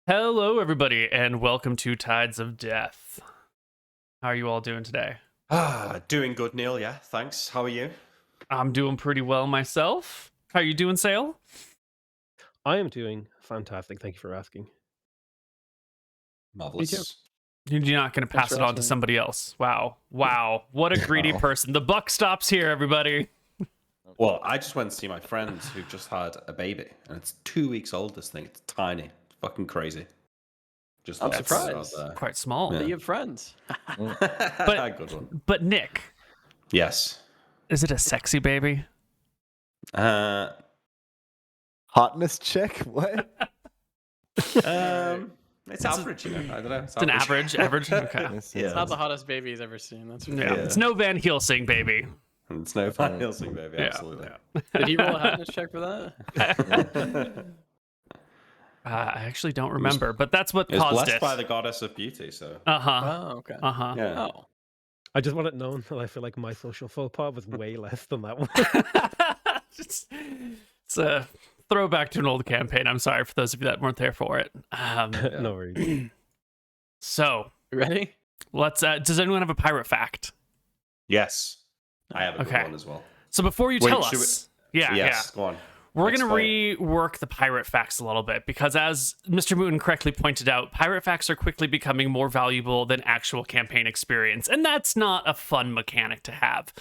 Hello, everybody, and welcome to Tides of Death. How are you all doing today? Doing good, Neal. Yeah, thanks. How are you? I'm doing pretty well myself. How are you doing, Sale? I am doing fantastic. Thank you for asking. Marvelous. You're not going to pass it on to somebody else. Wow. What a greedy person. The buck stops here, everybody. Well, I just went to see my friend who just had a baby, and it's 2 weeks old, this thing. It's tiny. It's fucking crazy. I'm surprised. Quite small. But you have friends. Good one. But Nick. Yes. Is it a sexy baby? Hotness check? What? It's average, you know. I don't know. It's an average. Okay. It's not the hottest baby he's ever seen. That's for sure. Yeah. It's no Van Helsing baby. It's no Van Helsing, baby. Yeah. Absolutely. Yeah. Did he roll a hotness check for that? I actually don't remember, but that's what It was caused blessed it. by the goddess of beauty, so. Oh, okay. Yeah. Oh. I just want it known that I feel like my social faux pas was way less than that one. It's a throwback to an old campaign. I'm sorry for those of you that weren't there for it. No worries. So, You ready? let's. Does anyone have a pirate fact? Yes. I have a good Okay. one as well. So before you Wait, tell should us, yeah, Yes, go on. we're gonna Explain. rework the pirate facts a little bit because, as MrMouton correctly pointed out, pirate facts are quickly becoming more valuable than actual campaign experience, and that's not a fun mechanic to have.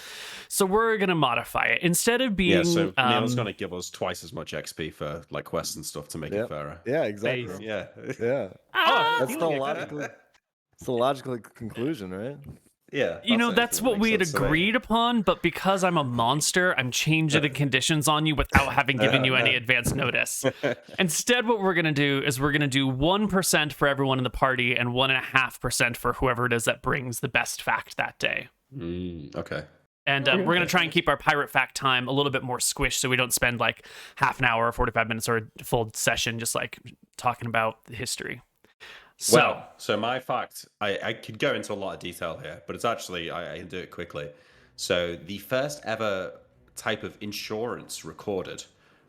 So we're gonna modify it instead of being. Yeah, so Neal's going to give us twice as much XP for like quests and stuff to make it fairer. Yeah, exactly. Yeah. Yeah. Ah! That's the logical conclusion, right? Yeah. You know, it. that's It what makes we had sense to me. agreed upon, but because I'm a monster, I'm changing the conditions on you without having given you any advance notice. Instead, what we're going to do is we're going to do 1% for everyone in the party and 1.5% for whoever it is that brings the best fact that day. Okay. And we're going to try and keep our pirate fact time a little bit more squished so we don't spend like half an hour, 45 minutes, or a full session just like talking about the history. So my fact, I could go into a lot of detail here, but it's actually, I can do it quickly. So the first ever type of insurance recorded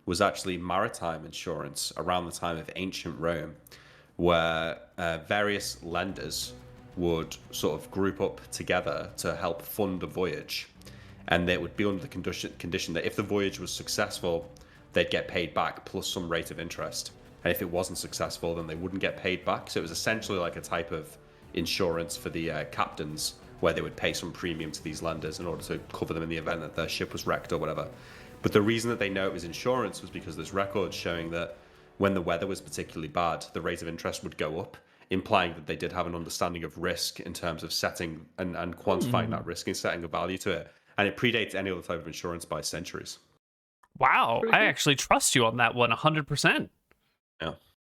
was actually maritime insurance around the time of ancient Rome, where various lenders would sort of group up together to help fund a voyage. And they would be under the condition that if the voyage was successful, they'd get paid back plus some rate of interest. And if it wasn't successful, then they wouldn't get paid back. So it was essentially like a type of insurance for the captains, where they would pay some premium to these lenders in order to cover them in the event that their ship was wrecked or whatever. But the reason that they know it was insurance was because there's records showing that when the weather was particularly bad, the rate of interest would go up, implying that they did have an understanding of risk in terms of setting and quantifying that risk and setting a value to it. And it predates any other type of insurance by centuries. Wow, I actually trust you on that one 100%.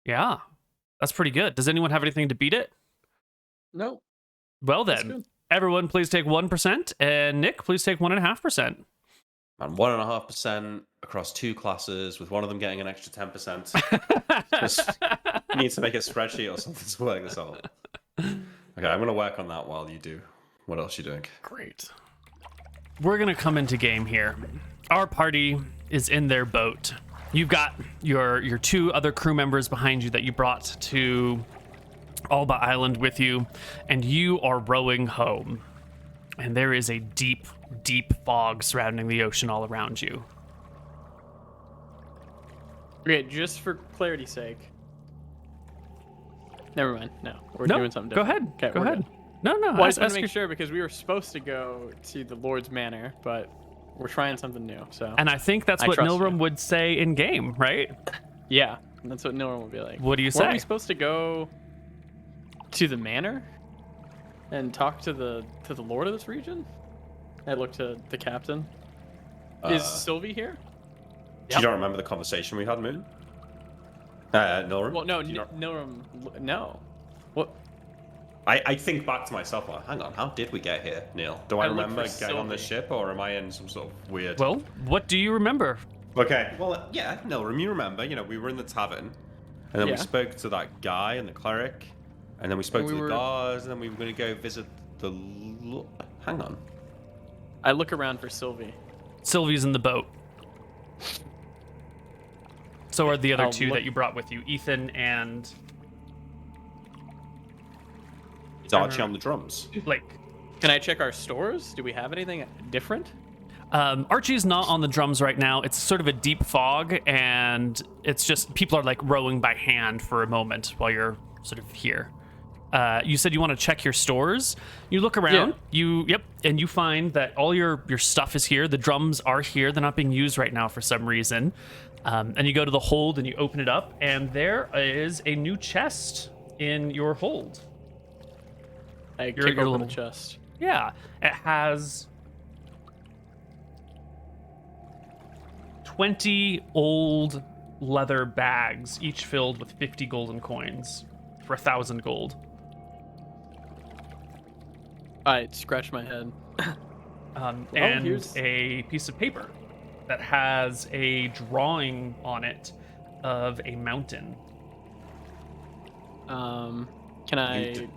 Yeah, that's pretty good. Does anyone have anything to beat it? No. Well That's then, good. everyone please take 1%, and Nick, please take 1.5%. And 1.5% across two classes, with one of them getting an extra 10%. Just need to make a spreadsheet or something to work this out. Okay, I'm going to work on that while you do. What else are you doing? Great. We're going to come into game here. Our party is in their boat. You've got your two other crew members behind you that you brought to Alba Island with you, and you are rowing home. And there is a deep, deep fog surrounding the ocean all around you. Okay, just for clarity's sake. Never mind. No, we're No, doing something go different. ahead. Okay, Go we're ahead. good. No. Well, I just want to make sure because we were supposed to go to the Lord's Manor, but we're trying something new. So. And I think that's I what trust Nilram you. would say in game, right? Yeah, that's what Nilram would be like. What do you Weren't say? we supposed to go to the manor and talk to the lord of this region? I looked to the captain. Is Sylvie here? You don't remember the conversation we had, Moon? Nilram? Well, no, Do you not- Nilram. No. What? I think back to myself, like, hang on, how did we get here, Neal? Do I I looked remember for getting on this Sylvie. ship, or am I in some sort of weird... Well, what do you remember? Okay, well, yeah, Nilram, you remember, we were in the tavern, and then we Yeah. spoke to that guy and the cleric, and then we spoke And to we the were- guards, and then we were going to go visit the... Hang on. I look around for Sylvie. Sylvie's in the boat. So are the other I'll two look- that you brought with you, Ethan and Is Archie on the drums? Blake. Can I check our stores? Do we have anything different? Archie's not on the drums right now. It's sort of a deep fog, and it's just people are like rowing by hand for a moment while you're sort of here. You said you want to check your stores. You look around. And you find that all your stuff is here. The drums are here. They're not being used right now for some reason. And you go to the hold and you open it up, and there is a new chest in your hold. I Your kick open little- the chest. Yeah, it has 20 old leather bags, each filled with 50 golden coins for 1,000 gold. I scratch my head. And here's- a piece of paper that has a drawing on it of a mountain. Can I?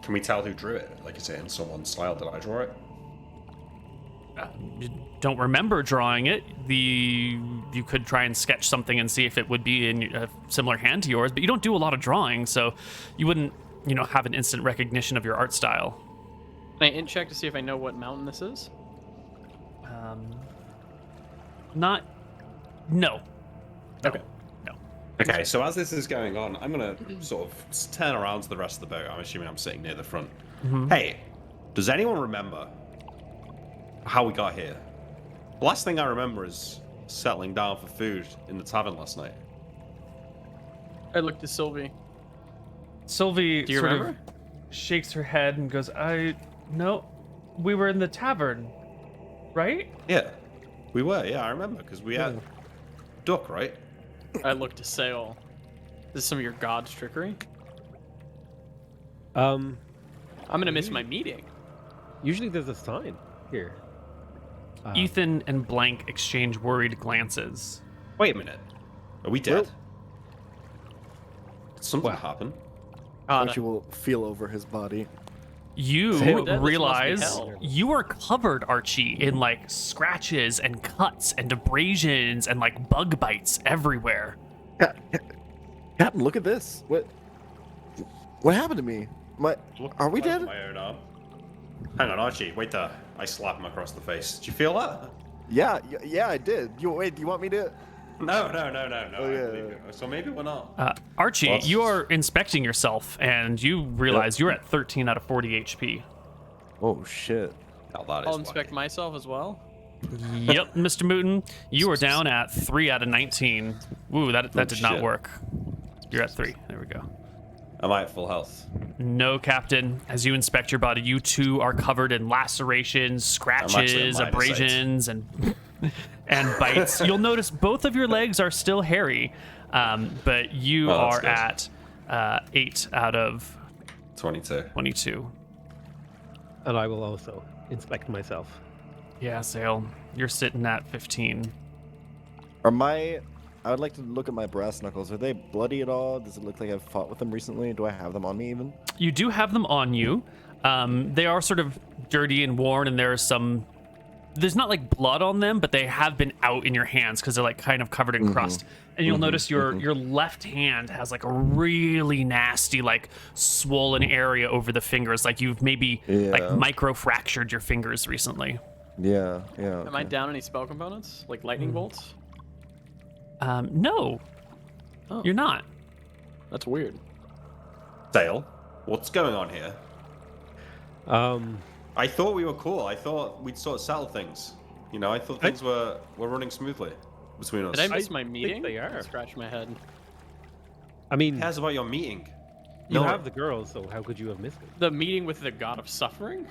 Can we tell who drew it? Like, is it in someone's style? Did I draw it? You don't remember drawing it. You could try and sketch something and see if it would be in a similar hand to yours, but you don't do a lot of drawing, so you wouldn't, have an instant recognition of your art style. Can I int check to see if I know what mountain this is? No. No. Okay. No. Okay, so as this is going on, I'm gonna sort of turn around to the rest of the boat. I'm assuming I'm sitting near the front. Hey, does anyone remember how we got here? The last thing I remember is settling down for food in the tavern last night. I looked to Sylvie. Sylvie Do you sort remember? of shakes her head and goes, no, we were in the tavern, right? Yeah, we were. Yeah, I remember because we had duck, right? I looked to Sail. Is this some of your god's trickery? Um, I'm gonna miss my meeting. usually there's a sign here. Ethan and Blank exchange worried glances. Wait a minute. Are we dead? Well- Did something Wow. happen? Archie will feel over his body. You Say what? This must be realize hell. you are covered, Archie, in like scratches and cuts and abrasions and like bug bites everywhere. Captain, look at this. What happened to me? Are we dead? My own arm. Hang on, Archie. Wait there. I slap him across the face. Did you feel that? Yeah, I did. Do you want me to? No. Oh, I yeah. believe you. So maybe we're not. Archie, What? you are inspecting yourself and you realize you're at 13 out of 40 HP. Oh shit. Now that is I'll wacky. inspect myself as well. Yep, Mr. Mooton, you are down at 3 out of 19. Woo, that did not shit. work. You're at 3. There we go. Am I at full health? No, Captain. As you inspect your body, you too are covered in lacerations, scratches, I'm actually at -8. abrasions, and bites. You'll notice both of your legs are still hairy, but you Oh, are that's at 8 out of 22. 22. And I will also inspect myself. Yeah, Sale, you're sitting at 15. I would like to look at my brass knuckles. Are they bloody at all? Does it look like I've fought with them recently? Do I have them on me even? You do have them on you. They are sort of dirty and worn, and there's not like blood on them, but they have been out in your hands because they're like kind of covered in crust. And you'll notice your left hand has like a really nasty, like swollen area over the fingers, like you've maybe like micro fractured your fingers recently. Yeah. Am I down any spell components like lightning bolts? No, Oh. you're not. That's weird. Dale, what's going on here? I thought we were cool. I thought we'd sort of settle things. I thought things were running smoothly between us. Did I miss I my think meeting? they are. I scratch my head. mean, Who cares about your meeting? you No, have the girls, so how could you have missed it? The meeting with the god of suffering?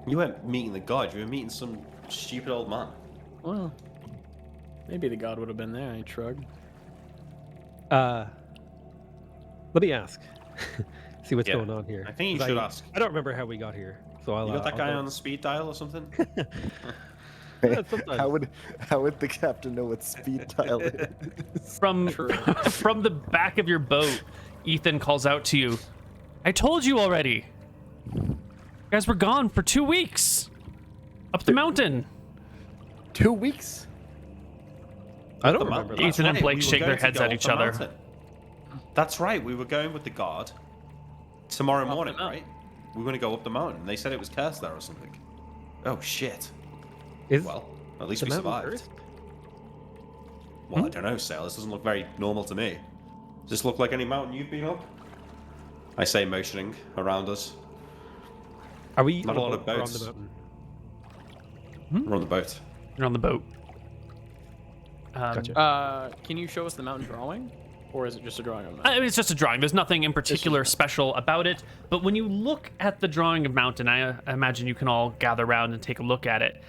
You weren't meeting the god. You were meeting some stupid old man. Well, maybe the god would have been there. I shrugged. Let me ask. See what's Yeah, going on here. I think you 'Cause should ask. I don't remember how we got here, so I'll. You got that I'll guy go- on the speed dial or something? Sometimes. How would the captain know what speed dial is? From True. from the back of your boat, Ethan calls out to you. I told you already. You guys were gone for 2 weeks. Up the mountain. 2 weeks? I don't The remember mountain. that. Ethan and That's Blake we were shake their going to heads go at up each the other. mountain. That's right. We were going with the guard tomorrow morning, the right? we want to go up the mountain. They said it was cursed there or something. Oh shit. Well, at least the we mountain survived. cursed? Well, I don't know, Sale. This doesn't look very normal to me. Does this look like any mountain you've been up? I say, motioning around us. Are we Not on a lot of boat or on boats. the mountain? We're on the boat. You're on the boat. Gotcha. Can you show us the mountain drawing, or is it just a drawing of the I mountain? mean, it's just a drawing. There's nothing in particular special about it. But when you look at the drawing of mountain, I imagine you can all gather around and take a look at it.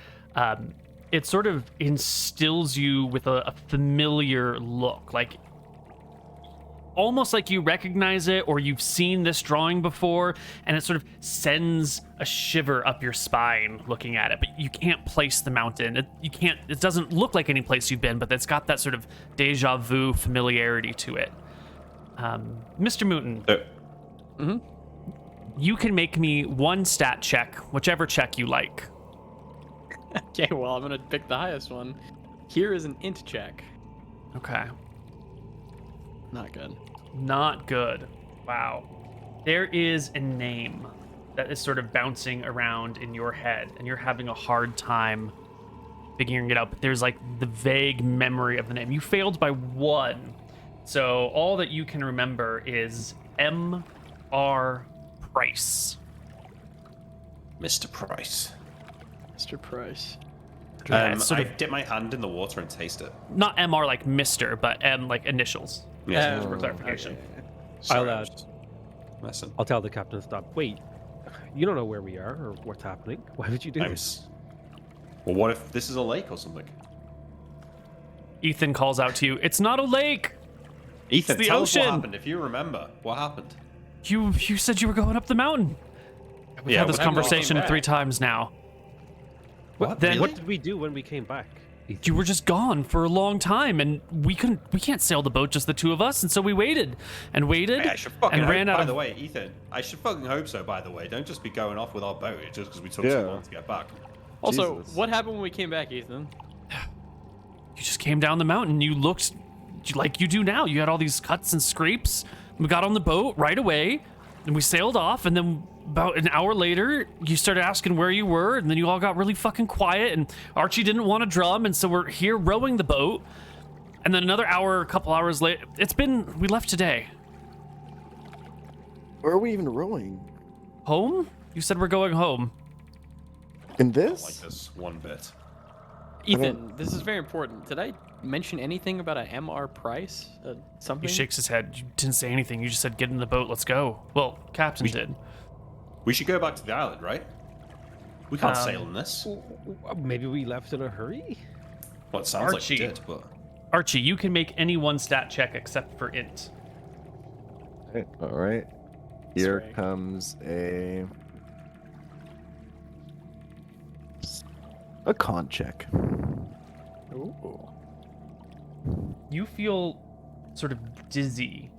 It sort of instills you with a familiar look, like almost like you recognize it or you've seen this drawing before, and it sort of sends a shiver up your spine looking at it. But you can't place the mountain. It doesn't look like any place you've been, but it's got that sort of deja vu familiarity to it. MrMouton, you can make me one stat check, whichever check you like. Okay, well, I'm gonna pick the highest one. Here is an int check. Okay. Not good. Not good. Wow. There is a name that is sort of bouncing around in your head, and you're having a hard time figuring it out. But there's like the vague memory of the name. You failed by 1. So all that you can remember is M.R. Price. Mr. Price. Mr. Price. I dip my hand in the water and taste it. Not M.R. like Mr., but M like initials. Yeah. For clarification. Sorry, I'll, I was just messing. I'll tell the captain to stop. Wait, you don't know where we are or what's happening. Why would you do this? Well, what if this is a lake or something? Ethan calls out to you, "It's not a lake! Ethan, the tell us ocean. what happened. If you remember, what happened? You said you were going up the mountain." We've had this but then we came conversation back. 3 times now. What? Then- Really? What did we do when we came back? You were just gone for a long time, and we can't sail the boat, just the 2 of us, and so we waited and waited Hey, I should fucking and hope, ran out by of the way, Ethan, I should fucking hope so, by the way. Don't just be going off with our boat just because we took Yeah. so long to get back. Also, Jesus. what happened when we came back, Ethan? You just came down the mountain. You looked like you do now. You had all these cuts and scrapes. We got on the boat right away, and we sailed off, and then about an hour later, you started asking where you were, and then you all got really fucking quiet, and Archie didn't want to drum, and so we're here rowing the boat. And then another hour, a couple hours later, we left today. Where are we even rowing? Home? You said we're going home. In Like this? this one bit. Ethan, this is very important. Did I mention anything about a MR price? Something? He shakes his head. You didn't say anything. You just said, "Get in the boat, let's go." Well, Captain did. We should go back to the island, right? We can't sail in this. Maybe we left in a hurry? Well, it sounds Archie. like we did, but... Archie, you can make any one stat check except for int. All right. Here Sorry. comes a con check. Ooh. You feel sort of dizzy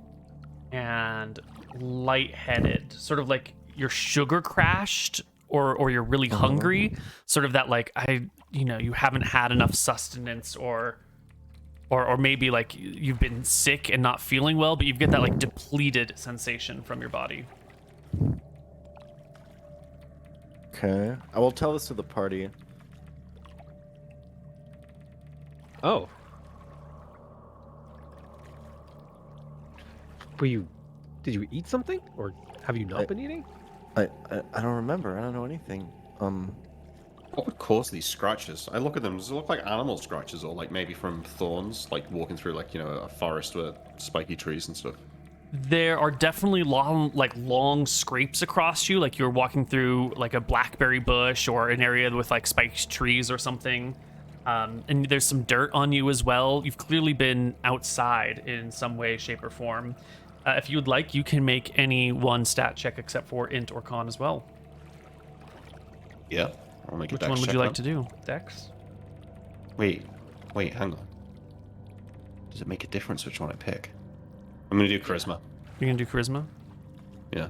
and lightheaded, sort of like you're sugar crashed or you're really hungry, sort of that like you haven't had enough sustenance or maybe like you've been sick and not feeling well, but you get that like depleted sensation from your body. Okay. I will tell this to the party. Oh. Did you eat something? Or have you not been eating? I don't remember. I don't know anything. What would cause these scratches? I look at them, does it look like animal scratches or like maybe from thorns, like walking through like, a forest with spiky trees and stuff? There are definitely long scrapes across you, like you're walking through like a blackberry bush or an area with like spiked trees or something. And there's some dirt on you as well. You've clearly been outside in some way, shape, or form. If you would like, you can make any one stat check except for int or con as well. Yeah. I'll make a Which dex one would check you like then. to do? Dex? Wait, hang on. Does it make a difference which one I pick? I'm gonna do charisma. You're gonna do charisma? Yeah.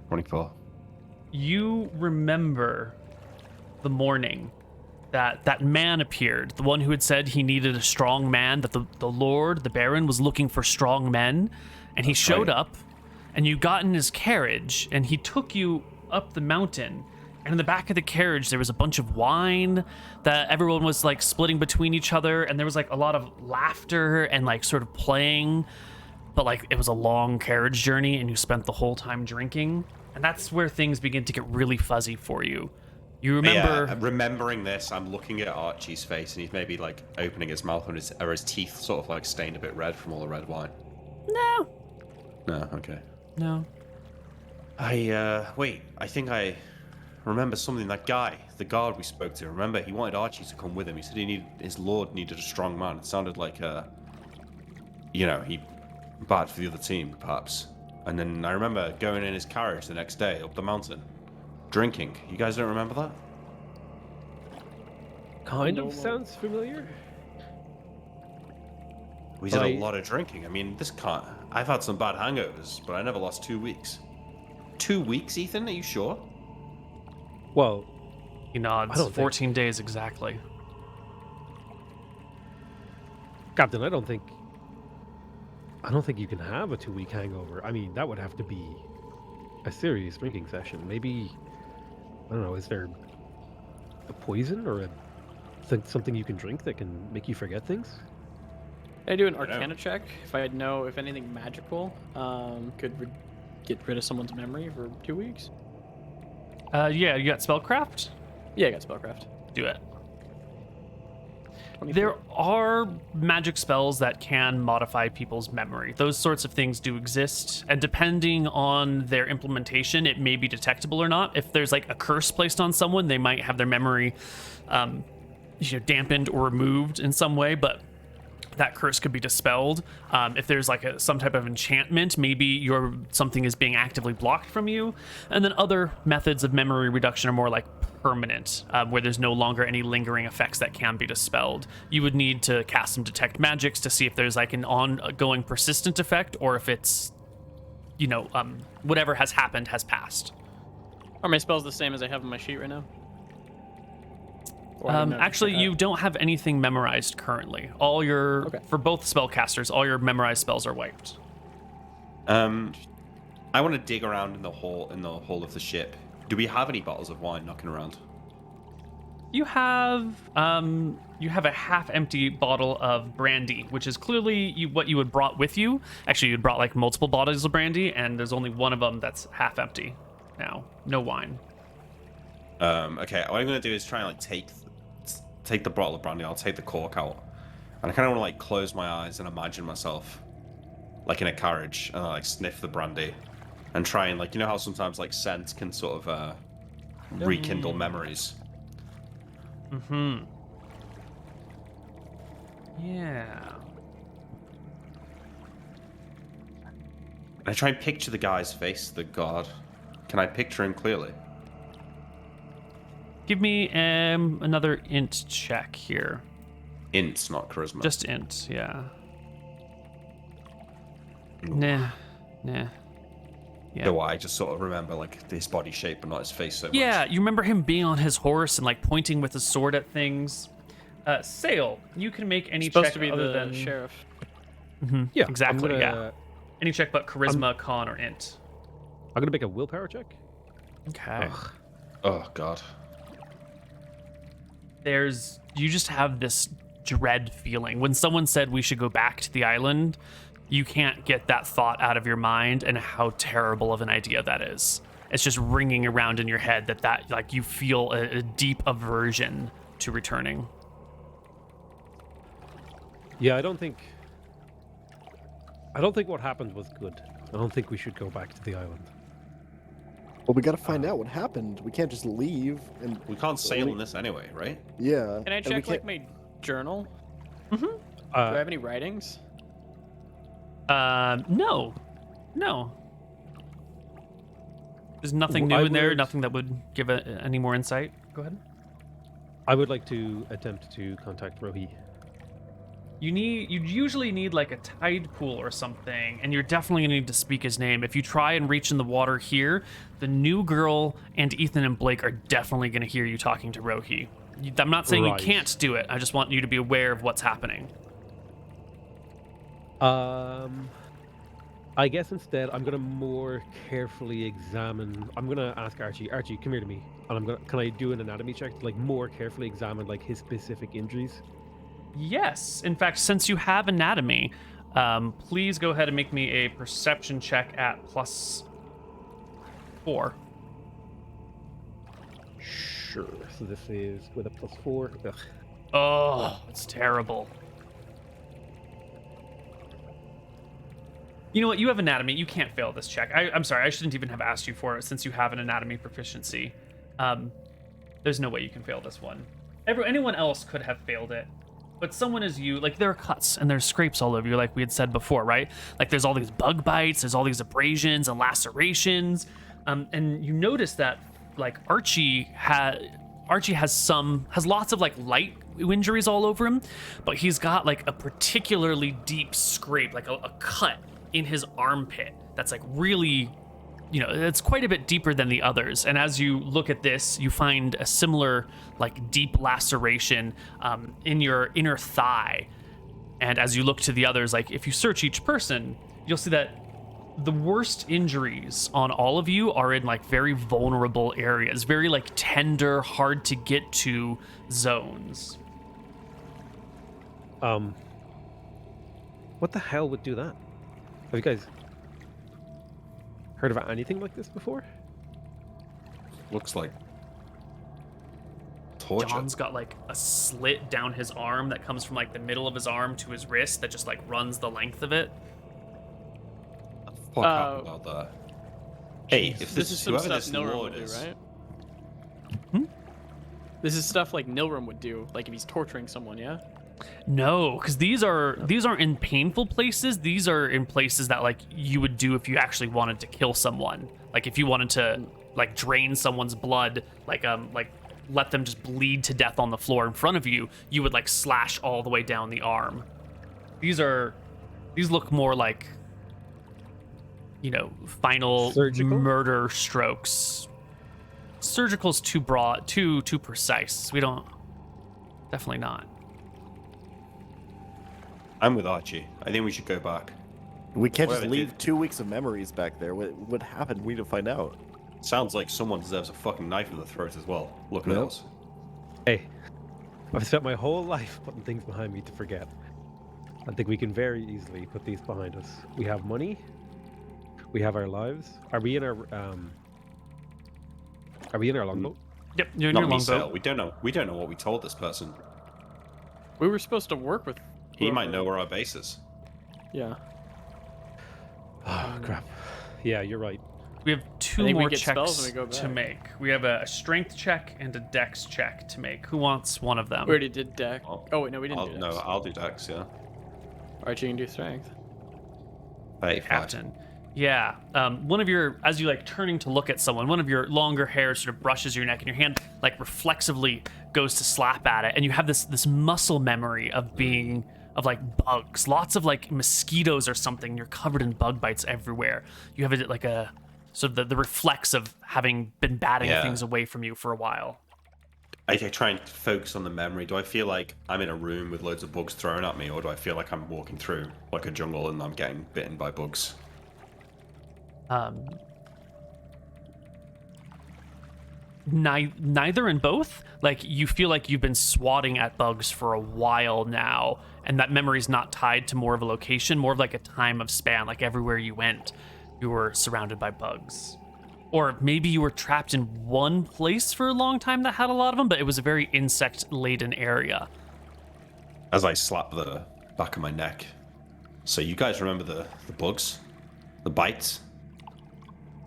24. You remember the morning that man appeared, the one who had said he needed a strong man, that the Lord, the Baron, was looking for strong men, and he showed right. up, and you got in his carriage, and he took you up the mountain. And in the back of the carriage, there was a bunch of wine that everyone was like splitting between each other, and there was like a lot of laughter and like sort of playing, but like it was a long carriage journey, and you spent the whole time drinking, and that's where things begin to get really fuzzy for you. You remember? Yeah, remembering this, I'm looking at Archie's face, and he's maybe like opening his mouth, and his teeth sort of like stained a bit red from all the red wine. No. No, okay. No. Wait, I think I remember something. That guy, the guard we spoke to, remember he wanted Archie to come with him. He said his lord needed a strong man. It sounded like he bad for the other team, perhaps. And then I remember going in his carriage the next day up the mountain, drinking. You guys don't remember that? Kind of sounds familiar. We did a lot of drinking. I mean, I've had some bad hangovers, but I never lost 2 weeks. 2 weeks, Ethan? Are you sure? Well, He nods. 14 days exactly. Captain, I don't think you can have a 2-week hangover. I mean, that would have to be a serious drinking session. Maybe, I don't know, is there a poison or something you can drink that can make you forget things? Can I do an Arcana check if I know if anything magical could get rid of someone's memory for 2 weeks? Yeah, you got spellcraft? Yeah, I got spellcraft. Do it. 24. There are magic spells that can modify people's memory. Those sorts of things do exist, and depending on their implementation, it may be detectable or not. If there's like a curse placed on someone, they might have their memory dampened or removed in some way, but that curse could be dispelled. If there's like some type of enchantment, maybe something is being actively blocked from you. And then other methods of memory reduction are more like permanent, where there's no longer any lingering effects that can be dispelled. You would need to cast some detect magics to see if there's like an ongoing persistent effect, or if it's, whatever has happened has passed. Are my spells the same as I have on my sheet right now? Or I didn't know Actually, that. you don't have anything memorized currently. For both spellcasters, all your memorized spells are wiped. I want to dig around in the hold of the ship. Do we have any bottles of wine knocking around? You have a half-empty bottle of brandy, which is clearly what you had brought with you. Actually, you'd brought like multiple bottles of brandy, and there's only one of them that's half empty now. No wine. Okay, what I'm gonna do is try and like take the bottle of brandy. I'll take the cork out, and I kind of want to like close my eyes and imagine myself like in a carriage, and I like sniff the brandy, and try and like, you know how sometimes like scent can sort of rekindle memories. Mm-hmm. Yeah. And I try and picture the guy's face, the guard. Can I picture him clearly? Give me another int check here. Int, not charisma. Just int, yeah. Nah. Yeah. So I just sort of remember like his body shape, but not his face so much. Yeah, you remember him being on his horse and like pointing with his sword at things. Sail, you can make any Supposed check to be other the than sheriff. Mhm, Yeah, exactly. Yeah, any check but charisma, con, or int. I'm gonna make a willpower check. Okay. Ugh. Oh god. You just have this dread feeling. When someone said we should go back to the island, you can't get that thought out of your mind, and how terrible of an idea that is. It's just ringing around in your head that like you feel a deep aversion to returning. Yeah, I don't think what happened was good. I don't think we should go back to the island. Well, we gotta find out what happened. We can't just leave and... We can't sail in this anyway, right? Yeah. Can I and we check like can't- my journal? Do I have any writings? No. There's nothing Well, new I in there, would- nothing that would give any more insight. Go ahead. I would like to attempt to contact Rohi. You usually need like a tide pool or something, and you're definitely gonna need to speak his name. If you try and reach in the water here, the new girl and Ethan and Blake are definitely gonna hear you talking to Rohi. I'm not saying Right. you can't do it. I just want you to be aware of what's happening. I guess instead I'm gonna more carefully examine. I'm gonna ask Archie. Archie, come here to me, and I'm gonna. Can I do an anatomy check to like more carefully examine like his specific injuries? Yes. In fact, since you have anatomy, please go ahead and make me a perception check at +4. Sure. So this is with a +4. Ugh. Oh, it's terrible. You know what? You have anatomy. You can't fail this check. I'm sorry. I shouldn't even have asked you for it since you have an anatomy proficiency. There's no way you can fail this one. Anyone else could have failed it. But someone as you, like, there are cuts and there's scrapes all over you, like we had said before, right? Like, there's all these bug bites, there's all these abrasions and lacerations. And you notice that, like, Archie has lots of, like, light injuries all over him, but he's got, like, a particularly deep scrape, like a cut in his armpit that's, like, really, you know, it's quite a bit deeper than the others. And as you look at this, you find a similar, like, deep laceration in your inner thigh. And as you look to the others, like, if you search each person, you'll see that the worst injuries on all of you are in, like, very vulnerable areas, very, like, tender, hard to get to zones. What the hell would do that? Have you guys heard of anything like this before? Looks like torture. John's got, like, a slit down his arm that comes from, like, the middle of his arm to his wrist that just, like, runs the length of it. Fuck up about that. Hey, if This is some whoever stuff this Nilram lord would do, is, right? This is stuff like Nilram would do, like if he's torturing someone, yeah? No, because these aren't in painful places. These are in places that, like, you would do if you actually wanted to kill someone. Like, if you wanted to, like, drain someone's blood, like let them just bleed to death on the floor in front of you, you would, like, slash all the way down the arm. These look more like, you know, final Surgical? murder strokes. Surgical's too broad, too precise. We don't, definitely not. I'm with Archie. I think we should go back. We can't just Whatever, leave dude. 2 weeks of memories back there. What happened? We need to find out. Sounds like someone deserves a fucking knife in the throat as well. Look at Yep. us. Hey, I've spent my whole life putting things behind me to forget. I think we can very easily put these behind us. We have money. We have our lives. Are we in our longboat? Yep, you're in Not your me, Sale. longboat. We don't know what we told this person. We were supposed to work with. He might whoever- know where our base is. Yeah. Oh crap. Yeah, you're right. We have two think we more get spells checks when we go to back. make. We have a strength check and a dex check to make. Who wants one of them? We already did deck. I'll- Oh wait, no, we didn't do No, dex. I'll do Dex, yeah. Archie can do strength. 85. Captain. Yeah. One of your, as you, like, turning to look at someone, one of your longer hairs sort of brushes your neck and your hand, like, reflexively goes to slap at it. And you have this muscle memory of being, of, like, bugs. Lots of, like, mosquitoes or something. You're covered in bug bites everywhere. You have it, like, a sort of the reflex of having been batting Yeah. things away from you for a while. I try and focus on the memory. Do I feel like I'm in a room with loads of bugs thrown at me, or do I feel like I'm walking through, like, a jungle and I'm getting bitten by bugs? Neither and both. Like, you feel like you've been swatting at bugs for a while now, and that memory's not tied to more of a location, more of like a time of span. Like, everywhere you went, you were surrounded by bugs. Or maybe you were trapped in one place for a long time that had a lot of them, but it was a very insect-laden area. As I slap the back of my neck. So you guys remember the bugs? The bites?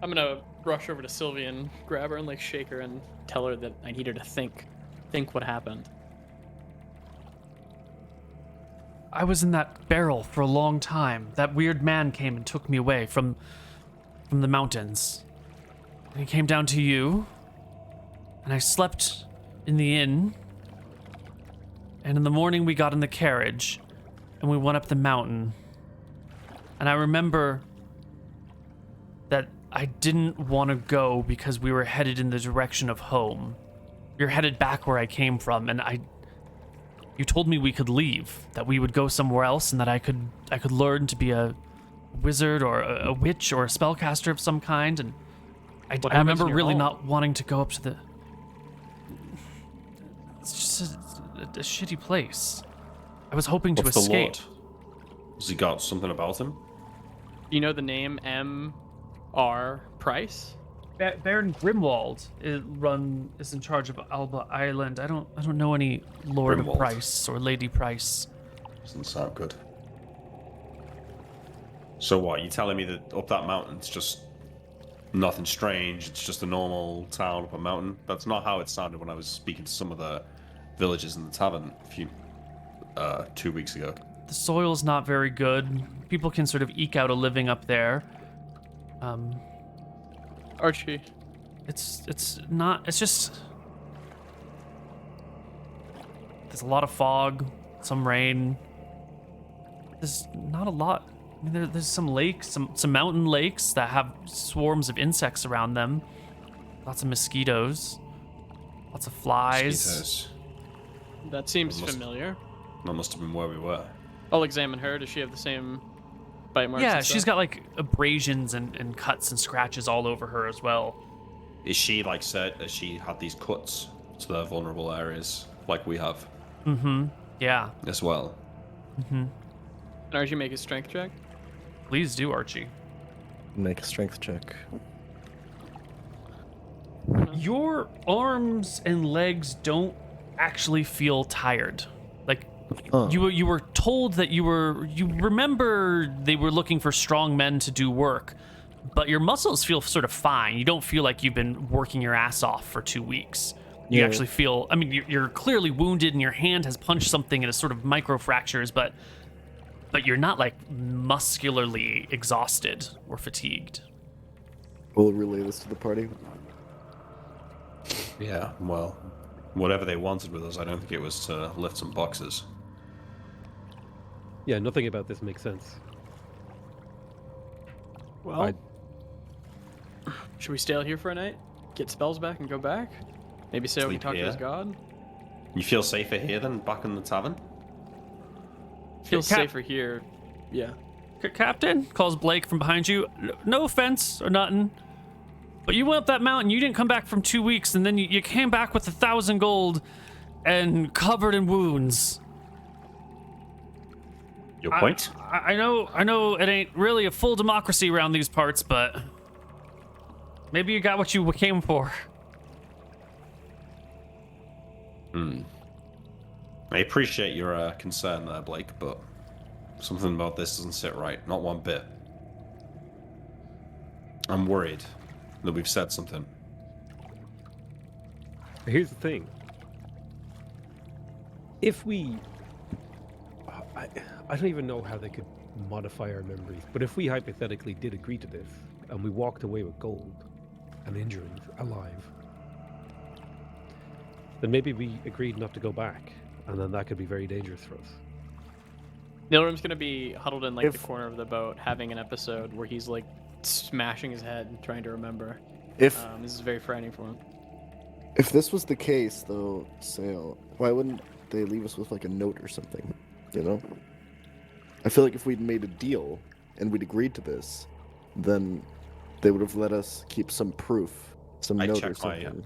I'm gonna rush over to Sylvie and grab her and like shake her and tell her that I need her to think what happened. I was in that barrel for a long time. That weird man came and took me away from the mountains. And he came down to you, and I slept in the inn. And in the morning we got in the carriage, and we went up the mountain. And I remember that I didn't want to go because we were headed in the direction of home. We were headed back where I came from, and you told me we could leave, that we would go somewhere else, and that I could learn to be a wizard or a witch or a spellcaster of some kind, and I What happens remember in your really home? not wanting to go up to the. It's just a shitty place. I was hoping to What's the escape. Lord? Has he got something about him? You know the name M.R. Price? Baron Grimwald is in charge of Alba Island. I don't know any Lord Grimwald. of Price or Lady Price. Doesn't sound good. So what? You telling me that up that mountain it's just nothing strange? It's just a normal town up a mountain? That's not how it sounded when I was speaking to some of the villagers in the tavern a few 2 weeks ago. The soil's not very good. People can sort of eke out a living up there. Archie. It's just there's a lot of fog, some rain. There's not a lot. I mean, there's some lakes, some mountain lakes that have swarms of insects around them. Lots of mosquitoes, lots of flies. Mosquitoes. That seems Must- familiar. That must have been where we were. I'll examine her. Does she have the same bite marks? Yeah, and she's stuff? got like abrasions and cuts and scratches all over her as well. Is she like said that she had these cuts to the vulnerable areas like we have Yeah, as well? Can Archie make a strength check? please do, Archie. Make a strength check. Your arms and legs don't actually feel tired. Like you were told that you remember they were looking for strong men to do work, but your muscles feel sort of fine. You don't feel like you've been working your ass off for 2 weeks. You Yeah. actually feel, I mean, you're clearly wounded and your hand has punched something and it's sort of micro fractures, but you're not like muscularly exhausted or fatigued. We'll relay this to the party. Yeah, well, whatever they wanted with us, I don't think it was to lift some boxes. Yeah, nothing about this makes sense. Well, should we stay out here for a night? Get spells back and go back? Maybe say we Sleep can talk to his here. god? You feel safer here than back in the tavern? Feels Cap- safer here. Yeah. Captain, calls Blake from behind you. No offense or nothing, but you went up that mountain. You didn't come back from 2 weeks, and then you came back with 1,000 gold and covered in wounds. Your point? I know it ain't really a full democracy around these parts, but maybe you got what you came for. I appreciate your concern there, Blake, but something about this doesn't sit right. Not one bit. I'm worried that we've said something. Here's the thing. If we... I don't even know how they could modify our memories, but if we hypothetically did agree to this, and we walked away with gold and injuries alive, then maybe we agreed not to go back, and then that could be very dangerous for us. Nilrim's gonna be huddled in like the If- corner of the boat, having an episode where he's like smashing his head and trying to remember. If This is very frightening for him. if this was the case, though, Sale, why wouldn't they leave us with like a note or something? You know? I feel like if we'd made a deal and we'd agreed to this, then they would have let us keep some proof, some I note or check something.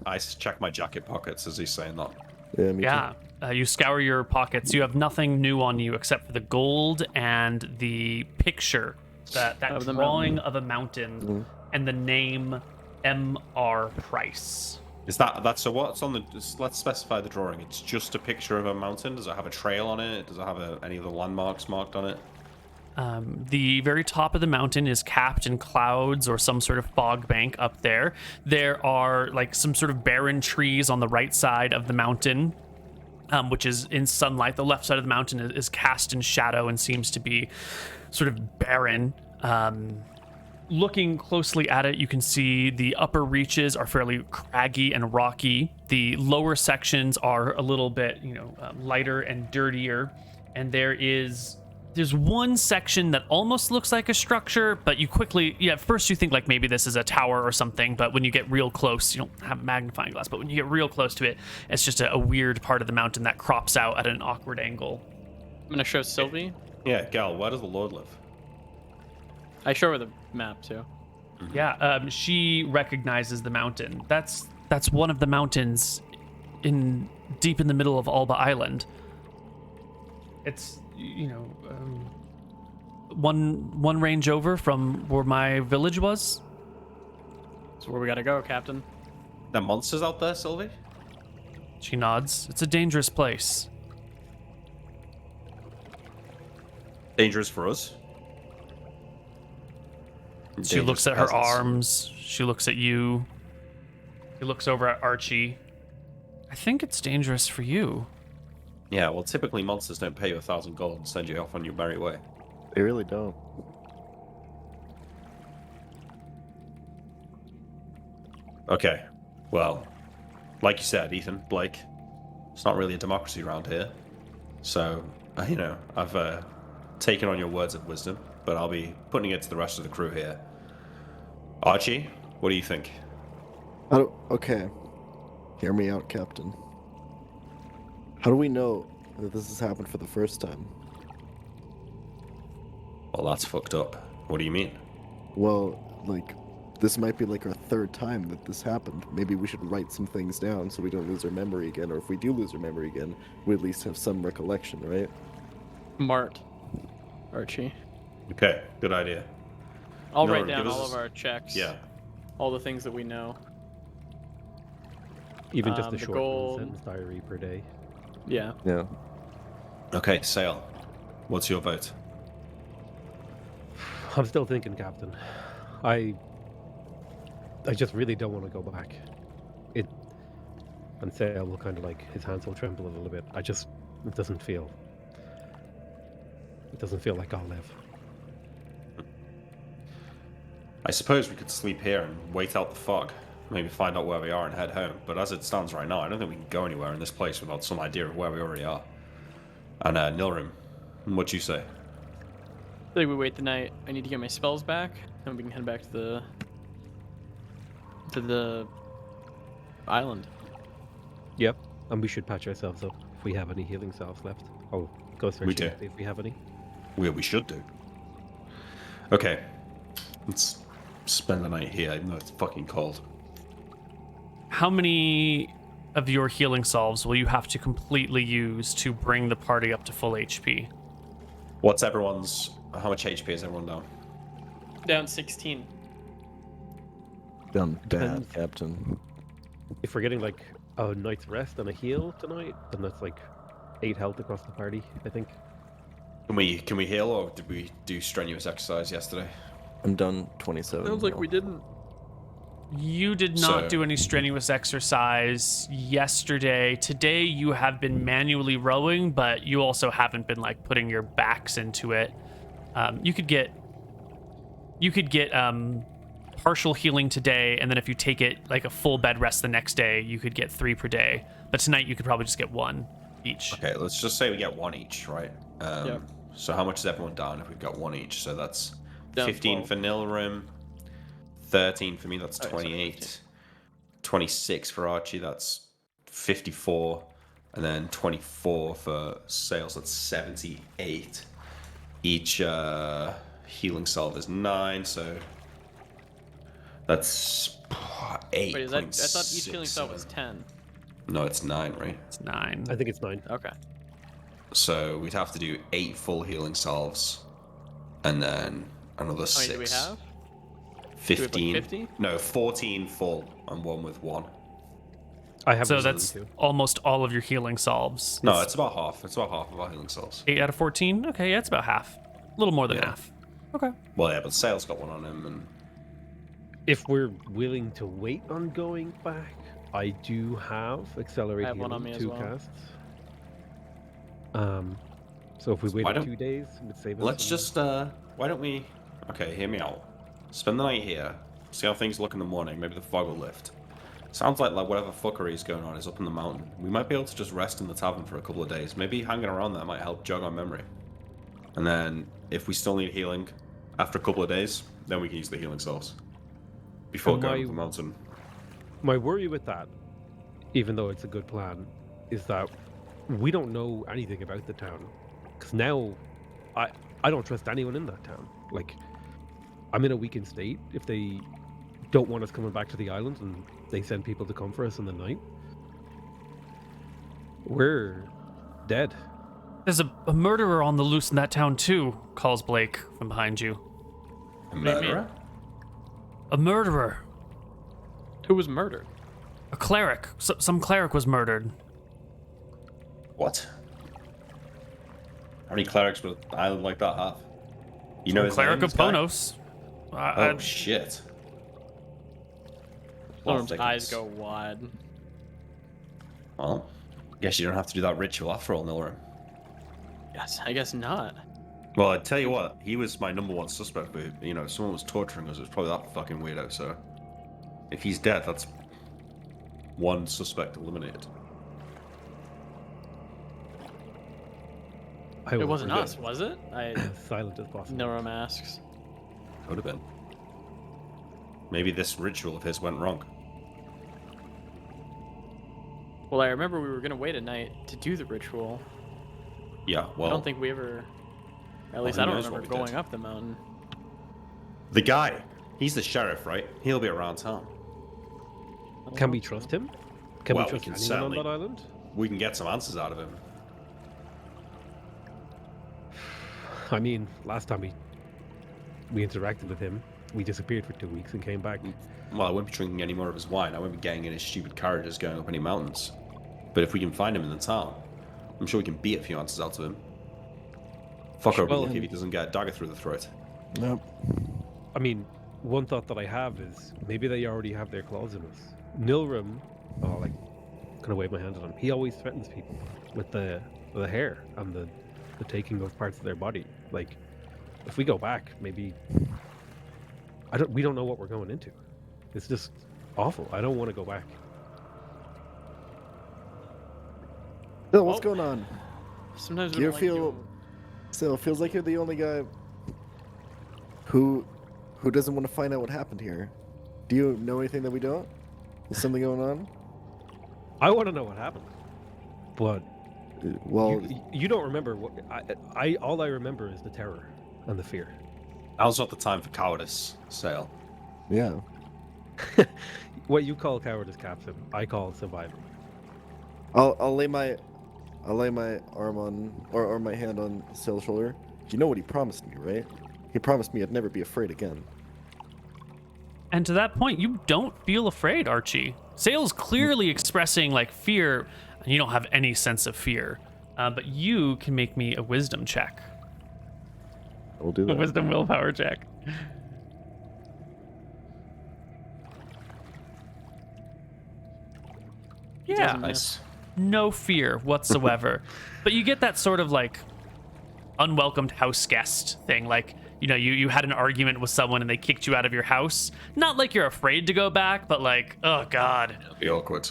my jacket pockets as he's saying that. Yeah, me too. Yeah, you scour your pockets. You have nothing new on you except for the gold and the picture, that Of the drawing of a mountain, and the name M.R. Price. Is that so? What's on the? Let's specify the drawing. It's just a picture of a mountain. Does it have a trail on it? Does it have any of the landmarks marked on it? The very top of the mountain is capped in clouds or some sort of fog bank up there. There are like some sort of barren trees on the right side of the mountain, which is in sunlight. The left side of the mountain is cast in shadow and seems to be sort of barren. Looking closely at it, you can see the upper reaches are fairly craggy and rocky. The lower sections are a little bit, lighter and dirtier. And there's one section that almost looks like a structure, but at first you think like maybe this is a tower or something, but when you get real close, you don't have a magnifying glass, but when you get real close to it, it's just a weird part of the mountain that crops out at an awkward angle. I'm gonna show Sylvie. Yeah, Gal, where does the Lord live? I show her the map too. Yeah, she recognizes the mountain. That's one of the mountains deep in the middle of Alba Island. It's, one range over from where my village was. That's where we gotta go, Captain. There are monsters out there, Sylvie? She nods. It's a dangerous place. Dangerous for us. She looks at her arms. She looks at you. She looks over at Archie. I think it's dangerous for you. Yeah, well, typically monsters don't pay you 1,000 gold and send you off on your merry way. They really don't. Okay, well, like you said, Ethan, Blake, it's not really a democracy around here. So, I've taken on your words of wisdom, but I'll be putting it to the rest of the crew here. Archie, what do you think? Okay. Hear me out, Captain. How do we know that this has happened for the first time? Well, that's fucked up. What do you mean? Well, this might be like our third time that this happened. Maybe we should write some things down so we don't lose our memory again, or if we do lose our memory again, we at least have some recollection, right? Mart. Archie. Okay, good idea. I'll No, write down give us all a- of our checks. Yeah. All the things that we know. Even just a the short gold- one-sentence diary per day. Yeah. Yeah. Okay, Sail, what's your vote? I'm still thinking, Captain. I just really don't want to go back. And Sale will kind of his hands will tremble a little bit. It doesn't feel like I'll live. I suppose we could sleep here and wait out the fog. Maybe find out where we are and head home. But as it stands right now, I don't think we can go anywhere in this place without some idea of where we already are. And Nilrim, what you say? I think we wait the night. I need to get my spells back, and we can head back to the island. Yep. And we should patch ourselves up if we have any healing salves left. Oh, go search We do. if we have any. We should do. Okay, let's spend the night here, even though it's fucking cold. How many of your healing salves will you have to completely use to bring the party up to full HP? How much HP is everyone down? Down 16. Done bad, Depends. Captain. If we're getting a night's rest and a heal tonight, then that's 8 health across the party, I think. Can we heal, or did we do strenuous exercise yesterday? I'm done 27. Sounds like now. we didn't. You did not So- do any strenuous exercise yesterday. Today you have been manually rowing, but you also haven't been putting your backs into it. You could get partial healing today, and then if you take it a full bed rest the next day, you could get 3 per day. But tonight you could probably just get 1 each. Okay, let's just say we get 1 each, right? Yep. So how much is everyone down if we've got 1 each? So that's Down 15 12. for Nilrim, 13 for me, that's Oh, sorry, 28. 26 for Archie, that's 54. And then 24 for Sales, that's 78. Each healing salve is 9, so that's 8. Wait, is that? I thought each healing spell was 10. No, it's 9, right? It's 9. I think it's 9. Okay. So we'd have to do 8 full healing salves, and then another How 6. many do we have? 15. 50? No, 14 full and 1 with 1. I have So one of that's them too. almost all of your healing salves. No, it's about half. It's about half of our healing salves. 8 out of 14? Okay, yeah, it's about half. A little more than Yeah. half. Okay. Well, yeah, but Sale's got 1 on him, and If we're willing to wait on going back, I do have accelerate I have one healing on me as 2 well. casts. So if we Why waited don't- 2 days, it would save us. let's some- just, why don't we, okay, hear me out. Spend the night here, see how things look in the morning, maybe the fog will lift. Sounds like whatever fuckery is going on is up in the mountain. We might be able to just rest in the tavern for a couple of days. Maybe hanging around there might help jog our memory. And then, if we still need healing after a couple of days, then we can use the healing salves. Before And going my- to the mountain. My worry with that, even though it's a good plan, is that we don't know anything about the town. Because now, I don't trust anyone in that town. I'm in a weakened state. If they don't want us coming back to the island and they send people to come for us in the night, we're dead. There's a murderer on the loose in that town too, calls Blake from behind you. A do you mean? murderer? A murderer. Who was murdered? A cleric. Some cleric was murdered. What? How many clerics would an island like that have? You know his Cleric name, of this guy? Ponos. Oh shit. Well, Norm's eyes go wide. Well, guess you don't have to do that ritual after all, Nilram. Yes, I guess not. Well, I tell you what, he was my #1 suspect, but if someone was torturing us, it was probably that fucking weirdo. So, if he's dead, that's one suspect eliminated. I It will wasn't remain us, was it? silent as possible. Nora asks. Could have been. Maybe this ritual of his went wrong. Well, I remember we were gonna wait a night to do the ritual. Yeah, well, I don't think we ever. At least who I don't knows what remember we going did. up the mountain. the guy, he's the sheriff, right? He'll be around town. Can we trust him? Can Well, we we trust can anyone certainly- on that island? We can get some answers out of him. I mean, last time we interacted with him, we disappeared for 2 weeks and came back. Well, I won't be drinking any more of his wine. I won't be getting in his stupid carriages going up any mountains. But if we can find him in the town, I'm sure we can beat a few answers out of him. Fuck over Well, lucky if he doesn't get a dagger through the throat. Nope. I mean, one thought that I have is maybe they already have their claws in us. Nilram, kind of wave my hand at him. He always threatens people with the hair and the taking of parts of their body. Like, if we go back, maybe we don't know what we're going into. It's just awful. I don't want to go back. Bill, what's Oh. going on? Sometimes Do we you don't like feel you. still feels like you're the only guy who doesn't want to find out what happened here? Do you know anything that we don't? Is something going on? I want to know what happened, but Well, you don't remember what I all I remember is the terror and the fear. Now's not the time for cowardice, Sale. yeah. What you call cowardice, Captain, I call survival. I'll lay my arm on or my hand on Sale's shoulder. You know what he promised me, right? He promised me I'd never be afraid again. And to that point, you don't feel afraid, Archie. Sale's clearly expressing like fear, and you don't have any sense of fear. But you can make me a wisdom check. We'll do A that. wisdom willpower check. Yeah, doesn't Nice. no fear whatsoever. But you get that sort of like unwelcomed house guest thing. Like, you had an argument with someone and they kicked you out of your house. Not like you're afraid to go back, but like, oh God. It'll be awkward.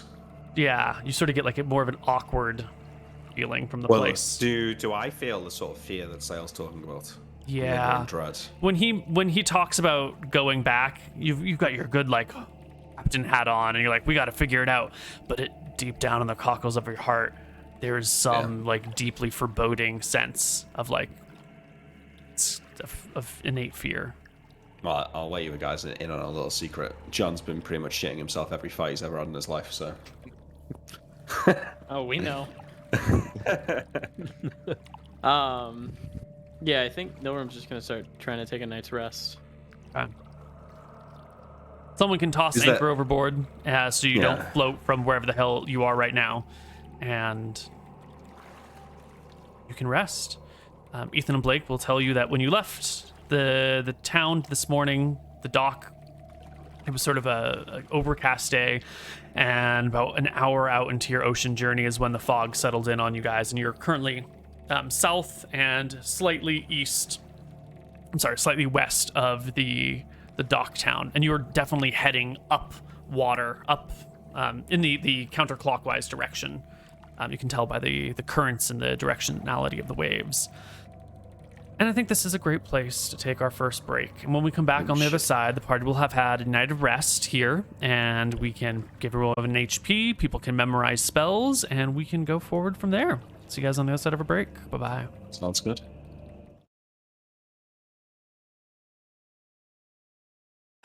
Yeah, you sort of get like more of an awkward feeling from the Well, place. do I feel the sort of fear that Sale's talking about? Yeah. And dread. When he talks about going back, you've got your good like captain hat on, and you're like, we got to figure it out. But deep down in the cockles of your heart, there's some like deeply foreboding sense of like of innate fear. Well, I'll let you guys in on a little secret. John's been pretty much shitting himself every fight he's ever had in his life, so. Oh, we know. Yeah, I think Nilram's just gonna start trying to take a night's rest. Someone can toss Is anchor that- overboard so you don't Yeah. float from wherever the hell you are right now, and you can rest. Ethan and Blake will tell you that when you left the town this morning, the dock, it was sort of a overcast day, and about an hour out into your ocean journey is when the fog settled in on you guys, and you're currently south and slightly west of the dock town, and you're definitely heading up water, up in the counterclockwise direction. You can tell by the currents and the directionality of the waves. And I think this is a great place to take our first break. And when we come back on the other side, the party will have had a night of rest here, and we can give everyone an HP, people can memorize spells, and we can go forward from there. See you guys on the other side of a break. Bye-bye. Sounds good.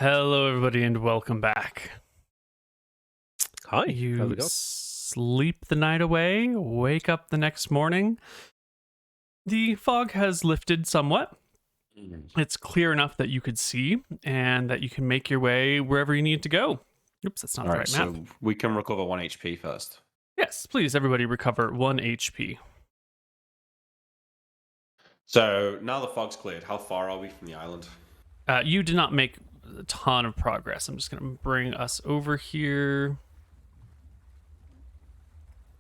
Hello, everybody, and welcome back. Hi. How's You it going? sleep the night away, wake up the next morning. The fog has lifted somewhat. It's clear enough that you could see and that you can make your way wherever you need to go. Oops, that's not All the right, right map. so we can recover 1 HP first. Yes, please, everybody recover 1 HP. So now the fog's cleared. How far are we from the island? You did not make a ton of progress. I'm just going to bring us over here.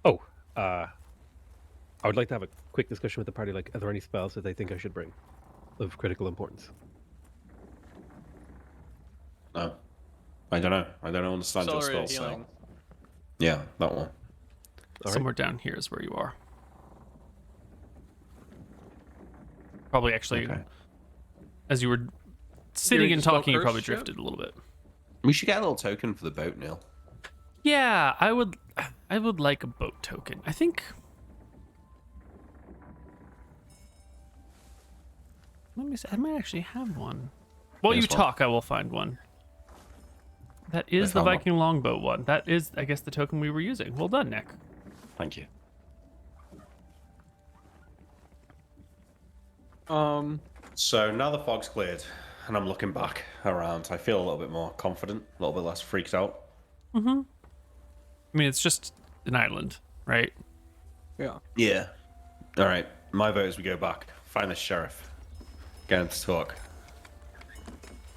Oh, I would like to have a quick discussion with the party. Like, are there any spells that they think I should bring of critical importance? No. I don't know. I don't understand your spell Accelerated cell. healing. Yeah, that one. All right. Somewhere down here is where you are. Probably actually, Okay. as you were sitting You and spell talking, you curse probably yet? drifted a little bit. We should get a little token for the boat, Neal. Yeah, I would like a boat token. I think. Let me see. I might actually have one. While you There's one. talk, I will find one. That is the found one. Viking longboat one. That is, I guess, the token we were using. Well done, Nick. Thank you. So now the fog's cleared, and I'm looking back around. I feel a little bit more confident, a little bit less freaked out. I mean, it's just an island, right? Yeah. Yeah. All right. My vote is we go back, find the sheriff, get him to talk.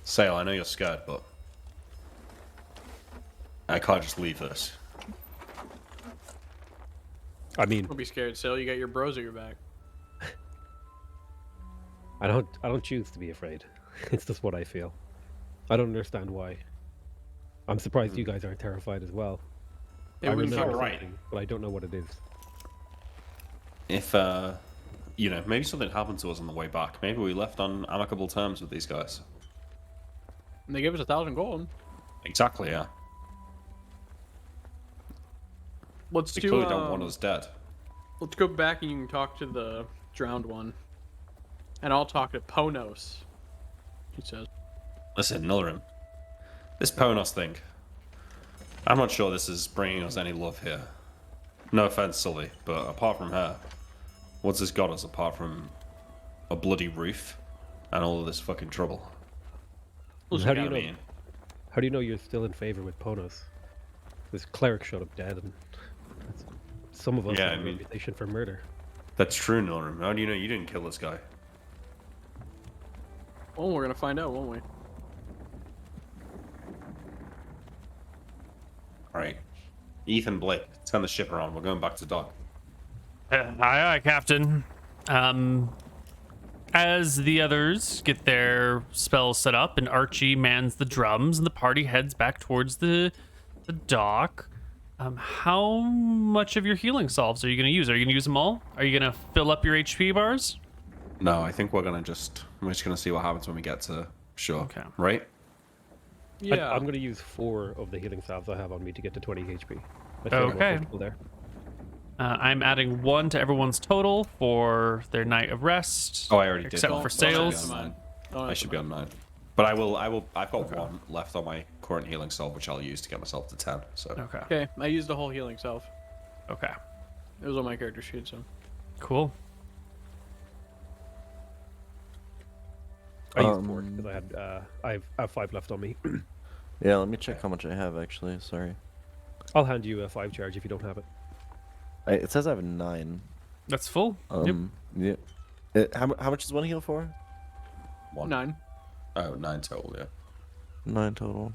Sale, I know you're scared, but I can't just leave this. I mean, Don't be scared, Sil. You got your bros at your back. I don't choose to be afraid. It's just what I feel. I don't understand why. I'm surprised you guys aren't terrified as well. They I wouldn't remember feel right. something, but I don't know what it is. If, maybe something happened to us on the way back. Maybe we left on amicable terms with these guys. And they gave us 1,000 gold. Exactly, yeah. Let's They do. clearly don't want us dead. Let's go back and you can talk to the drowned one, and I'll talk to Ponos. He says. Listen, Nilrim, this Ponos thing, I'm not sure this is bringing us any love here. No offense, Sylvie, but apart from her, what's this got us apart from a bloody roof and all of this fucking trouble? Listen, How do You you know know? what I mean? How do you know you're still in favor with Ponos? This cleric showed up dead, and some of us Yeah, have I a mean- reputation for murder. That's true, Nilrim. How do you know you didn't kill this guy? Well, we're gonna find out, won't we? Alright. Ethan, Blake, turn the ship around. We're going back to dock. Aye, Captain. As the others get their spells set up and Archie mans the drums and the party heads back towards the dock, how much of your healing salves are you going to use? Are you going to use them all? Are you going to fill up your HP bars? No, I think we're just gonna see what happens when we get to shore. Okay. Right? Yeah. I'm going to use 4 of the healing salves I have on me to get to 20 HP. I feel more Okay. comfortable there. I'm adding 1 to everyone's total for their night of rest. Oh, I already did. Except that. for So I should be sales. on 9. Don't I have should to be mind. on 9. But I've got 1 left on my current healing salve, which I'll use to get myself to 10. So Okay. Okay, I used the whole healing self. Okay. It was on my character sheet, so. Cool. I used 4 because I have 5 left on me. Yeah, let me check how much I have actually. Sorry. I'll hand you a 5 charge if you don't have it. It says I have a 9. That's full. Yep. Yeah. How much is one heal for? 1. 9. Oh, 9 total, yeah. 9 total.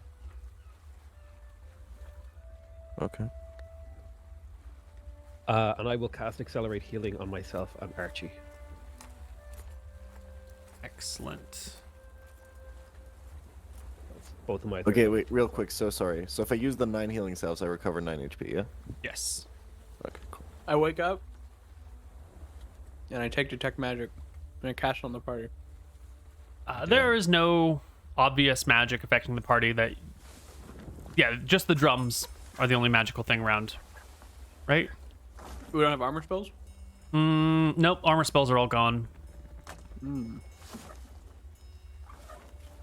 Okay. And I will cast Accelerate Healing on myself and Archie. Excellent. That's both of my. Okay, wait, real quick. So sorry. So if I use the 9 healing salves, I recover 9 HP. Yeah. Yes. Okay. Cool. I wake up, and I take Detect Magic, and I cast it on the party. There is no obvious magic affecting the party that... Yeah, just the drums are the only magical thing around. Right? We don't have armor spells? Nope, armor spells are all gone. I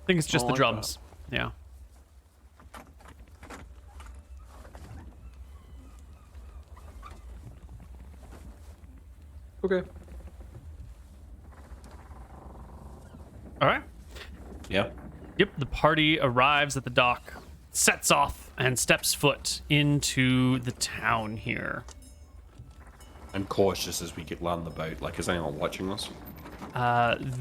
think it's just Oh, the I drums. Yeah. Okay. All right. Yeah. Yep, the party arrives at the dock, sets off, and steps foot into the town here. I'm cautious as we land the boat. Like, is anyone watching us?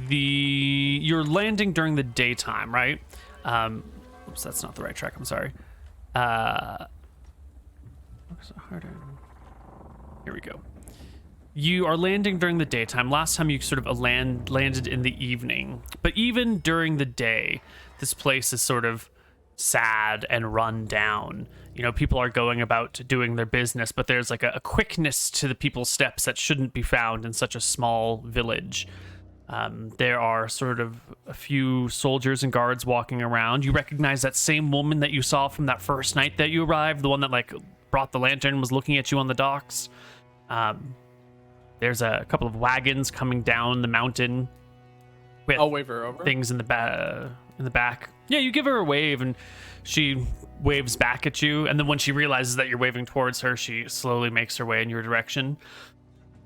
You're landing during the daytime, right? Oops, that's not the right track. I'm sorry. Here we go. You are landing during the daytime. Last time you sort of landed in the evening. But even during the day, this place is sort of sad and run down. You know, people are going about doing their business, but there's like a quickness to the people's steps that shouldn't be found in such a small village. There are sort of a few soldiers and guards walking around. You recognize that same woman that you saw from that first night that you arrived, the one that like brought the lantern, was looking at you on the docks. There's a couple of wagons coming down the mountain with I'll wave her over. things in the back. Yeah, you give her a wave, and she waves back at you. And then when she realizes that you're waving towards her, she slowly makes her way in your direction.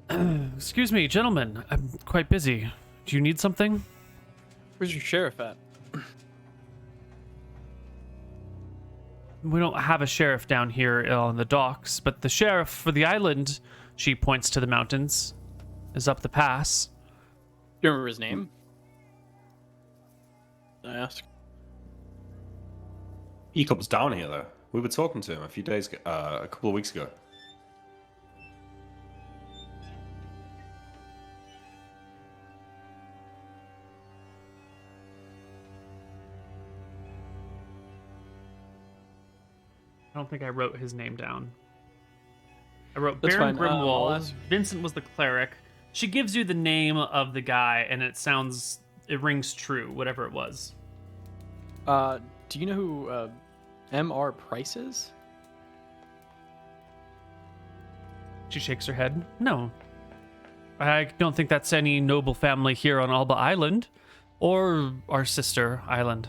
Excuse me, gentlemen. I'm quite busy. Do you need something? Where's your sheriff at? We don't have a sheriff down here on the docks, but the sheriff for the island, she points to the mountains, is up the pass. Do you remember his name? I ask. He comes down here, though. We were talking to him a couple of weeks ago. I don't think I wrote his name down. I wrote That's Baron fine. I'll Grimwald. ask. Vincent was the cleric. She gives you the name of the guy, and it rings true, whatever it was. Do you know who M.R. Price is? She shakes her head. No. I don't think that's any noble family here on Alba Island, or our sister island.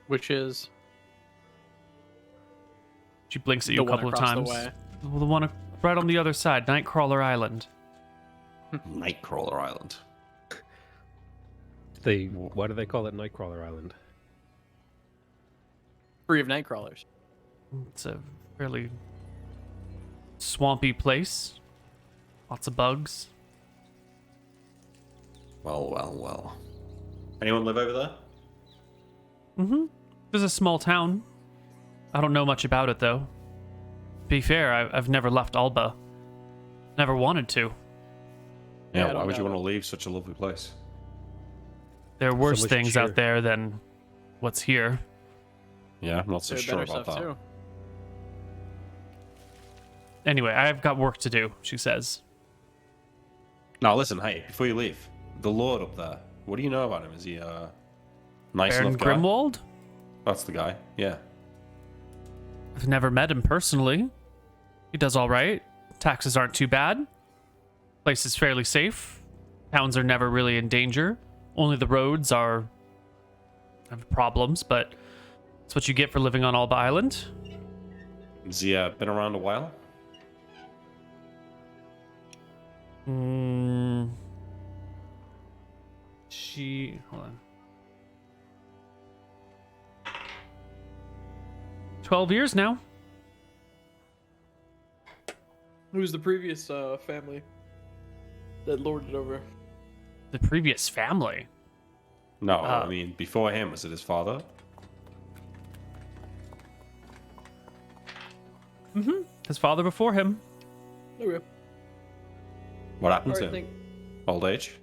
Which is She blinks at you the a one couple of across times. the way. Well, the one right on the other side, Nightcrawler Island. Nightcrawler Island. Why do they call it Nightcrawler Island? Free of night crawlers. It's a fairly swampy place. Lots of bugs. Well. Anyone live over there? Mm-hmm. There's a small town. I don't know much about it, though. Be fair, I've never left Alba. Never wanted to. Yeah, I Yeah, why don't would you know. want to leave such a lovely place? There are worse much things cheer. out there than what's here. Yeah, I'm not so There's sure better about stuff that. too. Anyway, I've got work to do, she says. Now listen, hey, before you leave, the Lord up there, what do you know about him? Is he nice Baron enough guy? Grimwald? That's the guy, yeah. I've never met him personally. He does all right. Taxes aren't too bad. Place is fairly safe. Towns are never really in danger. Only the roads have problems, but it's what you get for living on Alba Island. Has he been around a while? Hold on. 12 years now. Who's the previous family that lorded over? The previous family. No, I mean, before him, was it his father? His father before him. Okay. What happened to Alright, him? Old age?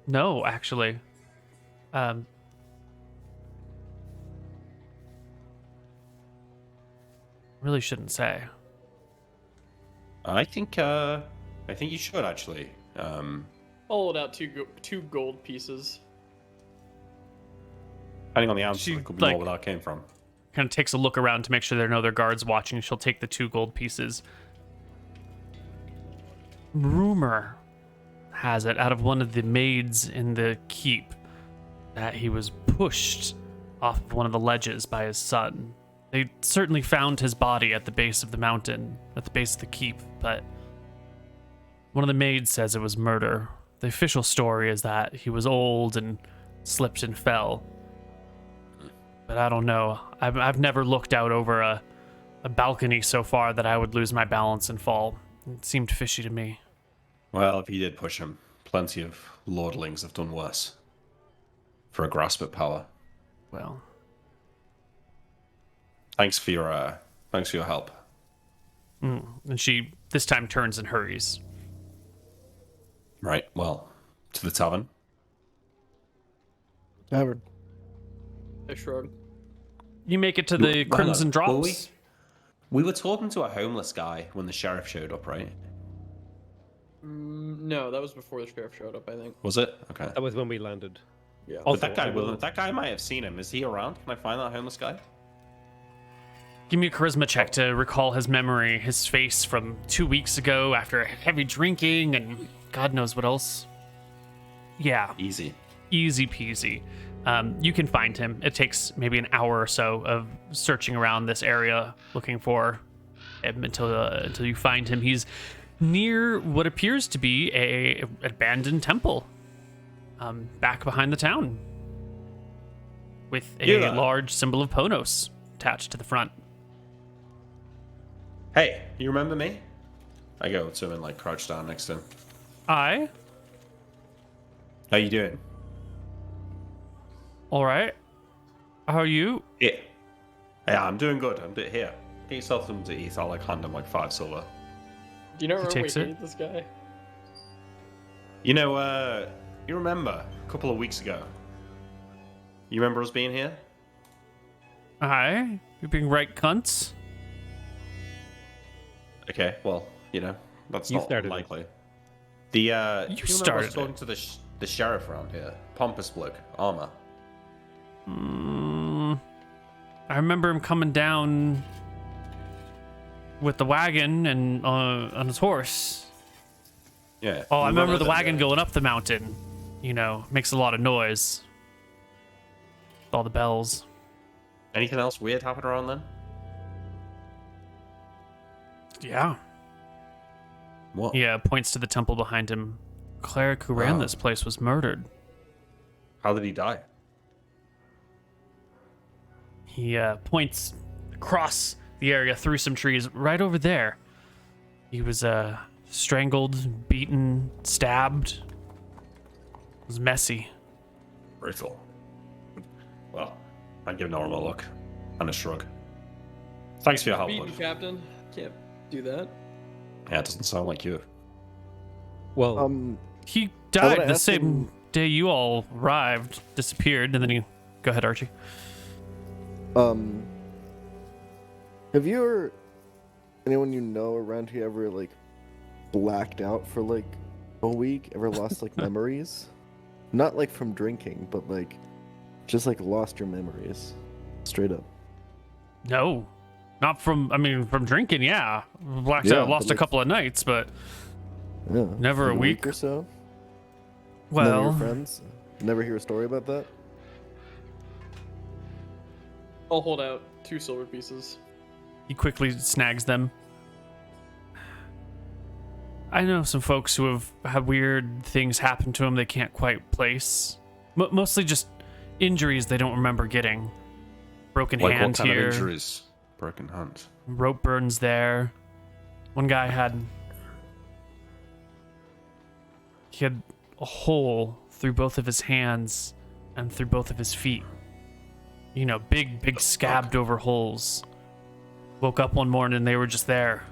No, actually. Really shouldn't say. I think you should actually. Followed out two gold pieces. Depending on the answer, She, it could be like- more where that came from. Kind of takes a look around to make sure there are no other guards watching. She'll take the 2 gold pieces. Rumor has it, out of one of the maids in the keep, that he was pushed off of one of the ledges by his son. They certainly found his body at the base of the mountain, at the base of the keep, but one of the maids says it was murder. The official story is that he was old and slipped and fell. But I don't know. I've never looked out over a balcony so far that I would lose my balance and fall. It seemed fishy to me. Well, if he did push him, plenty of lordlings have done worse. For a grasp at power. Well, Thanks for your help. and she this time turns and hurries. Right, well, to the tavern. Tavern. I shrug. You make it to the Hang Crimson on, Drops. were we were talking to a homeless guy when the sheriff showed up, right? No, that was before the sheriff showed up, I think. Was it? Okay. That was when we landed. Yeah. Also, But I will- that guy might have seen him. Is he around? Can I find that homeless guy? Give me a charisma check to recall his memory, his face from 2 weeks ago after heavy drinking and God knows what else. Yeah, Easy. easy peasy. You can find him. It takes maybe an hour or so of searching around this area looking for him until you find him. He's near what appears to be a abandoned temple, back behind the town, with a Yeah. large symbol of Ponos attached to the front. Hey, you remember me? I go to him and like crouch down next to him. Aye. How you doing? All right. How are you? Yeah. Yeah, I'm doing good. Here. Get yourself something to eat. I'll like hand him like 5 silver. Do you not remember we takes it. hated this guy? You know, you remember a couple of weeks ago? You remember us being here? Aye. You being right cunts? Okay, well, you know, that's You not started it. likely. You remember started us talking to the sheriff around here? Pompous bloke, armor. I remember him coming down with the wagon and on his horse. Yeah. Oh, I You remember the that wagon guy? going up the mountain. You know, makes a lot of noise. With all the bells. Anything else weird happen around then? Yeah. What? Yeah, points to the temple behind him. Cleric who ran Oh. this place was murdered. How did he die? He points across the area through some trees right over there. He was strangled, beaten, stabbed. It was messy. Brutal. Well, I'd give Normal a look and a shrug. Thanks for your help, Beaten, bud. Captain. Can't do that. Yeah, it doesn't sound like you. Well, He I died wanna the ask same him- day you all arrived, disappeared, and then he... Go ahead, Archie. Have you or anyone you know around here ever like blacked out for like a week? Ever lost like memories? Not like from drinking, but like just like lost your memories. Straight up. No. Not from, from drinking, yeah. Blacked Yeah, out, lost but a like- couple of nights, but Yeah. Never like a week? or so. None of your well, friends never hear a story about that. I'll hold out 2 silver pieces. he quickly snags them. I know some folks who have had weird things happen to them they can't quite place. Mostly just injuries they don't remember getting. Broken Like hand what kind here, of injuries? Broken hand. rope burns there. One guy had a hole through both of his hands and through both of his feet. You know, big scabbed over holes. Woke up one morning and they were just there.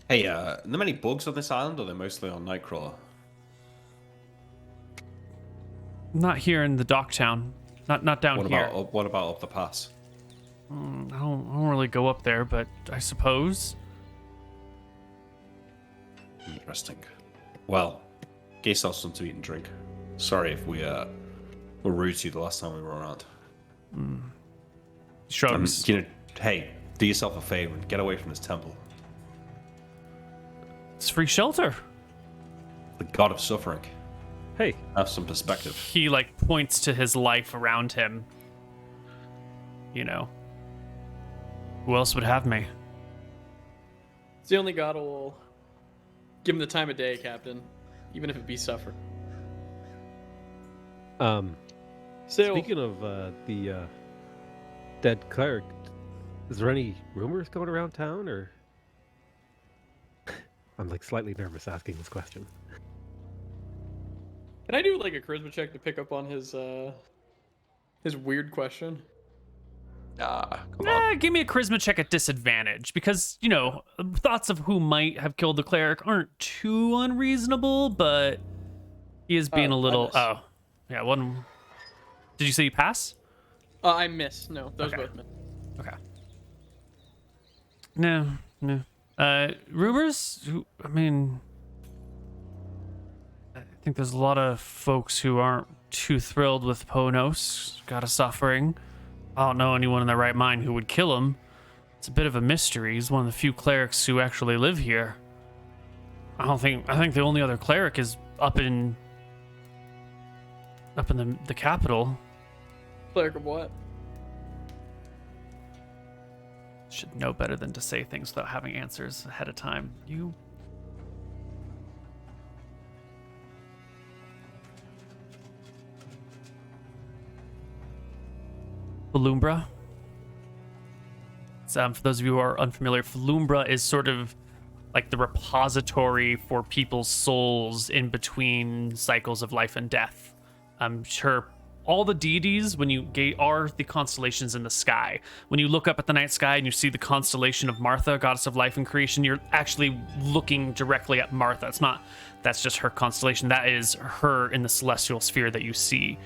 Hey, are there many bugs on this island, or are they mostly on Nightcrawler? Not here in the dock town. Not down What here. about up the pass? I don't really go up there, but I suppose. Interesting. Well, get yourself something to eat and drink. Sorry if we were rude to you the last time we were around. Shrugs. Hey, do yourself a favor and get away from this temple. It's free shelter. The god of suffering. Hey, Have some perspective. He like points to his life around him. You know, who else would have me? It's the only god who will give him the time of day, Captain, even if it be suffer. Sail. speaking of the dead cleric, is there any rumors going around town, or? I'm like slightly nervous asking this question. Can I do like a charisma check to pick up on his weird question? Come on. Give me a charisma check at disadvantage because, you know, thoughts of who might have killed the cleric aren't too unreasonable, but he is being a little. I miss. Yeah, one. Did you say you pass? I miss. No, those Okay. both miss. Okay. No. Rumors? I mean, I think there's a lot of folks who aren't too thrilled with Ponos. Got a suffering. I don't know anyone in their right mind who would kill him. It's a bit of a mystery. He's one of the few clerics who actually live here. I think the only other cleric is up in the capital. Cleric of what? Should know better than to say things without having answers ahead of time. You. Falumbra. For those of you who are unfamiliar, Falumbra is sort of like the repository for people's souls in between cycles of life and death. I'm sure all the deities, when you are the constellations in the sky. When you look up at the night sky and you see the constellation of Martha, goddess of life and creation, you're actually looking directly at Martha. That's just her constellation. That is her in the celestial sphere that you see.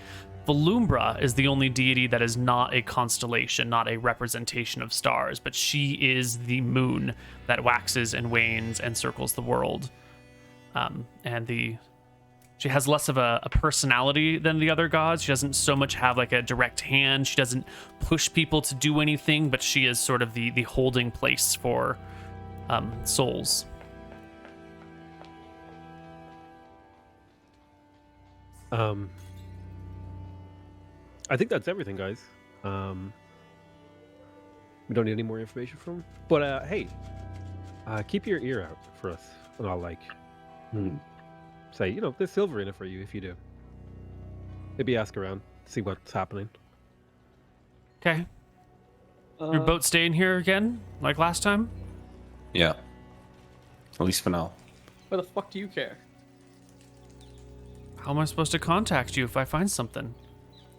Falumbra is the only deity that is not a constellation, not a representation of stars, but she is the moon that waxes and wanes and circles the world. She has less of a personality than the other gods. She doesn't so much have like a direct hand. She doesn't push people to do anything, but she is sort of the holding place for souls. I think that's everything, guys. We don't need any more information from him. But hey, keep your ear out for us, and I'll like say, you know, there's silver in it for you if you do. Maybe ask around, see what's happening. Okay. Your boat staying here again, like last time? Yeah. At least for now. Why the fuck do you care? How am I supposed to contact you if I find something?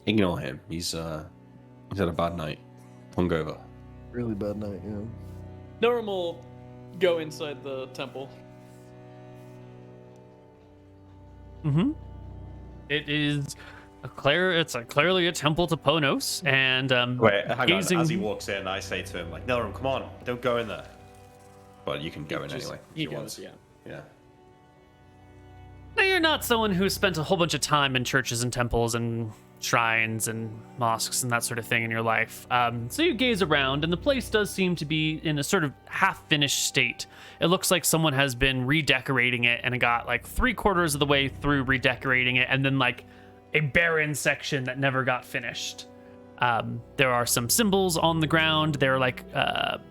Ignore him. He's had a bad night. Hungover. Really bad night, yeah. Norm will go inside the temple. Mm-hmm. It is it's clearly a temple to Ponos, and Wait, hang gazing... on. As he walks in, I say to him, like, Nelrum, come on, don't go in there. But you can go in anyway. If He you goes, want. yeah. Yeah. Now, you're not someone who spent a whole bunch of time in churches and temples and shrines and mosques and that sort of thing in your life. So you gaze around, and the place does seem to be in a sort of half-finished state. It looks like someone has been redecorating it, and it got like 3/4 of the way through redecorating it, and then like a barren section that never got finished. There are some symbols on the ground. There are like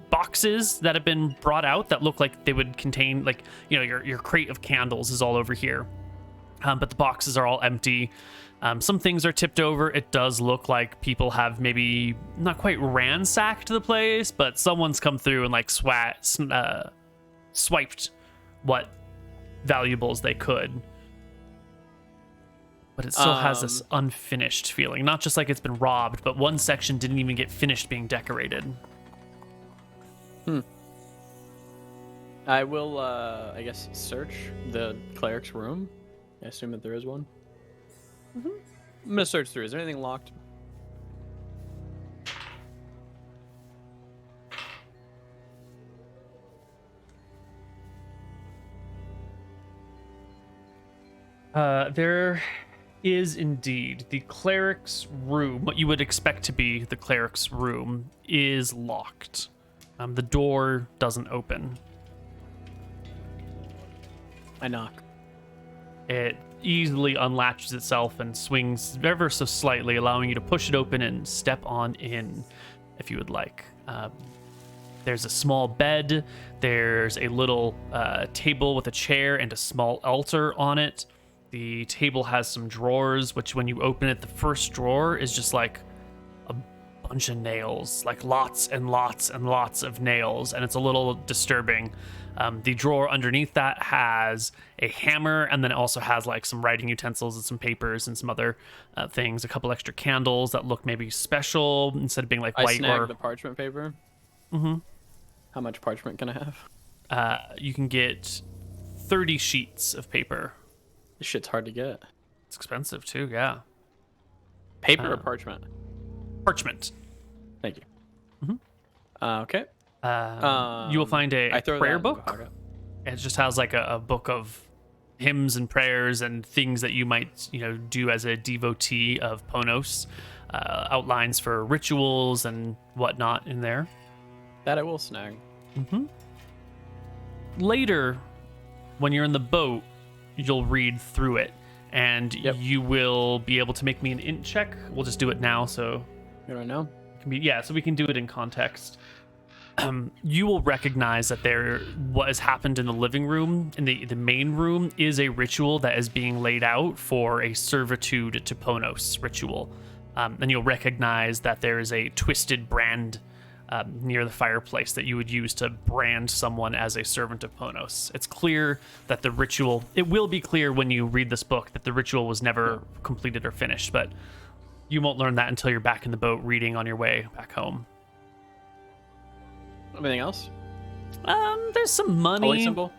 boxes that have been brought out that look like they would contain, like, you know, your crate of candles is all over here. But the boxes are all empty. Some things are tipped over. It does look like people have maybe not quite ransacked the place, but someone's come through and like swiped what valuables they could. But it still has this unfinished feeling. Not just like it's been robbed, but one section didn't even get finished being decorated. I will, I guess, search the cleric's room. I assume that there is one. I'm gonna search through. Is there anything locked? There is indeed. The cleric's room, what you would expect to be the cleric's room, is locked. The door doesn't open. I knock. It easily unlatches itself and swings ever so slightly, allowing you to push it open and step on in if you would like. There's a small bed. There's a little table with a chair and a small altar on it. The table has some drawers, which when you open it, the first drawer is just like a bunch of nails, like lots and lots and lots of nails, and it's a little disturbing. The drawer underneath that has a hammer, and then it also has like some writing utensils and some papers and some other things, a couple extra candles that look maybe special instead of being like I white snagged the parchment paper. Mm-hmm. How much parchment can I have? You can get 30 sheets of paper. This shit's hard to get. It's expensive too, yeah. Paper or parchment? Parchment. Thank you. Mm-hmm. Okay. You will find a I throw prayer that in the book. pocket. It just has like a book of hymns and prayers and things that you might, do as a devotee of Ponos. Outlines for rituals and whatnot in there. That I will snag. Mm-hmm. Later, when you're in the boat, you'll read through it, and you will be able to make me an int check. We'll just do it now, so You don't know? so we can do it in context. You will recognize that what has happened in the living room, in the main room, is a ritual that is being laid out for a servitude to Ponos ritual. And you'll recognize that there is a twisted brand near the fireplace that you would use to brand someone as a servant of Ponos. It's clear that the ritual, it will be clear when you read this book that the ritual was never completed or finished, but you won't learn that until you're back in the boat reading on your way back home. Anything else? There's some money. Holy symbol?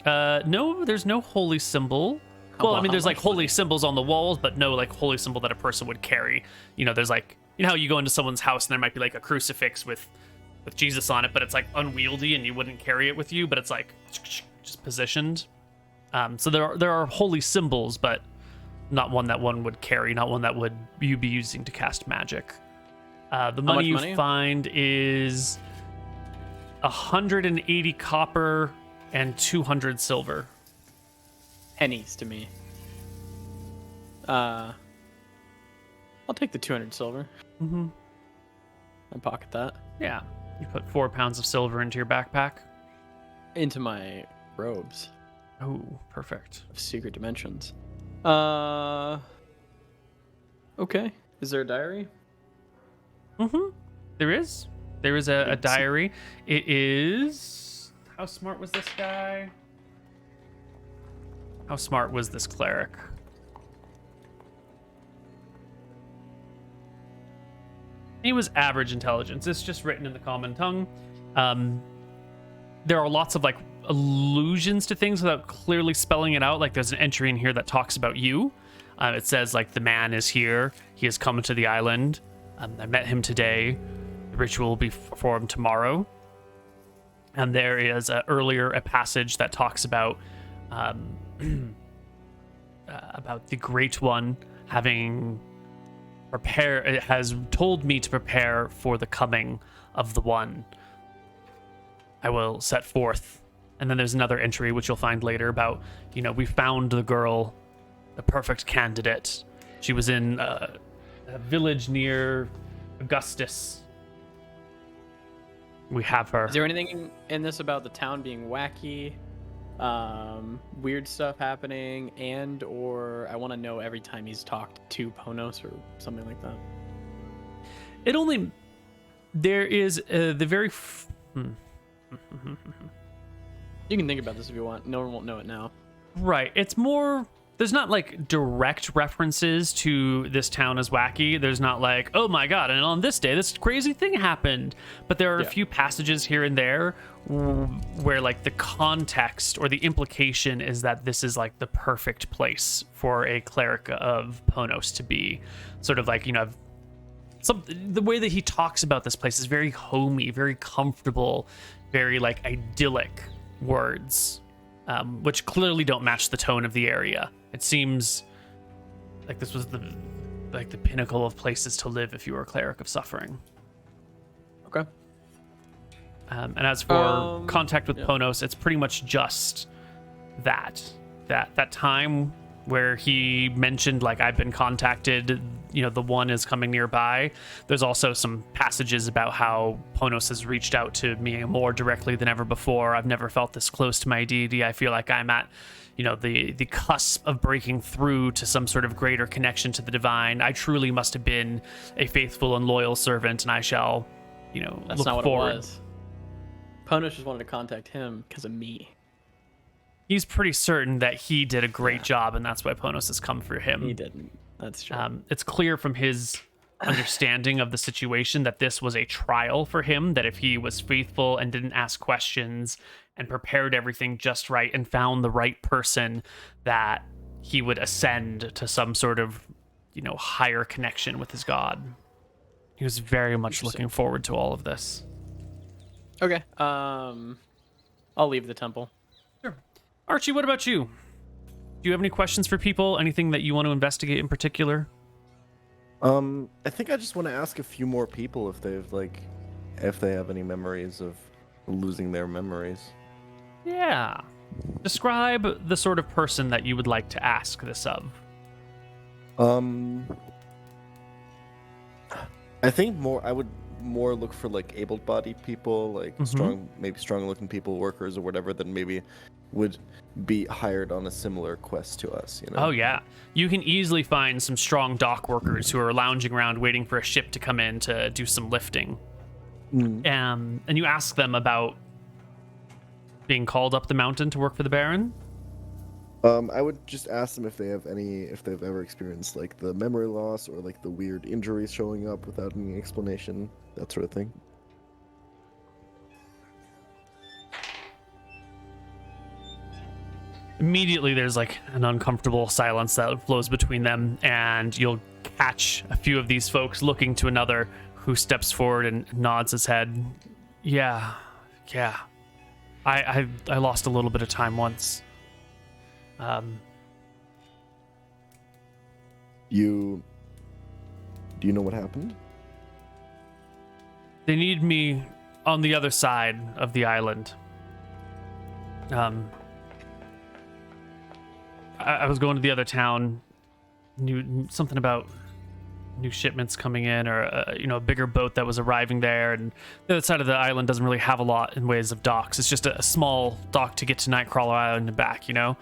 No, there's no holy symbol. How Well, I mean, there's like much holy money? symbols on the walls, but no like holy symbol that a person would carry. There's like, how you go into someone's house and there might be like a crucifix with Jesus on it, but it's like unwieldy and you wouldn't carry it with you, but it's like just positioned. So there are holy symbols, but not one that one would carry, not one that would you be using to cast magic. The money you money? find is 180 copper and 200 silver. Pennies to me. I'll take the 200 silver. Mm-hmm. And pocket that. Yeah. You put 4 pounds of silver into your backpack. Into my robes Oh, perfect. of secret dimensions. Okay. Is there a diary? Mm-hmm. There is a diary. It is... How smart was this guy? How smart was this cleric? He was average intelligence. It's just written in the common tongue. There are lots of like allusions to things without clearly spelling it out. Like there's an entry in here that talks about you. It says like the man is here. He has come to the island. I met him today. The ritual will be performed tomorrow. And there is earlier a passage that talks about the Great One having it has told me to prepare for the coming of the One. I will set forth. And then there's another entry which you'll find later about, we found the girl, the perfect candidate. She was in a village near Augustus. We have her. Is there anything in this about the town being wacky? Weird stuff happening, or I want to know every time he's talked to Ponos or something like that. There is the very... You can think about this if you want. No one won't know it now. Right. It's more... There's not like direct references to this town as wacky. There's not like, oh my god, and on this day this crazy thing happened. But there are a few passages here and there where like the context or the implication is that this is like the perfect place for a cleric of Ponos to be. Sort of like, the way that he talks about this place is very homey, very comfortable, very like idyllic words. Which clearly don't match the tone of the area. It seems like this was the pinnacle of places to live if you were a cleric of suffering. Okay. And as for contact with Ponos, it's pretty much just that time where he mentioned, like, I've been contacted, the one is coming nearby. There's also some passages about how Ponos has reached out to me more directly than ever before. I've never felt this close to my deity. I feel like I'm at, the cusp of breaking through to some sort of greater connection to the divine. I truly must have been a faithful and loyal servant, and I shall, That's look not what forward. it was. Ponos just wanted to contact him because of me. He's pretty certain that he did a great job, and that's why Ponos has come for him. He didn't. That's true. It's clear from his understanding of the situation that this was a trial for him, that if he was faithful and didn't ask questions and prepared everything just right and found the right person, that he would ascend to some sort of, higher connection with his god. He was very much looking forward to all of this. Okay. I'll leave the temple. Sure. Archie, what about you? Do you have any questions for people? Anything that you want to investigate in particular? I think I just want to ask a few more people if they have any memories of losing their memories. Yeah. Describe the sort of person that you would like to ask this of. I think I would more look for like able-bodied people, like strong-looking people, workers or whatever, that maybe would be hired on a similar quest to us, Oh yeah, you can easily find some strong dock workers who are lounging around waiting for a ship to come in to do some lifting. And you ask them about being called up the mountain to work for the Baron. I would just ask them if they've ever experienced like the memory loss or like the weird injuries showing up without any explanation, that sort of thing. Immediately there's like an uncomfortable silence that flows between them, and you'll catch a few of these folks looking to another who steps forward and nods his head. Yeah. I lost a little bit of time once. Do you know what happened? They need me on the other side of the island. I was going to the other town, knew something about new shipments coming in, or a bigger boat that was arriving there, and the other side of the island doesn't really have a lot in ways of docks. It's just a small dock to get to Nightcrawler Island and back, So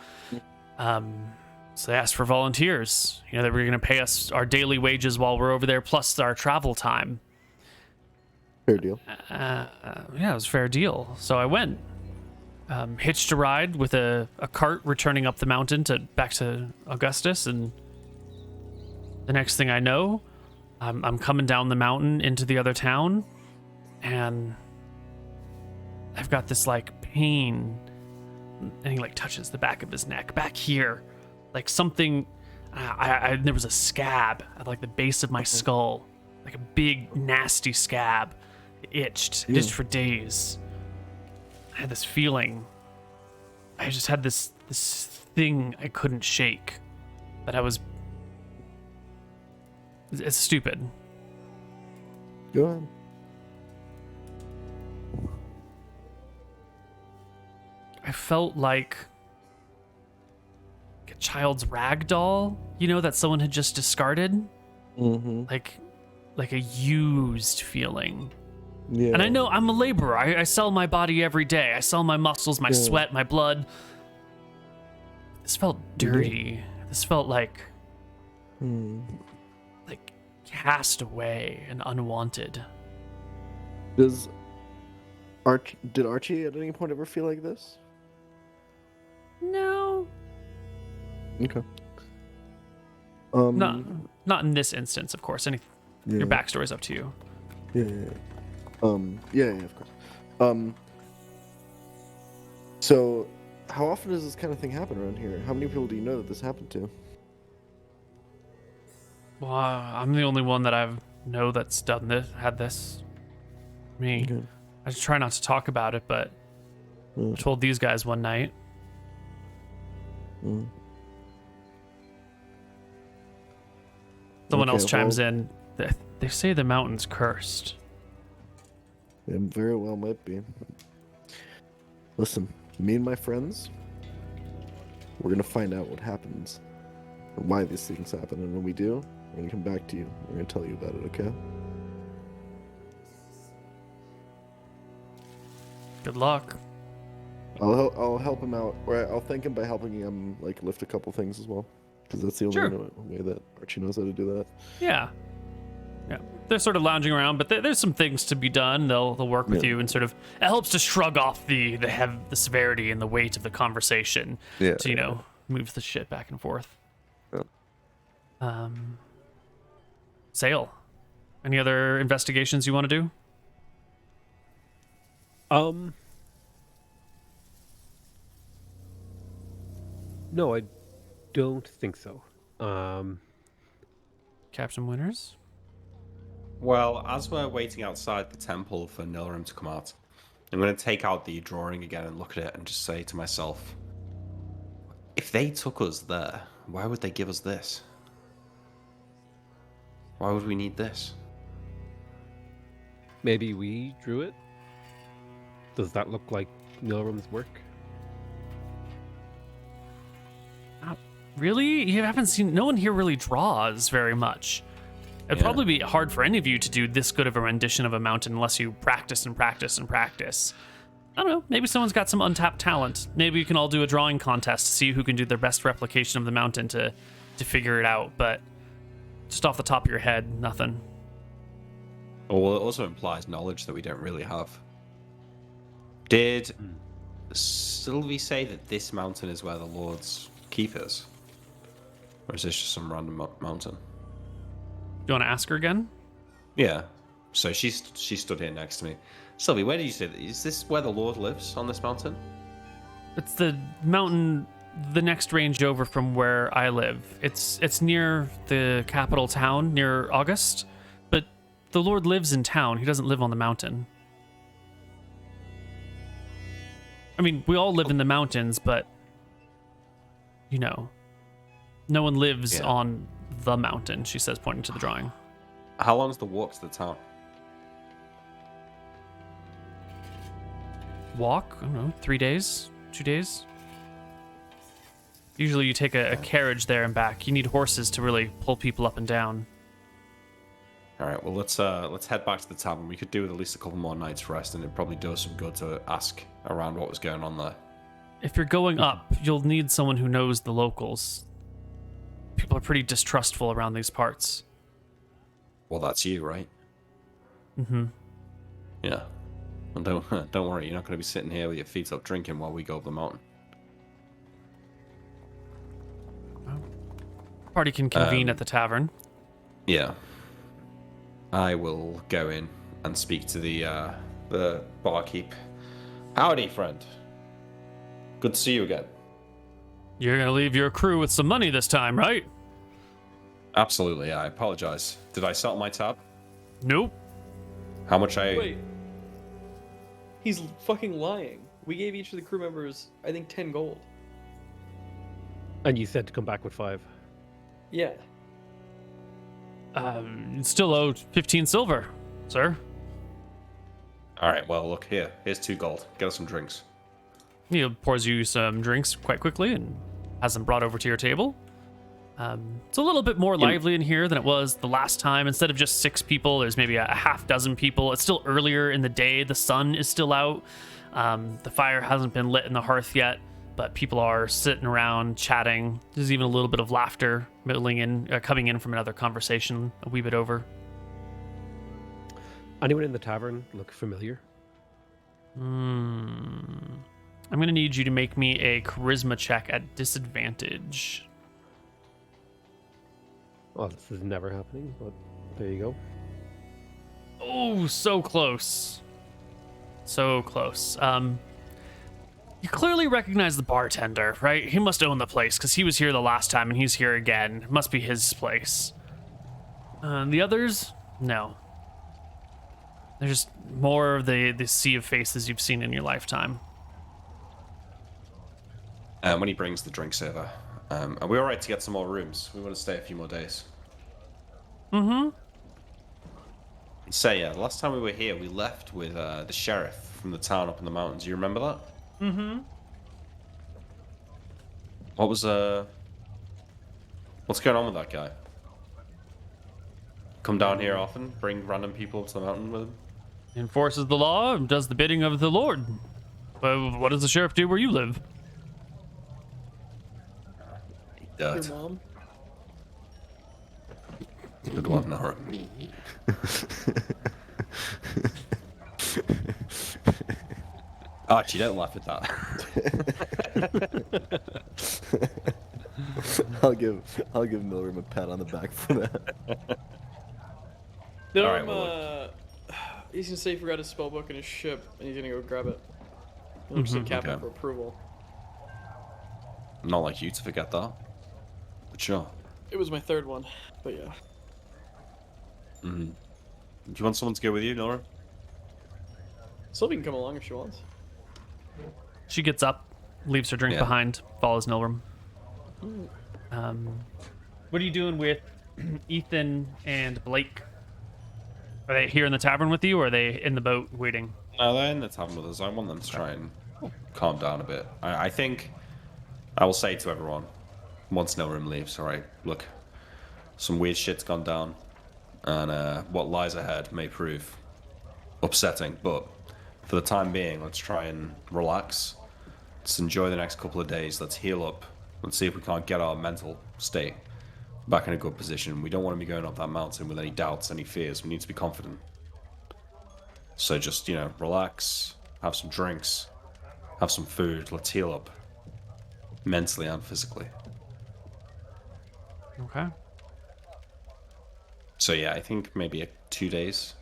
they asked for volunteers. They were going to pay us our daily wages while we're over there, plus our travel time. Fair deal. Yeah, it was a fair deal. So I went. Hitched a ride with a cart returning up the mountain back to Augustus, and the next thing I know, I'm coming down the mountain into the other town, and I've got this like pain, and he like touches the back of his neck, back here, like something. There was a scab at like the base of my skull, like a big nasty scab. It itched for days. I had this feeling. I just had this thing I couldn't shake. That it's stupid. Go ahead. I felt like a child's rag doll, that someone had just discarded. Like a used feeling. Yeah. And I know I'm a laborer. I sell my body every day. I sell my muscles, my sweat, my blood. This felt dirty. This felt like cast away and unwanted. Did Archie at any point ever feel like this? No. Okay. Not in this instance, of course. Your backstory's up to you. Yeah, of course. So, how often does this kind of thing happen around here? How many people do you know that this happened to? Well, I'm the only one that I know that's done this, had this. Me. Okay. I just try not to talk about it, but I told these guys one night. Someone else chimes in. They say the mountain's cursed. It very well might be. Listen, me and my friends, we're gonna find out what happens why these things happen, and when we do, we're gonna come back to you. We're gonna tell you about it, okay? Good luck. I'll help him out, or I'll thank him by helping him like lift a couple things as well, because that's the only Sure. way that Archie knows how to do that. Yeah. Yeah. They're sort of lounging around, but there's some things to be done. They'll work with Yeah. you, and sort of it helps to shrug off the severity and the weight of the conversation. Yeah, To move the shit back and forth. Yeah. Sale. Any other investigations you want to do? No, I don't think so. Captain Winters? Well, as we're waiting outside the temple for Nilrim to come out, I'm going to take out the drawing again and look at it and just say to myself, if they took us there, why would they give us this? Why would we need this? Maybe we drew it? Does that look like Nilrim's work? Really? You haven't seen... No one here really draws very much. It'd Yeah. probably be hard for any of you to do this good of a rendition of a mountain unless you practice and practice and practice. I don't know. Maybe someone's got some untapped talent. Maybe you can all do a drawing contest to see who can do their best replication of the mountain to figure it out. But just off the top of your head, nothing. Well, it also implies knowledge that we don't really have. Did Sylvie say that this mountain is where the Lord's keep is? Or is this just some random mountain? Do you want to ask her again? Yeah. So she stood here next to me. Sylvie, where did you say that? Is this where the Lord lives, on this mountain? It's the mountain the next range over from where I live. It's near the capital town, near August. But the Lord lives in town. He doesn't live on the mountain. I mean, we all live in the mountains, but no one lives on the mountain, she says, pointing to the drawing. How long's the walk to the town? Walk, I don't know, 3 days, 2 days. Usually you take a carriage there and back. You need horses to really pull people up and down. All right, well, let's head back to the tavern. We could do with at least a couple more nights rest, and it probably does some good to ask around what was going on there. If you're going up, you'll need someone who knows the locals. People are pretty distrustful around these parts. Well, that's you, right? Mm-hmm. Yeah. Well, don't worry, you're not going to be sitting here with your feet up drinking while we go up the mountain. Party can convene at the tavern. Yeah. I will go in and speak to the barkeep. Howdy, friend. Good to see you again. You're gonna leave your crew with some money this time, right? Absolutely, I apologize. Did I sell my tab? Nope. How much I... Wait. He's fucking lying. We gave each of the crew members, I think, 10 gold. And you said to come back with 5. Yeah. Still owed 15 silver, sir. All right, well, look, here's 2 gold. Get us some drinks. He pours you some drinks quite quickly and has them brought over to your table. It's a little bit more lively in here than it was the last time. Instead of just 6 people, there's maybe a half dozen people. It's still earlier in the day. The sun is still out. The fire hasn't been lit in the hearth yet, but people are sitting around chatting. There's even a little bit of laughter coming in from another conversation a wee bit over. Anyone in the tavern look familiar? I'm going to need you to make me a charisma check at disadvantage. Oh, this is never happening, but there you go. Oh, so close. So close. You clearly recognize the bartender, right? He must own the place because he was here the last time and he's here again. It must be his place. The others? No. They're just more of the sea of faces you've seen in your lifetime. When he brings the drinks over, are we all right to get some more rooms? We want to stay a few more days. Mm-hmm. So yeah, the last time we were here, we left with the sheriff from the town up in the mountains. You remember that? Mm-hmm. What was What's going on with that guy? Come down here often? Bring random people to the mountain with him? Enforces the law and does the bidding of the Lord. Well, what does the sheriff do where you live? Dirt. Your mom? Good one, Nora. Archie, don't laugh at that. I'll give Milram a pat on the back for that. No, Alright, well, he's gonna say he forgot his spellbook in his ship, and he's gonna go grab it. He looks at Captain Okay. for approval. Not like you to forget that. But sure. It was my third one, but yeah. Do you want someone to go with you, Nora? Sylvie can come along if she wants. She gets up, leaves her drink Yeah. behind, follows Nilram. What are you doing with Ethan and Blake? Are they here in the tavern with you, or are they in the boat waiting? No, they're in the tavern with us. I want them to try and calm down a bit. I think I will say to everyone, once Nilram leaves, all right, look, some weird shit's gone down, and what lies ahead may prove upsetting, but for the time being, let's try and relax. Let's enjoy the next couple of days. Let's heal up. Let's see if we can't get our mental state back in a good position. We don't want to be going up that mountain with any doubts, any fears. We need to be confident. So just, relax, have some drinks, have some food. Let's heal up mentally and physically. Okay. So yeah, I think maybe 2 days.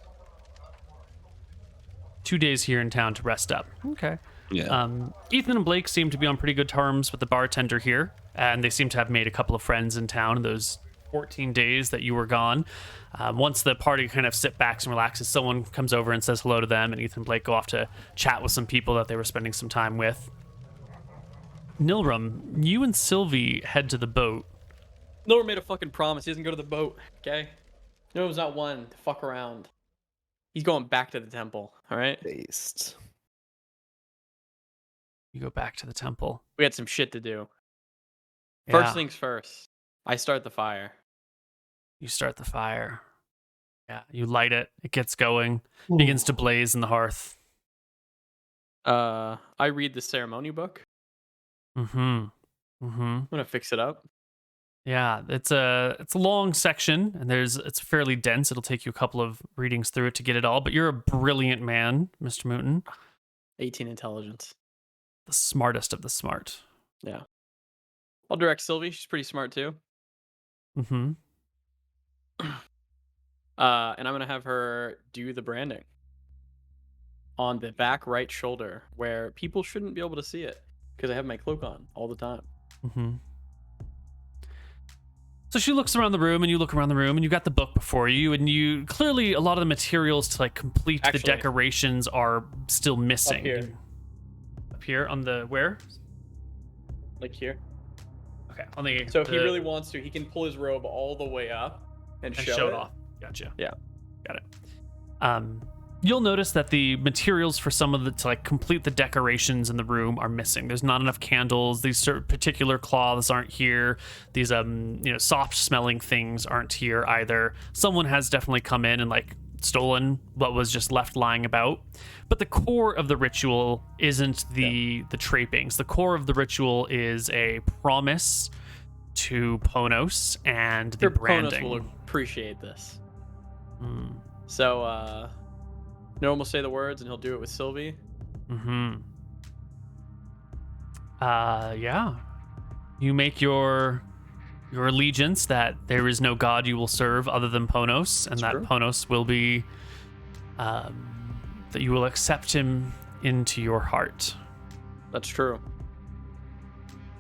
2 days here in town to rest up. Okay. Yeah. Ethan and Blake seem to be on pretty good terms with the bartender here, and they seem to have made a couple of friends in town in those 14 days that you were gone. Once the party kind of sit back and relaxes, someone comes over and says hello to them, and Ethan and Blake go off to chat with some people that they were spending some time with. Nilram, you and Sylvie head to the boat. Nilram made a fucking promise. He doesn't go to the boat, okay? Nilram's not one to fuck around. He's going back to the temple, all right? Based. You go back to the temple. We had some shit to do. Yeah. First things first. I start the fire. You start the fire. Yeah, you light it. It gets going. Begins to blaze in the hearth. I read the ceremony book. Mm-hmm. I'm gonna fix it up. Yeah, it's a long section, and it's fairly dense. It'll take you a couple of readings through it to get it all. But you're a brilliant man, MrMouton. 18 intelligence. The smartest of the smart. Yeah. I'll direct Sylvie. She's pretty smart too. Mm-hmm. And I'm gonna have her do the branding on the back right shoulder, where people shouldn't be able to see it because I have my cloak on all the time. Mm-hmm. So she looks around the room, and you look around the room, and you got the book before you, and you clearly a lot of the materials to complete the decorations are still missing. Up here. Up here on the where? Like here. Okay, on the. So if he really wants to, he can pull his robe all the way up and show it off. Gotcha. Yeah. Got it. You'll notice that the materials for some of the to complete the decorations in the room are missing. There's not enough candles. These particular cloths aren't here. These soft smelling things aren't here either. Someone has definitely come in and stolen what was just left lying about. But the core of the ritual isn't the trappings. The core of the ritual is a promise to Ponos and the branding. Ponos will appreciate this. So Norm will say the words, and he'll do it with Sylvie. Mm-hmm. Yeah. You make your allegiance that there is no god you will serve other than Ponos, and that Ponos will be that you will accept him into your heart. That's true.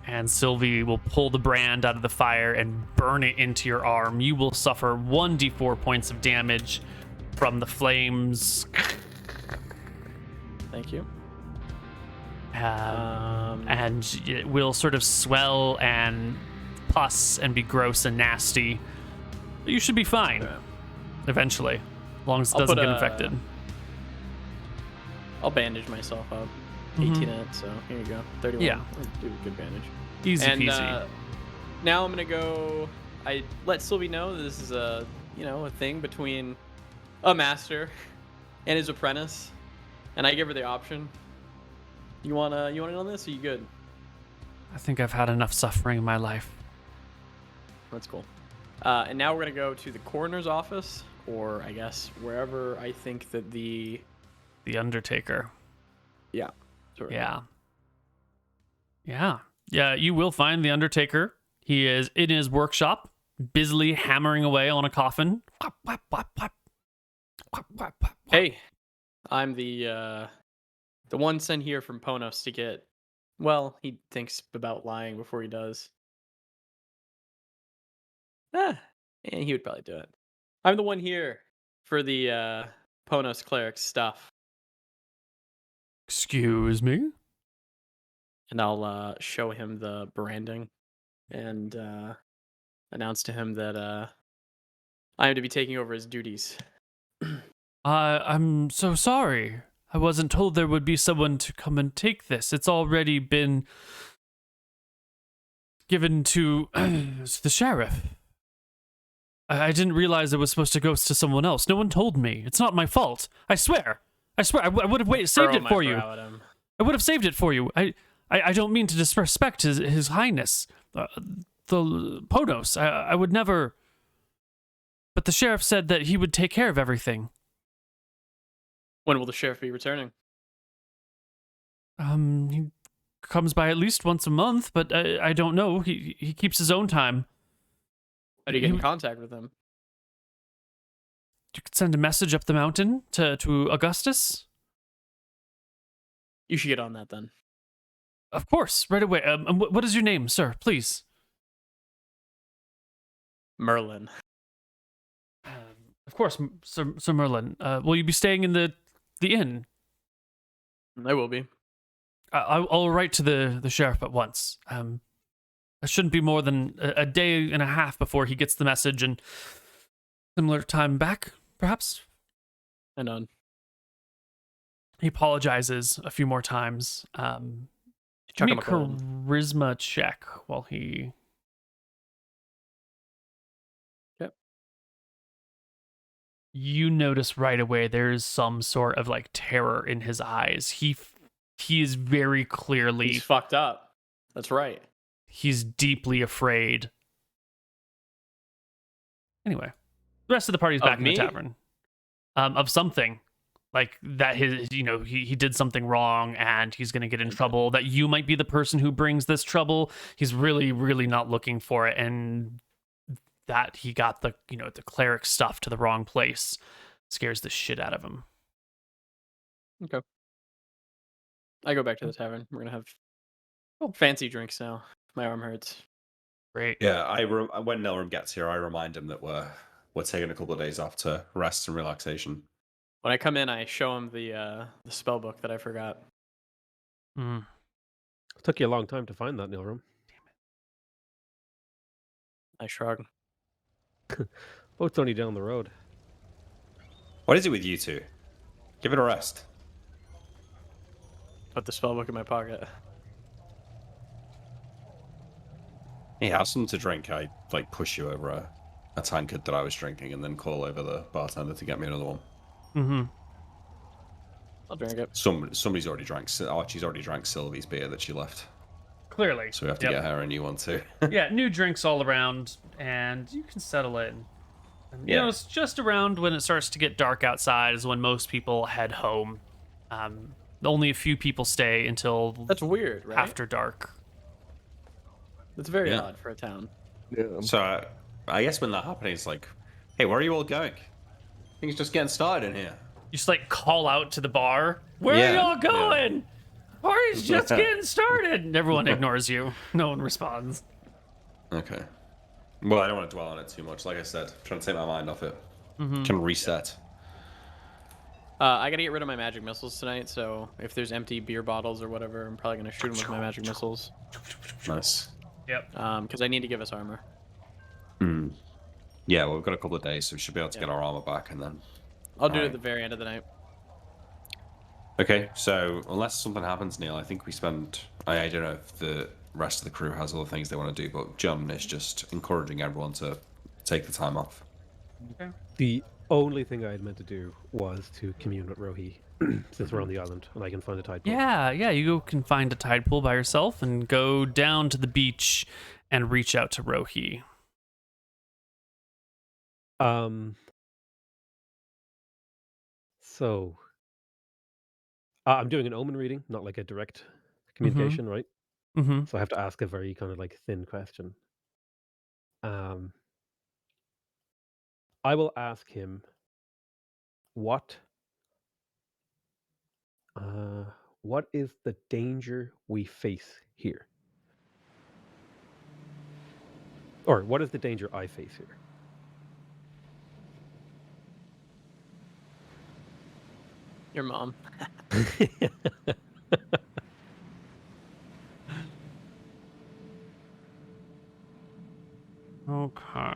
And Sylvie will pull the brand out of the fire and burn it into your arm. You will suffer 1d4 points of damage from the flames. Thank you. And it will sort of swell and pus and be gross and nasty. But you should be fine eventually, as long as it doesn't get infected. I'll bandage myself up. 18 in it, so here you go. 31. Yeah. I'll do a good bandage. Easy and, peasy. Now I'm gonna go I let Sylvie know that this is a a thing between a master and his apprentice, and I give her the option. You wanna in on this? Or you good? I think I've had enough suffering in my life. That's cool. And now we're gonna go to the coroner's office, or I guess wherever I think that the Undertaker. yeah. Sort of. Yeah, you will find the Undertaker. He is in his workshop, busily hammering away on a coffin. Whap, whap, whap, whap. Whap, whap, whap, whap. Hey, I'm the one sent here from Ponos to get. Well, he thinks about lying before he does. And he would probably do it. I'm the one here for the Ponos clerics stuff, Excuse me? and I'll show him the branding and announce to him that I am to be taking over his duties. I'm so sorry. I wasn't told there would be someone to come and take this. It's already been given to the sheriff. I didn't realize it was supposed to go to someone else. No one told me. It's not my fault. I swear. I would have saved it for you. I would have saved it for you. I don't mean to disrespect his highness, the Ponos. I would never. But the sheriff said that he would take care of everything. When will the sheriff be returning? He comes by at least once a month, but I don't know. He keeps his own time. How do you get in contact with him? You could send a message up the mountain to Augustus. You should get on that then. Of course, right away. What is your name, sir? Please. Merlin. Of course, Sir Merlin. Will you be staying in the inn? I will be. I'll write to the sheriff at once. It shouldn't be more than a day and a half before he gets the message, and similar time back, perhaps. And on. He apologizes a few more times. Give me a charisma check while he. Yep. You notice right away there's some sort of like terror in his eyes. He is very clearly. He's fucked up. That's right. He's deeply afraid. Anyway, the rest of the party's back in the tavern. Of something. Like that he did something wrong and he's going to get in trouble. That you might be the person who brings this trouble. He's really, really not looking for it. And that he got the cleric stuff to the wrong place scares the shit out of him. Okay. I go back to the tavern. We're going to have fancy drinks now. My arm hurts. Great. Yeah, when Nelram gets here, I remind him that we're taking a couple of days off to rest and relaxation. When I come in, I show him the spell book that I forgot. Mm. It took you a long time to find that, Neilram. I shrug. Boat's only down the road. What is it with you two? Give it a rest. Put the spell book in my pocket. Hey, have something to drink. I push you over a tankard that I was drinking, and then call over the bartender to get me another one. Mm-hmm. I'll drink it. Somebody's already drank. Archie's already drank Sylvie's beer that she left. Clearly. So we have to get her a new one too. Yeah, new drinks all around, and you can settle in. And, Yeah. it's just around when it starts to get dark outside is when most people head home. Only a few people stay until That's weird, right? after dark. That's very odd for a town. Yeah. So I guess when that happened, it's like, hey, where are you all going? I think it's just getting started in here. You just call out to the bar. Where are Yeah, y'all going? Party's just getting started. And everyone ignores you. No one responds. Okay. Well, I don't want to dwell on it too much. Like I said, I'm trying to take my mind off it. Can reset. I gotta get rid of my magic missiles tonight, so if there's empty beer bottles or whatever, I'm probably gonna shoot them with my magic missiles. Nice. Yep. Because I need to give us armor. Yeah, well, we've got a couple of days, so we should be able to get our armor back, and then. I'll do it Alright. at the very end of the night. Okay, so unless something happens, Neal, I think we spend. I don't know if rest of the crew has other things they want to do. But John is just encouraging everyone to take the time off. Okay. The only thing I had meant to do was to commune with Rohi, since we're on the island and I can find a tide pool. Yeah, you can find a tide pool by yourself and go down to the beach and reach out to Rohi. So I'm doing an omen reading, not like a direct communication, right? Mm-hmm. So I have to ask a very kind of like thin question. I will ask him what is the danger we face here? Or what is the danger I face here? Your mom. Okay.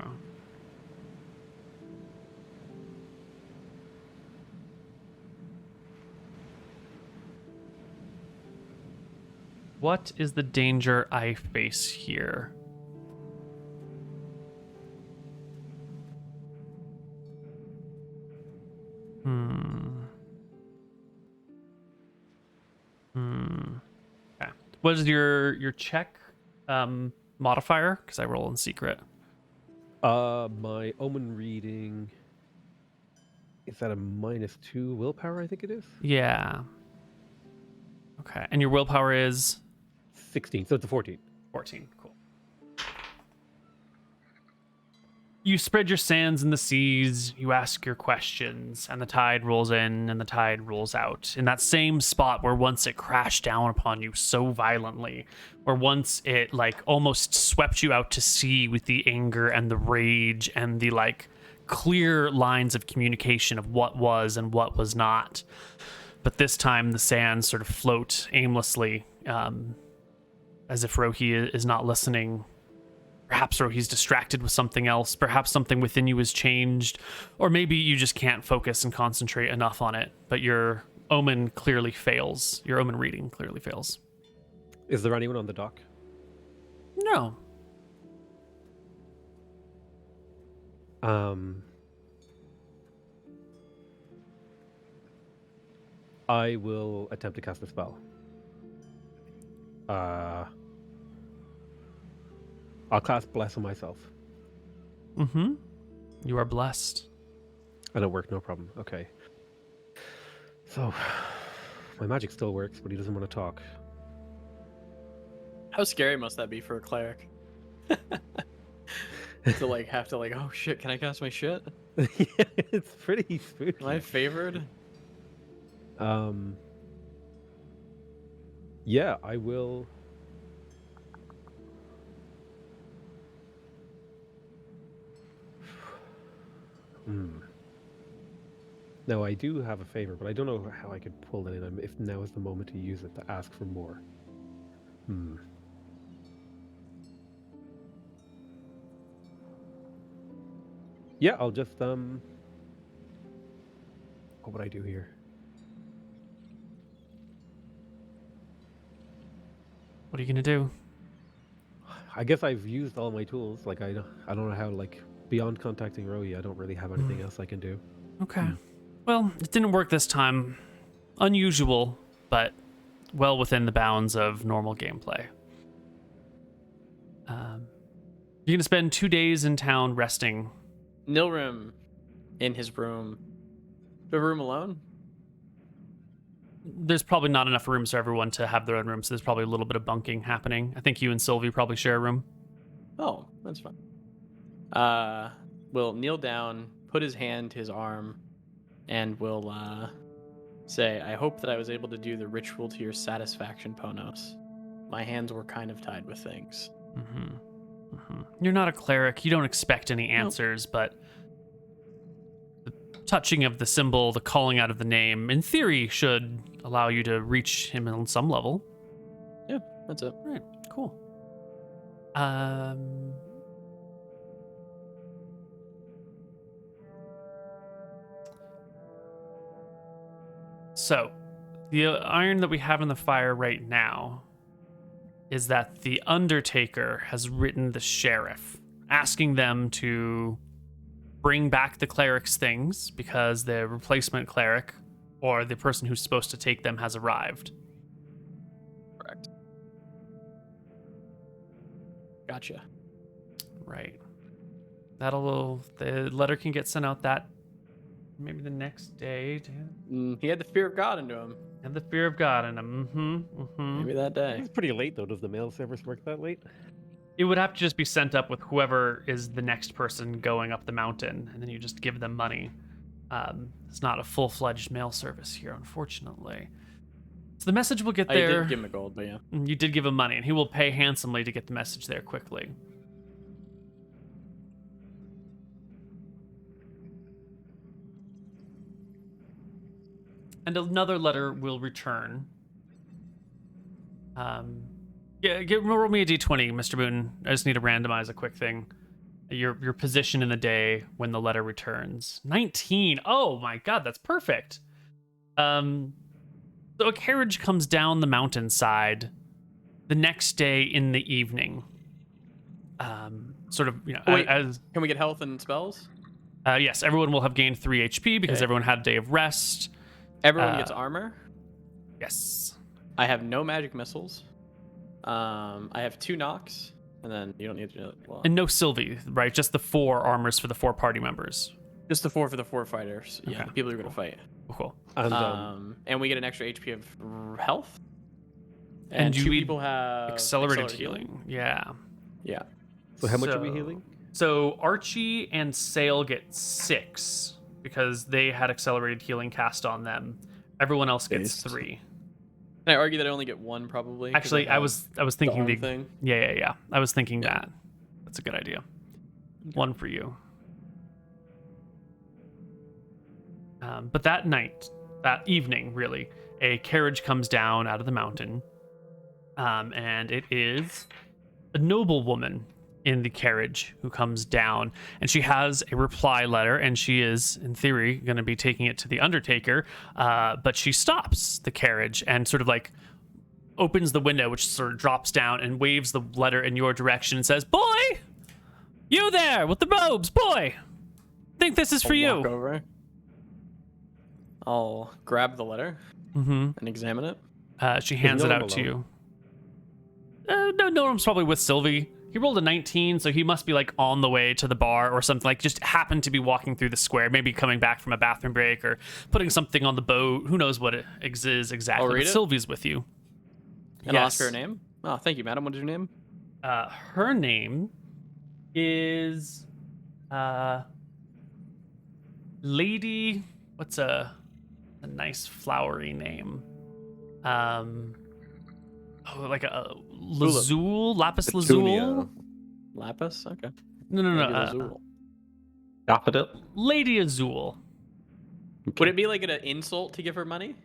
What is the danger I face here? Okay. What is your check modifier? Because I roll in secret. My omen reading is that a -2 willpower, I think it is? Yeah. Okay. And your willpower is 16, so it's a 14. 14. Cool. You spread your sands in the seas, you ask your questions, and the tide rolls in and the tide rolls out. In that same spot where once it crashed down upon you so violently, where once it like almost swept you out to sea with the anger and the rage and the like clear lines of communication of what was and what was not. But this time the sands sort of float aimlessly, as if Rohi is not listening. Perhaps Rohi's distracted with something else. Perhaps something within you has changed. Or maybe you just can't focus and concentrate enough on it. But your omen clearly fails. Your omen reading clearly fails. Is there anyone on the dock? No. I will attempt to cast a spell. I'll cast Bless on myself. Mm-hmm. You are blessed. And it worked, no problem. Okay. So, my magic still works, but he doesn't want to talk. How scary must that be for a cleric? To like have to like, oh shit, can I cast my shit? Yeah, it's pretty spooky. Am I favored? Yeah, I will. Now, I do have a favor, but I don't know how I could pull that in. If now is the moment to use it to ask for more. Yeah, I'll just, what would I do here? What are you going to do? I guess I've used all my tools. Like, I don't know how, like, beyond contacting Rohi, I don't really have anything else I can do. Okay. Well, it didn't work this time. Unusual, but well within the bounds of normal gameplay. You're going to spend 2 days in town resting. Nilrim in his room. The room alone? There's probably not enough rooms for everyone to have their own room, so there's probably a little bit of bunking happening. I think you and Sylvie probably share a room. Oh, that's fine. Will kneel down, put his hand to his arm, and will say, I hope that I was able to do the ritual to your satisfaction, Ponos. My hands were kind of tied with things. You're not a cleric. You don't expect any answers, but the touching of the symbol, the calling out of the name, in theory, should allow you to reach him on some level. Yeah, that's it. All right, cool. So, the iron that we have in the fire right now, is that the Undertaker has written the sheriff, asking them to bring back the cleric's things because the replacement cleric, or the person who's supposed to take them, has arrived. Correct. Gotcha. Right. The letter can get sent out that maybe the next day. He had the fear of God into him. And the fear of God in him. Maybe that day. It's pretty late though. Does the mail service work that late? It would have to just be sent up with whoever is the next person going up the mountain, and then you just give them money. It's not a full-fledged mail service here, unfortunately. So the message will get there. I did give him a gold, but yeah. You did give him money, and he will pay handsomely to get the message there quickly. And another letter will return. Roll me a d20, MrMouton. I just need to randomize a quick thing. Your position in the day when the letter returns. 19. Oh my god, that's perfect. So a carriage comes down the mountainside the next day in the evening. Sort of, Wait, as can we get health and spells? yes, everyone will have gained 3 HP because Okay. everyone had a day of rest. Everyone gets armor. Yes. I have no magic missiles. I have 2 knocks, and then you don't need to know. Well, And no Sylvie, right? Just the 4 armors for the 4 party members. just the 4 for the 4 fighters. Yeah, Okay, the people who are gonna fight. Cool. And And we get an extra HP of health. And And you 2 need people have Accelerated healing. Yeah. Yeah. so how much are we healing? So Archie and Sale get 6 because they had accelerated healing cast on them. Everyone else gets Based. 3. Can I argue that I only get 1 probably? 'cause Actually, I have was the thinking arm the thing. yeah. I was thinking Yeah. that. That's a good idea. 1 for you. But that night, that evening, really, a carriage comes down out of the mountain, and it is a noblewoman in the carriage who comes down, and she has a reply letter, and she is, in theory, going to be taking it to the Undertaker, but she stops the carriage and sort of like opens the window, which sort of drops down and waves the letter in your direction and says, "Boy, you there with the robes, boy, think this is for I'll you." walk over. I'll grab the letter Mm-hmm. and examine it. She hands it Norm out to alone? you. No, Norm's probably with Sylvie. He rolled a 19, so he must be like on the way to the bar or something. Like just happened to be walking through the square, maybe coming back from a bathroom break or putting something on the boat. Who knows what it is exactly? I'll read But it. Sylvie's with you. And I'll ask her her name. Oh, thank you, madam. What is your name? Her name is Lady. What's a nice flowery name? Like a Lazul, Lapis Lazul. Petunia. Lapis? Okay. No, Maybe no. Lazul. Daffodil. Lady Azul. Would it be like an insult to give her money?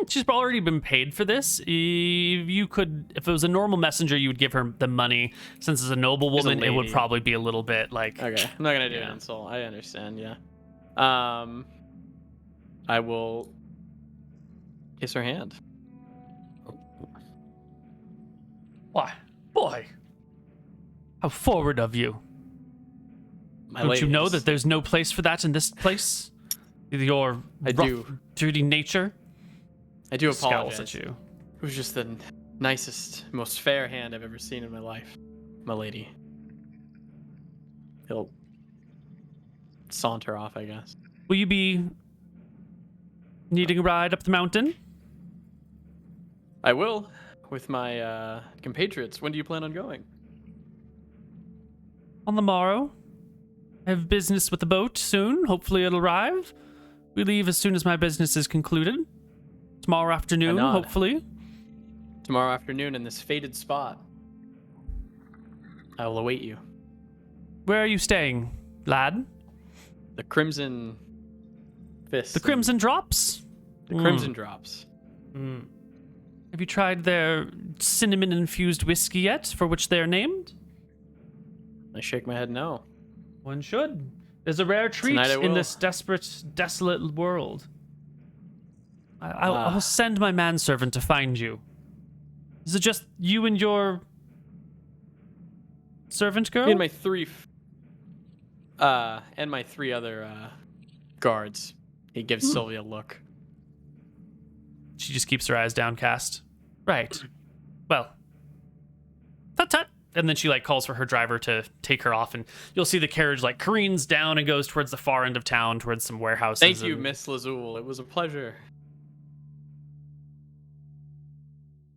She's already been paid for this. If it was a normal messenger, you would give her the money. Since it's a noblewoman, it would lady. probably be a little bit like. Okay. I'm not gonna do Yeah. an insult. I understand, yeah. I will kiss her hand. Why, boy? How forward of you! My Don't you know ladies. that there's no place for that in this place? Your I rough, do. dirty nature. I do Scowls apologize. at you. It was just the nicest, most fair hand I've ever seen in my life, my lady. He'll saunter off, I guess. Will you be needing a ride up the mountain? I will, with my compatriots. When do you plan on going? On the morrow. I have business with the boat soon. Hopefully it'll arrive. We leave as soon as my business is concluded. Tomorrow afternoon, nod. hopefully. Tomorrow afternoon in this fated spot. I will await you. Where are you staying, lad? The Crimson Fist. The Crimson Drops? The Crimson Drops. Have you tried their cinnamon-infused whiskey yet, for which they're named? I shake my head no. One should. There's a rare treat Tonight I in will. this desperate, desolate world. I'll send my manservant to find you. Is it just you and your servant girl? Me and my three other guards. He gives Sylvia a look. She just keeps her eyes downcast. Right. Well. Tut tut. And then she like calls for her driver to take her off, and you'll see the carriage like careens down and goes towards the far end of town, towards some warehouses. Thank you, and... Miss Lazul. It was a pleasure.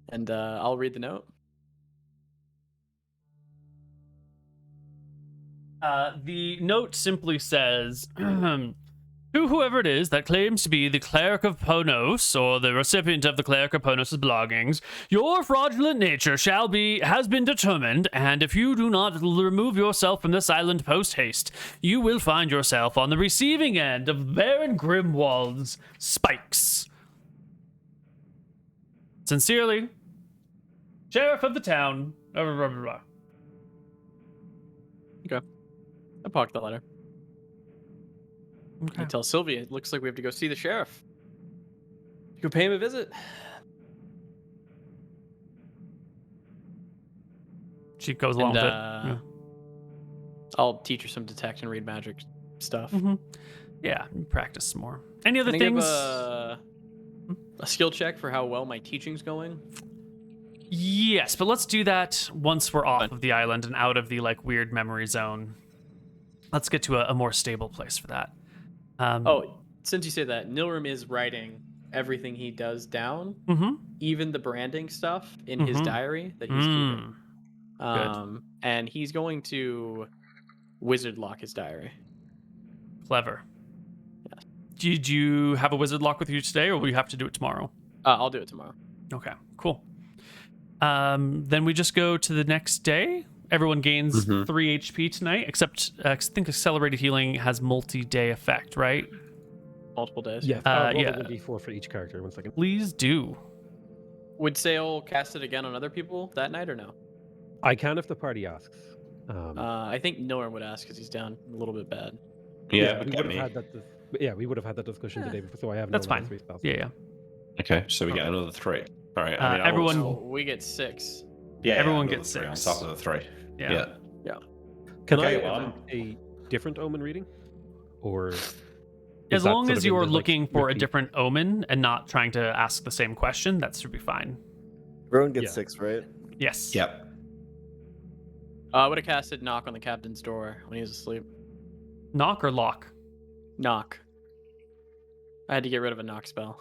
And I'll read the note. The note simply says, to whoever it is that claims to be the cleric of Ponos, or the recipient of the cleric of Ponos' belongings, your fraudulent nature has been determined, and if you do not remove yourself from this island post-haste, you will find yourself on the receiving end of Baron Grimwald's spikes. Sincerely, Sheriff of the town. Blah, blah, blah, blah. Okay. I pocket the letter. Okay. I tell Sylvia, it looks like we have to go see the sheriff. You go pay him a visit. She goes along with it. Yeah. I'll teach her some detect and read magic stuff. Mm-hmm. Yeah, practice some more. Any other Can I give things? a skill check for how well my teaching's going? Yes, but let's do that once we're off Fine. of the island and out of the like weird memory zone. Let's get to a more stable place for that. Since you say that, Nilrim is writing everything he does down, even the branding stuff in his diary that he's keeping. And he's going to wizard lock his diary. Clever. Yeah. Did you have a wizard lock with you today, or will you have to do it tomorrow? I'll do it tomorrow. Okay, cool. Then we just go to the next day. Everyone gains 3 HP tonight, except I think accelerated healing has multi-day effect, right? Multiple days. Yeah, yeah. 1d4 for each character. 1 second. Please do. Would Sale cast it again on other people that night or no? I can if the party asks. I think Nilrim would ask because he's down a little bit bad. Yeah, we but would me. have had that. We would have had that discussion the day before, so I have That's no level fine. 3 spells. Yeah. Okay, so we get another 3. All right. I mean, Everyone- So we get 6. Yeah, everyone another gets 3 on 6. top of the 3. Yeah. Can Okay, I well, attempt a different omen reading, or is As that long sort as of in you are the, like, looking for a repeat? different omen and not trying to ask the same question, that should be fine. Everyone gets Yeah. 6, right? Yes. Yep. I would have casted knock on the captain's door when he was asleep. Knock or lock? Knock. I had to get rid of a knock spell.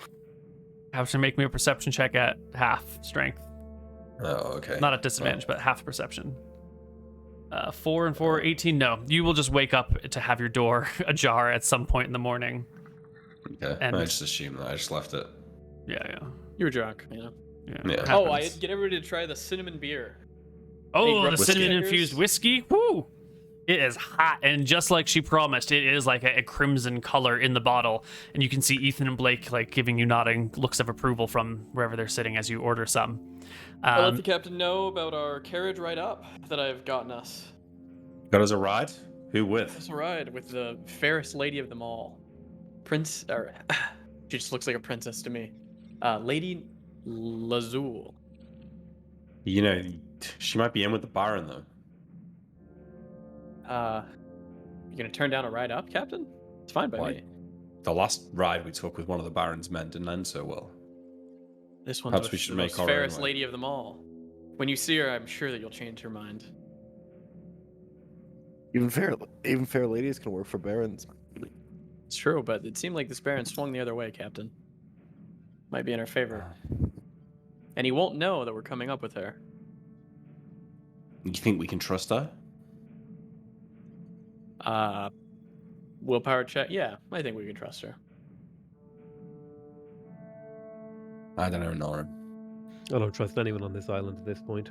Have to make me a perception check at half strength. Oh, okay. Not at disadvantage, but half perception. 4 and 4, 18. No, you will just wake up to have your door ajar at some point in the morning. Okay. and- I just assumed that. I just left it. Yeah. You were drunk, Yeah. it Oh, I happens. get everybody to try the cinnamon beer. Oh, the Whiskey. cinnamon-infused whiskey. Woo! It is hot, and just like she promised, it is like a crimson color in the bottle. And you can see Ethan and Blake like giving you nodding looks of approval from wherever they're sitting as you order some. I'll let the captain know about our carriage ride up that I've gotten us. Got us a ride? Who with? It's a ride with the fairest lady of them all. She just looks like a princess to me. Lady Lazul. You know, she might be in with the Baron, though. You gonna turn down a ride up, Captain? It's fine by Why? me. The last ride we took with one of the Baron's men didn't end so well. This one's Perhaps we with should the make most our own fairest way. lady of them all. When you see her, I'm sure that you'll change your mind. Even fair ladies can work for barons. It's true, but it seemed like this Baron swung the other way, Captain. Might be in our favor. And he won't know that we're coming up with her. You think we can trust her? Willpower check? Yeah, I think we can trust her. I don't know, Norin. I don't trust anyone on this island at this point.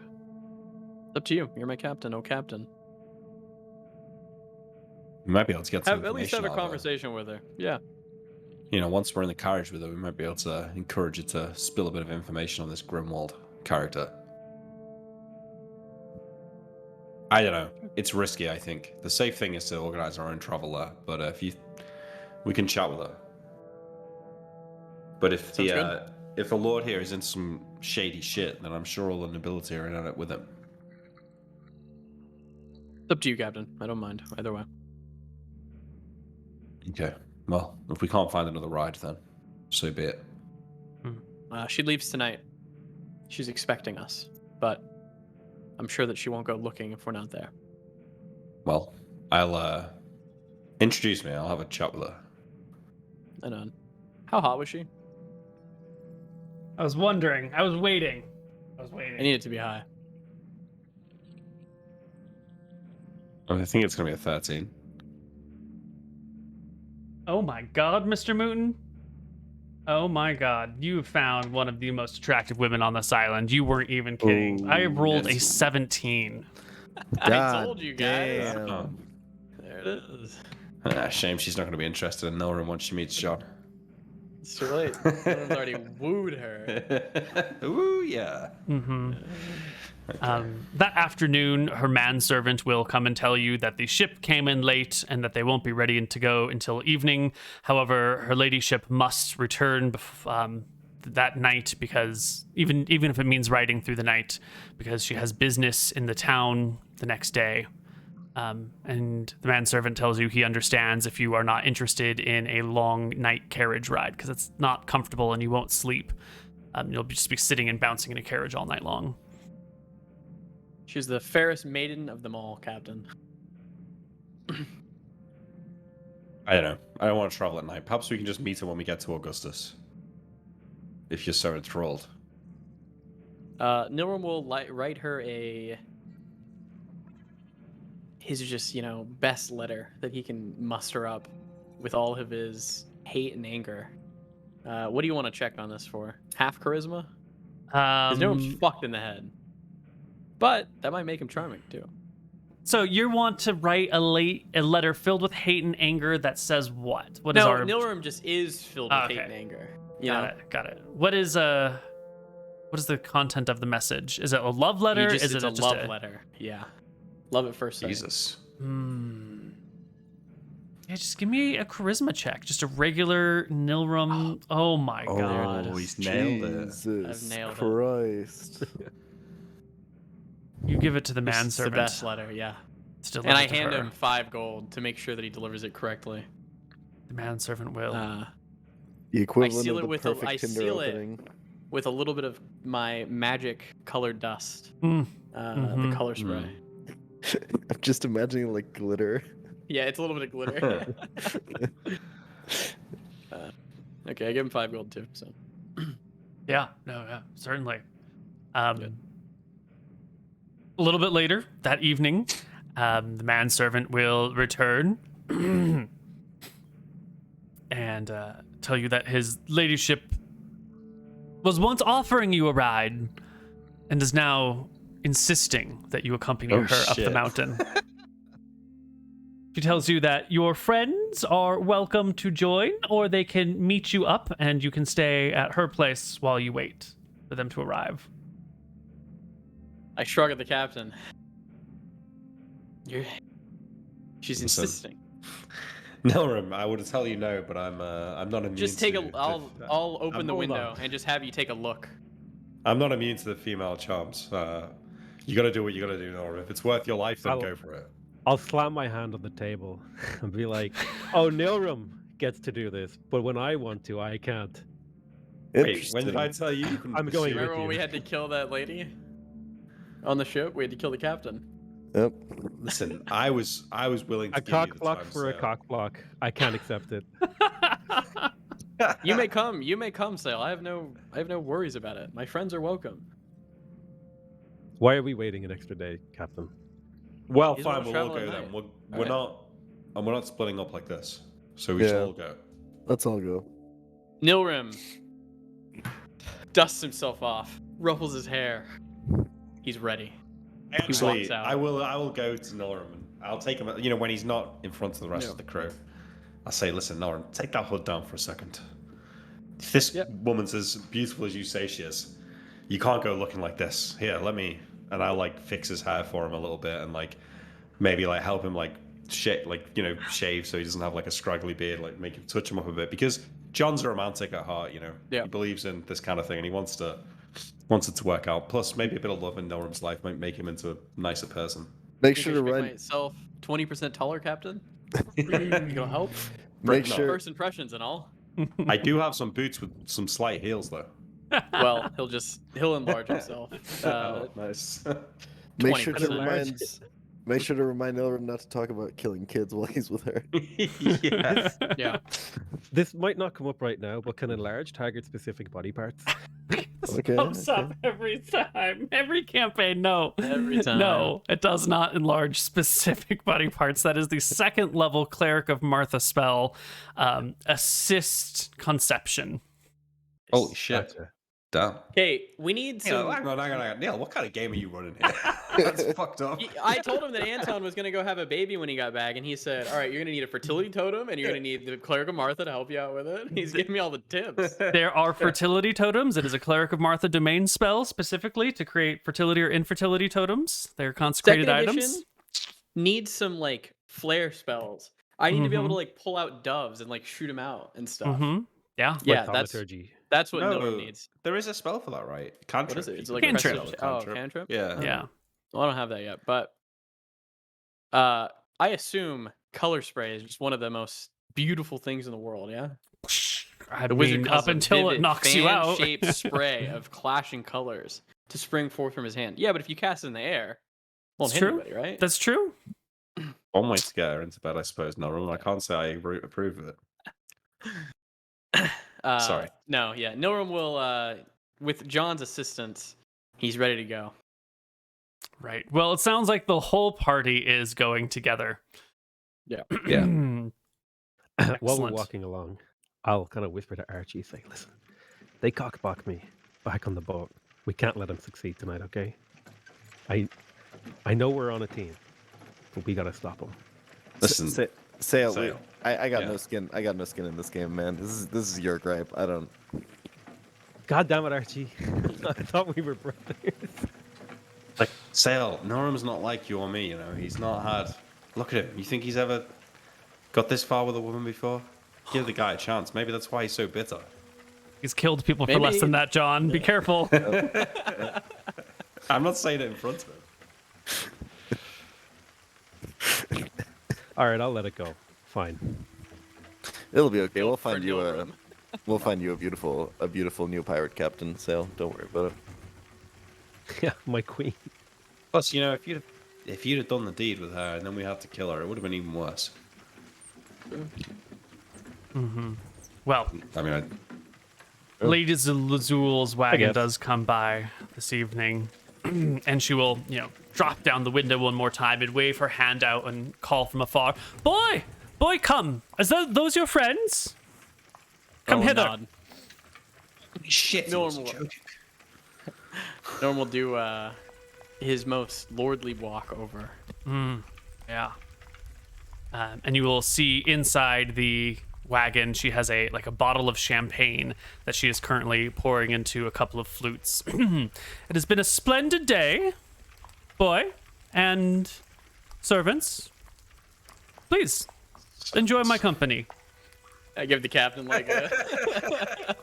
It's up to you. You're my captain, oh captain. We might be able to get some At least have information a out of her. conversation with her. Yeah. You know, once we're in the carriage with her, we might be able to encourage her to spill a bit of information on this Grimwald character. I don't know. It's risky, I think. The safe thing is to organize our own travel there, but we can chat with her. But if Sounds the if the Lord here is in some shady shit, then I'm sure all the nobility are in on it with him. It's up to you, Captain. I don't mind either way. Okay. Well, if we can't find another ride, then so be it. She leaves tonight. She's expecting us, but I'm sure that she won't go looking if we're not there. Well, I'll introduce me. I'll have a chat with her. And on. How hot was she? I was wondering. I was waiting. I need it to be high. I think it's gonna be a 13. Oh my God, MrMouton. Oh my God, you found one of the most attractive women on this island. You weren't even kidding. I rolled a 17. I told you guys. Damn. There it is. Shame she's not going to be interested in Nora once she meets John. It's too late. Someone's already wooed her. Ooh, yeah. Mm-hmm. That afternoon, her manservant will come and tell you that the ship came in late and that they won't be ready to go until evening. However, her ladyship must return that night, because even if it means riding through the night, because she has business in the town the next day. And the manservant tells you he understands if you are not interested in a long night carriage ride, because it's not comfortable and you won't sleep. You'll just be sitting and bouncing in a carriage all night long. She's the fairest maiden of them all, Captain. I don't know. I don't want to travel at night. Perhaps we can just meet her when we get to Augustus. If you're so enthralled. Nilram will write her his just, best letter that he can muster up with all of his hate and anger. What do you want to check on this for? Half charisma? Because Nilram's fucked in the head. But that might make him charming, too. So you want to write a letter filled with hate and anger that says what? Nilram just is filled with hate and anger. Got it. What is the content of the message? Is it a love letter? It's a love letter. Yeah. Love at first sight. Jesus. Yeah, just give me a charisma check. Just a regular Nilram. Oh my God. Oh, he's nailed it. Jesus I've nailed it. Christ. You give it to the It's manservant. the best letter, yeah. Deliver And I it to hand her. him 5 gold to make sure that he delivers it correctly. The manservant will. The equivalent seal of it the with perfect Tinder seal it opening. with a little bit of my magic colored dust. The color spray. I'm just imagining like glitter. Yeah, it's a little bit of glitter. Okay, I give him 5 gold too. So Yeah, certainly. A little bit later that evening, the manservant will return and tell you that his ladyship was once offering you a ride and is now insisting that you accompany her up the mountain. She tells you that your friends are welcome to join, or they can meet you up and you can stay at her place while you wait for them to arrive. I shrug at the captain. She's insisting. Nilram, I would tell you no, but I'm not immune. Just take I'll open the window and just have you take a look. I'm not immune to the female charms. You got to do what you got to do, Nilram. If it's worth your life, then go for it. I'll slam my hand on the table and be like, "Oh, Nilram gets to do this, but when I want to, I can't." Wait, when did I tell you? I'm going. Remember with when you. we had to kill that lady on the ship? We had to kill the captain. Yep. Listen, I was willing to A give you cock the block time, for a so- cock block. I can't accept it. You may come, Sale. I have no worries about it. My friends are welcome. Why are we waiting an extra day, Captain? Well, He's fine, not we'll all traveling go at then. night. We're Alright. not splitting up like this, so we should Yeah. all go. Let's all go. Nilram dusts himself off, ruffles his hair. He's ready. Actually, walks out. I will go to Nilram and I'll take him. You know, when he's not in front of the rest of the crew, I'll say, "Listen, Nilram, take that hood down for a second. If this woman's as beautiful as you say she is, you can't go looking like this. Here, let me." And I'll fix his hair for him a little bit and maybe help him shave so he doesn't have a scraggly beard. Make him touch him up a bit, because John's a romantic at heart, Yeah. He believes in this kind of thing, and he wants it to work out. Plus, maybe a bit of love in Nilram's life might make him into a nicer person. Make Think sure I to should make run. myself 20% taller, Captain. It'll help. Make No. sure. First impressions and all. I do have some boots with some slight heels, though. Well, he'll enlarge himself. Oh, nice. Make sure to 20% remind. Make sure to remind Elrin not to talk about killing kids while he's with her. Yeah. Yeah. This might not come up right now, but can enlarge target specific body parts. Okay. Pops okay. up every time, every campaign. No, Every time. no, it does not enlarge specific body parts. That is the second level Cleric of Martha spell, assist conception. Holy shit. Gotcha. Damn. Okay, we need Neal, some. hang on. Neal, what kind of game are you running here? That's fucked up. I told him that Anton was gonna go have a baby when he got back, and he said, "All right, you're gonna need a fertility totem, and you're gonna need the Cleric of Martha to help you out with it." He's giving me all the tips. There are fertility totems. It is a Cleric of Martha domain spell specifically to create fertility or infertility totems. They're consecrated Second items. edition needs some like flare spells. I need to be able to like pull out doves and like shoot them out and stuff. Mm-hmm. Yeah. Yeah, Like that's thaumaturgy. what No, Nilram needs. there is a spell for that, right? Cantrip. What is it? You It's can like do a Cantrip. spell with Oh, cantrip. Yeah. Yeah. Well, I don't have that yet, but I assume color spray is just one of the most beautiful things in the world. Yeah, I the wizard mean, calls up a until it vivid knocks you out. fan-shaped spray of clashing colors to spring forth from his hand. Yeah, but if you cast it in the air, it won't It's hit true. anybody, right? That's true. One way to get her into bed, I suppose. No, I can't say I approve of it. Sorry. No, yeah. Nilram will, with John's assistance, he's ready to go. Right. Well, it sounds like the whole party is going together. Yeah. Yeah. While we're Excellent. walking along, I'll kind of whisper to Archie, say, "Listen, they cockblocked me back on the boat. We can't let them succeed tonight, okay? I know we're on a team, but we gotta stop them." Listen, Sail. Sail. I got Yeah. no skin. I got no skin in this game, man. This is your gripe. I don't. God damn it, Archie! I thought we were brothers. like, Sail, Noram's not like you or me, He's not had... Look at him. You think he's ever got this far with a woman before? Give the guy a chance. Maybe that's why he's so bitter. He's killed people for Maybe- less than that, John. Be careful. I'm not saying it in front of him. All right, I'll let it go. Fine. It'll be okay. We'll For find you a. Nilram. We'll find you a beautiful new pirate captain. Sail. Don't worry about it. Yeah, my queen. Plus, if you'd have done the deed with her and then we had to kill her, it would have been even worse. Well, I mean, Lady Lazul's wagon guess. does come by this evening, and she will, drop down the window one more time and wave her hand out and call from afar, "Boy! Boy, come! Is those your friends? Come I'll hither." nod. shit. Normal. Norm will do his most lordly walk over. Yeah. And you will see inside the wagon, she has a bottle of champagne that she is currently pouring into a couple of flutes. It has been a splendid day, boy, and servants. Please enjoy my company. I give the captain like a.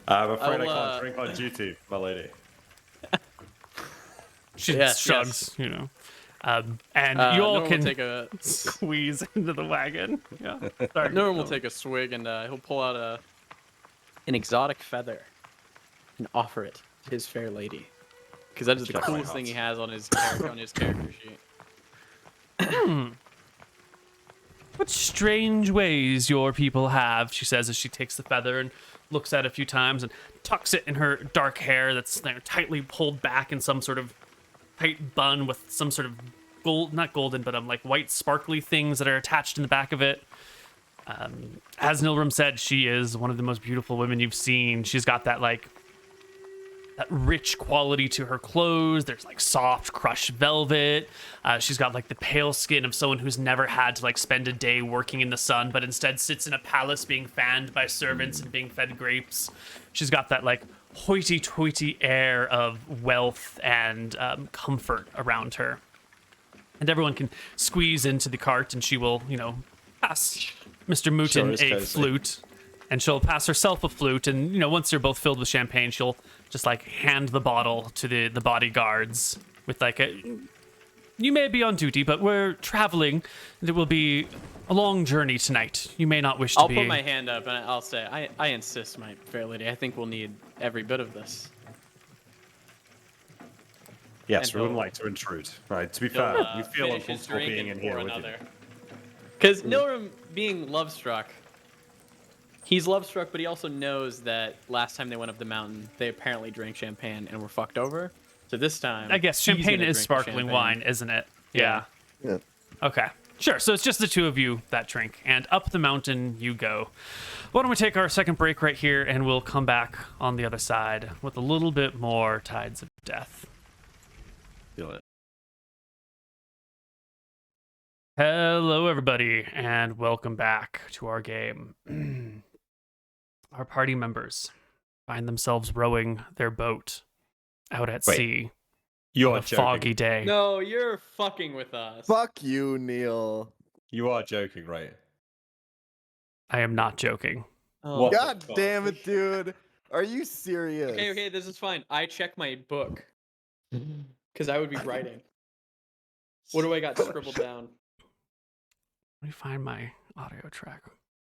I'm afraid I I'll, can't drink on duty, my lady. She Yes, shrugs, and you all Norm can will take a. squeeze into the wagon. Yeah. Sorry. Norm will take a swig and he'll pull out an exotic feather and offer it to his fair lady, because that is the That's coolest quite thing he hot. has on his character sheet. What strange ways your people have, she says as she takes the feather and looks at it a few times and tucks it in her dark hair that's tightly pulled back in some sort of tight bun with some sort of not golden, but like white sparkly things that are attached in the back of it. As Nilram said, she is one of the most beautiful women you've seen. She's got that that rich quality to her clothes. There's soft crushed velvet. She's got the pale skin of someone who's never had to spend a day working in the sun, but instead sits in a palace being fanned by servants and being fed grapes. She's got that hoity-toity air of wealth and comfort around her. And everyone can squeeze into the cart, and she will, pass Mr. Mouton Sure is a cozy. flute and she'll pass herself a flute, and once they're both filled with champagne, she'll just like hand the bottle to the bodyguards with like you may be on duty, but we're traveling, and it will be a long journey tonight. You may not wish to I'll be. put my hand up and I'll say, I insist, my fair lady. I think we'll need every bit of this. Yes, And we wouldn't he'll- like to intrude. Right, to be fair, we feel finish his uncomfortable drink being and in here pour with you. another. Because Nilrim, being love-struck, he's love-struck, but he also knows that last time they went up the mountain, they apparently drank champagne and were fucked over. So this time, I guess he's champagne gonna is drink the sparkling champagne. wine, isn't it? Yeah. Yeah. Okay. Sure. So it's just the two of you that drink, and up the mountain you go. Why don't we take our second break right here, and we'll come back on the other side with a little bit more Tides of Death. Feel it. Hello, everybody, and welcome back to our game. Our party members find themselves rowing their boat out at Wait, sea You on are a joking. foggy day. No, you're fucking with us. Fuck you, Neal. You are joking, right? I am not joking. Oh. What? God fuck? damn it, dude. Are you serious? Okay, this is fine. I check my book. Because I would be writing. What do I got scribbled down? Let me find my audio track.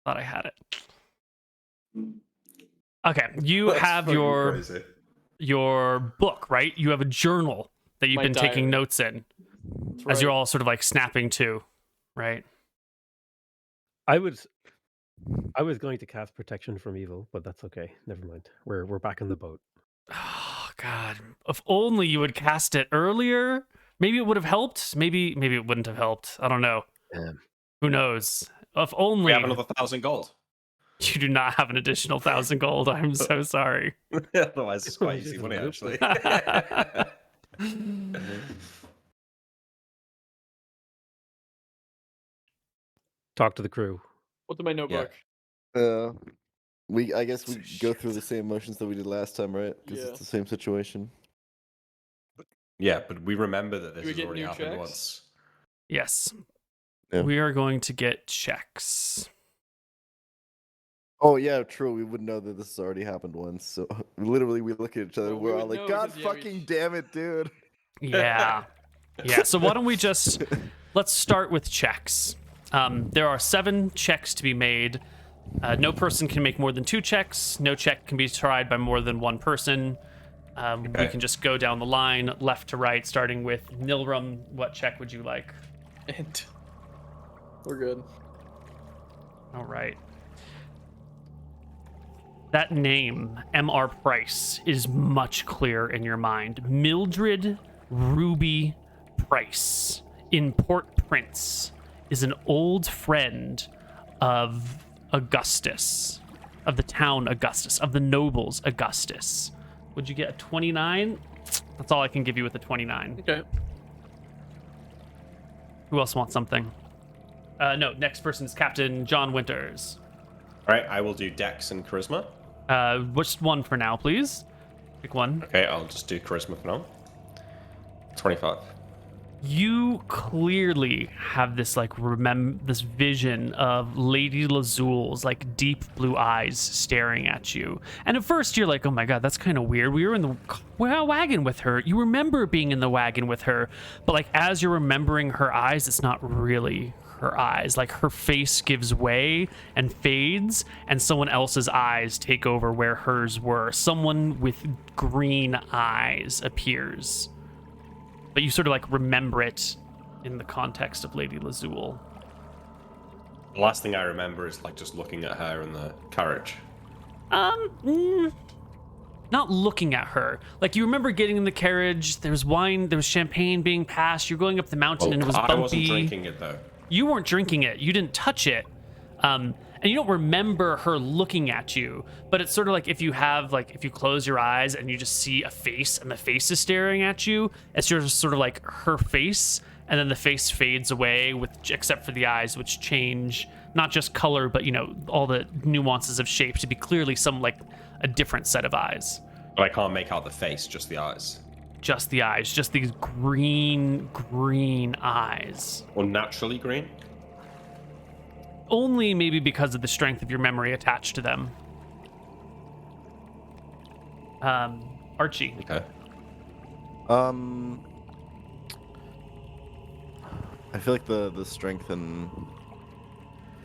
Thought I had it. Okay, you That's have fucking your crazy. your book, right? You have a journal that you've My been taking diary. notes in That's as you're right. all sort of like snapping to, right? I was going to cast protection from evil, but that's okay. Never mind. We're back in the boat. Oh God! If only you had cast it earlier. Maybe it would have helped. Maybe it wouldn't have helped. I don't know. Who knows? If only We have another 1,000 gold. you do not have an additional 1,000 gold. I'm so sorry. Otherwise, it's quite easy money, actually. Talk to the crew. What's in my notebook? I guess we go through the same motions that we did last time, right? Because Yeah. it's the same situation. Yeah, but we remember that this we has get already new happened checks? once. Yes. Yeah. We are going to get checks. Oh yeah, true. We would know that this has already happened once. So literally, we look at each other. Well, we we're all would like, know "God because, yeah, we- fucking damn it, dude!" Yeah. Yeah. So why don't we just let's start with checks. There are 7 checks to be made. No person can make more than 2 checks. No check can be tried by more than 1 person. We Okay. can just go down the line, left to right, starting with Nilrim. What check would you like? And we're good. All right. That name, M.R. Price, is much clearer in your mind. Mildred Ruby Price in Port Prince is an old friend of Augustus, of the town Augustus, of the nobles Augustus. Would you get a 29? That's all I can give you with a 29. Okay. Who else wants something? No, next person is Captain John Winters. All right, I will do Dex and Charisma. Which one for now, please? Pick one. Okay, I'll just do Charisma for now. 25. You clearly have this this vision of Lady Lazul's like deep blue eyes staring at you. And at first you're like, oh my God, that's kind of weird. We were in the wagon with her. You remember being in the wagon with her, but like as you're remembering her eyes, it's not really her eyes. Like her face gives way and fades, and someone else's eyes take over where hers were. Someone with green eyes appears. But you sort of like remember it in the context of Lady Lazul. The last thing I remember is like just looking at her in the carriage. Not looking at her. Like you remember getting in the carriage, there was wine, there was champagne being passed, you're going up the mountain and it was bumpy. I wasn't drinking it though. You weren't drinking it. You didn't touch it. And you don't remember her looking at you, but it's sort of like if you close your eyes and you just see a face and the face is staring at you, it's just sort of like her face, and then the face fades away except for the eyes, which change not just color, but all the nuances of shape to be clearly a different set of eyes. But I can't make out the face, just the eyes. Just the eyes, just these green eyes. Or naturally green? only maybe because of the strength of your memory attached to them. Archie. Okay. I feel like the strength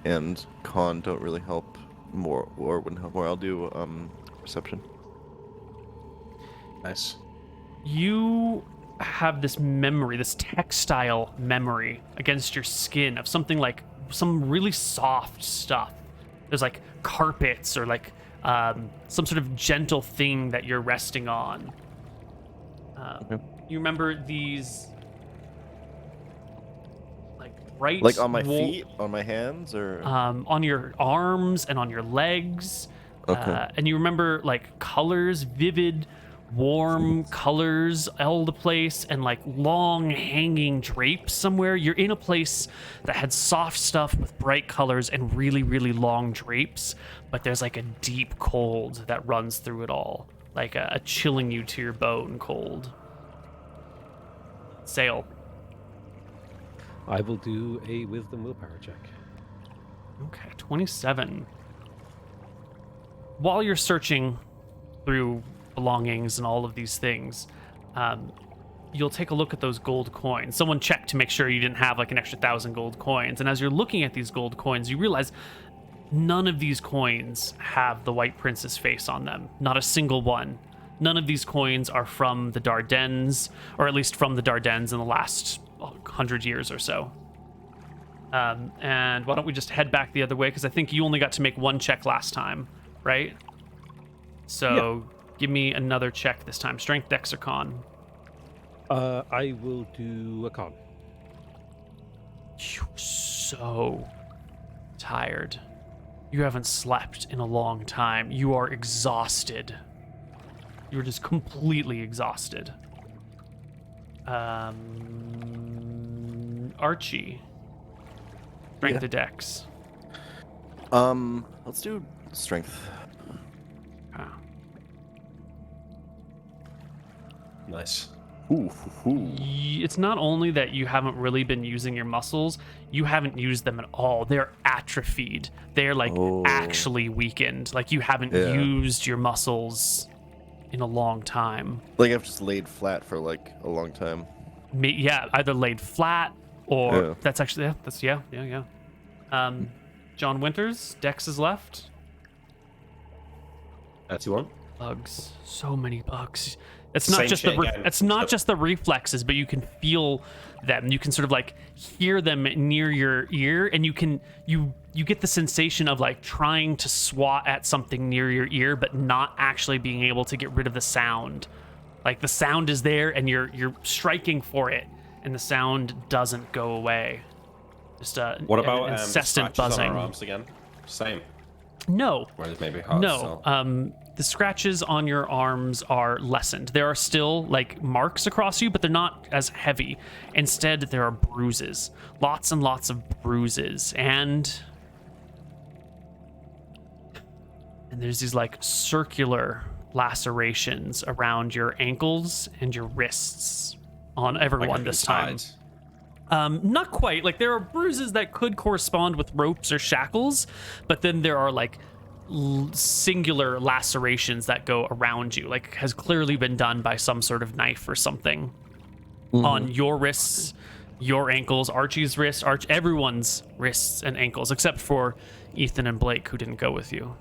and con don't really help more, or wouldn't help more. I'll do perception. Nice. You have this memory, this textile memory against your skin of something like some really soft stuff. There's like carpets or like some sort of gentle thing that you're resting on. You remember these like bright, Like on my feet, on my hands, or on your arms and on your legs. Okay. And you remember like colors, vivid, warm colors all the place, and like long hanging drapes somewhere. You're in a place that had soft stuff with bright colors and really, really long drapes, but there's like a deep cold that runs through it all, like a chilling you to your bone cold. Sail. I will do a wisdom willpower check. Okay, 27. While you're searching through belongings and all of these things, you'll take a look at those gold coins. Someone checked to make sure you didn't have like an extra 1,000 gold coins. And as you're looking at these gold coins, you realize none of these coins have the White Prince's face on them. Not a single one. None of these coins are from the Dardennes, or at least from the Dardennes in the last 100 years or so. And why don't we just head back the other way? Because I think you only got to make one check last time, right? So give me another check this time. Strength, Dex, or Con? I will do a con. You're so tired. You haven't slept in a long time. You are exhausted. You're just completely exhausted. Archie. Strength to Dex. Let's do strength. Nice. It's not only that you haven't really been using your muscles, you haven't used them at all. They're atrophied. They're like actually weakened. Like you haven't used your muscles in a long time. Like I've just laid flat for like a long time. Either laid flat or that's actually yeah. John Winters, Dex is left. That's you on. Bugs, so many bugs. It's not Same just shit the again. it's not just the reflexes, but you can feel them. You can sort of like hear them near your ear, and you get the sensation of like trying to swat at something near your ear, but not actually being able to get rid of the sound. Like the sound is there, and you're striking for it, and the sound doesn't go away. Just What about an incessant the scratches buzzing. on our arms again? Same. No. Whereas maybe hard No, still. the scratches on your arms are lessened. There are still like marks across you, but they're not as heavy. Instead, there are bruises. Lots and lots of bruises. And there's these like circular lacerations around your ankles and your wrists on everyone Like this time. tied. Not quite. Like there are bruises that could correspond with ropes or shackles, but then there are like singular lacerations that go around you. Like has clearly been done by some sort of knife or something on your wrists, your ankles, Archie's wrists, everyone's wrists and ankles, except for Ethan and Blake, who didn't go with you.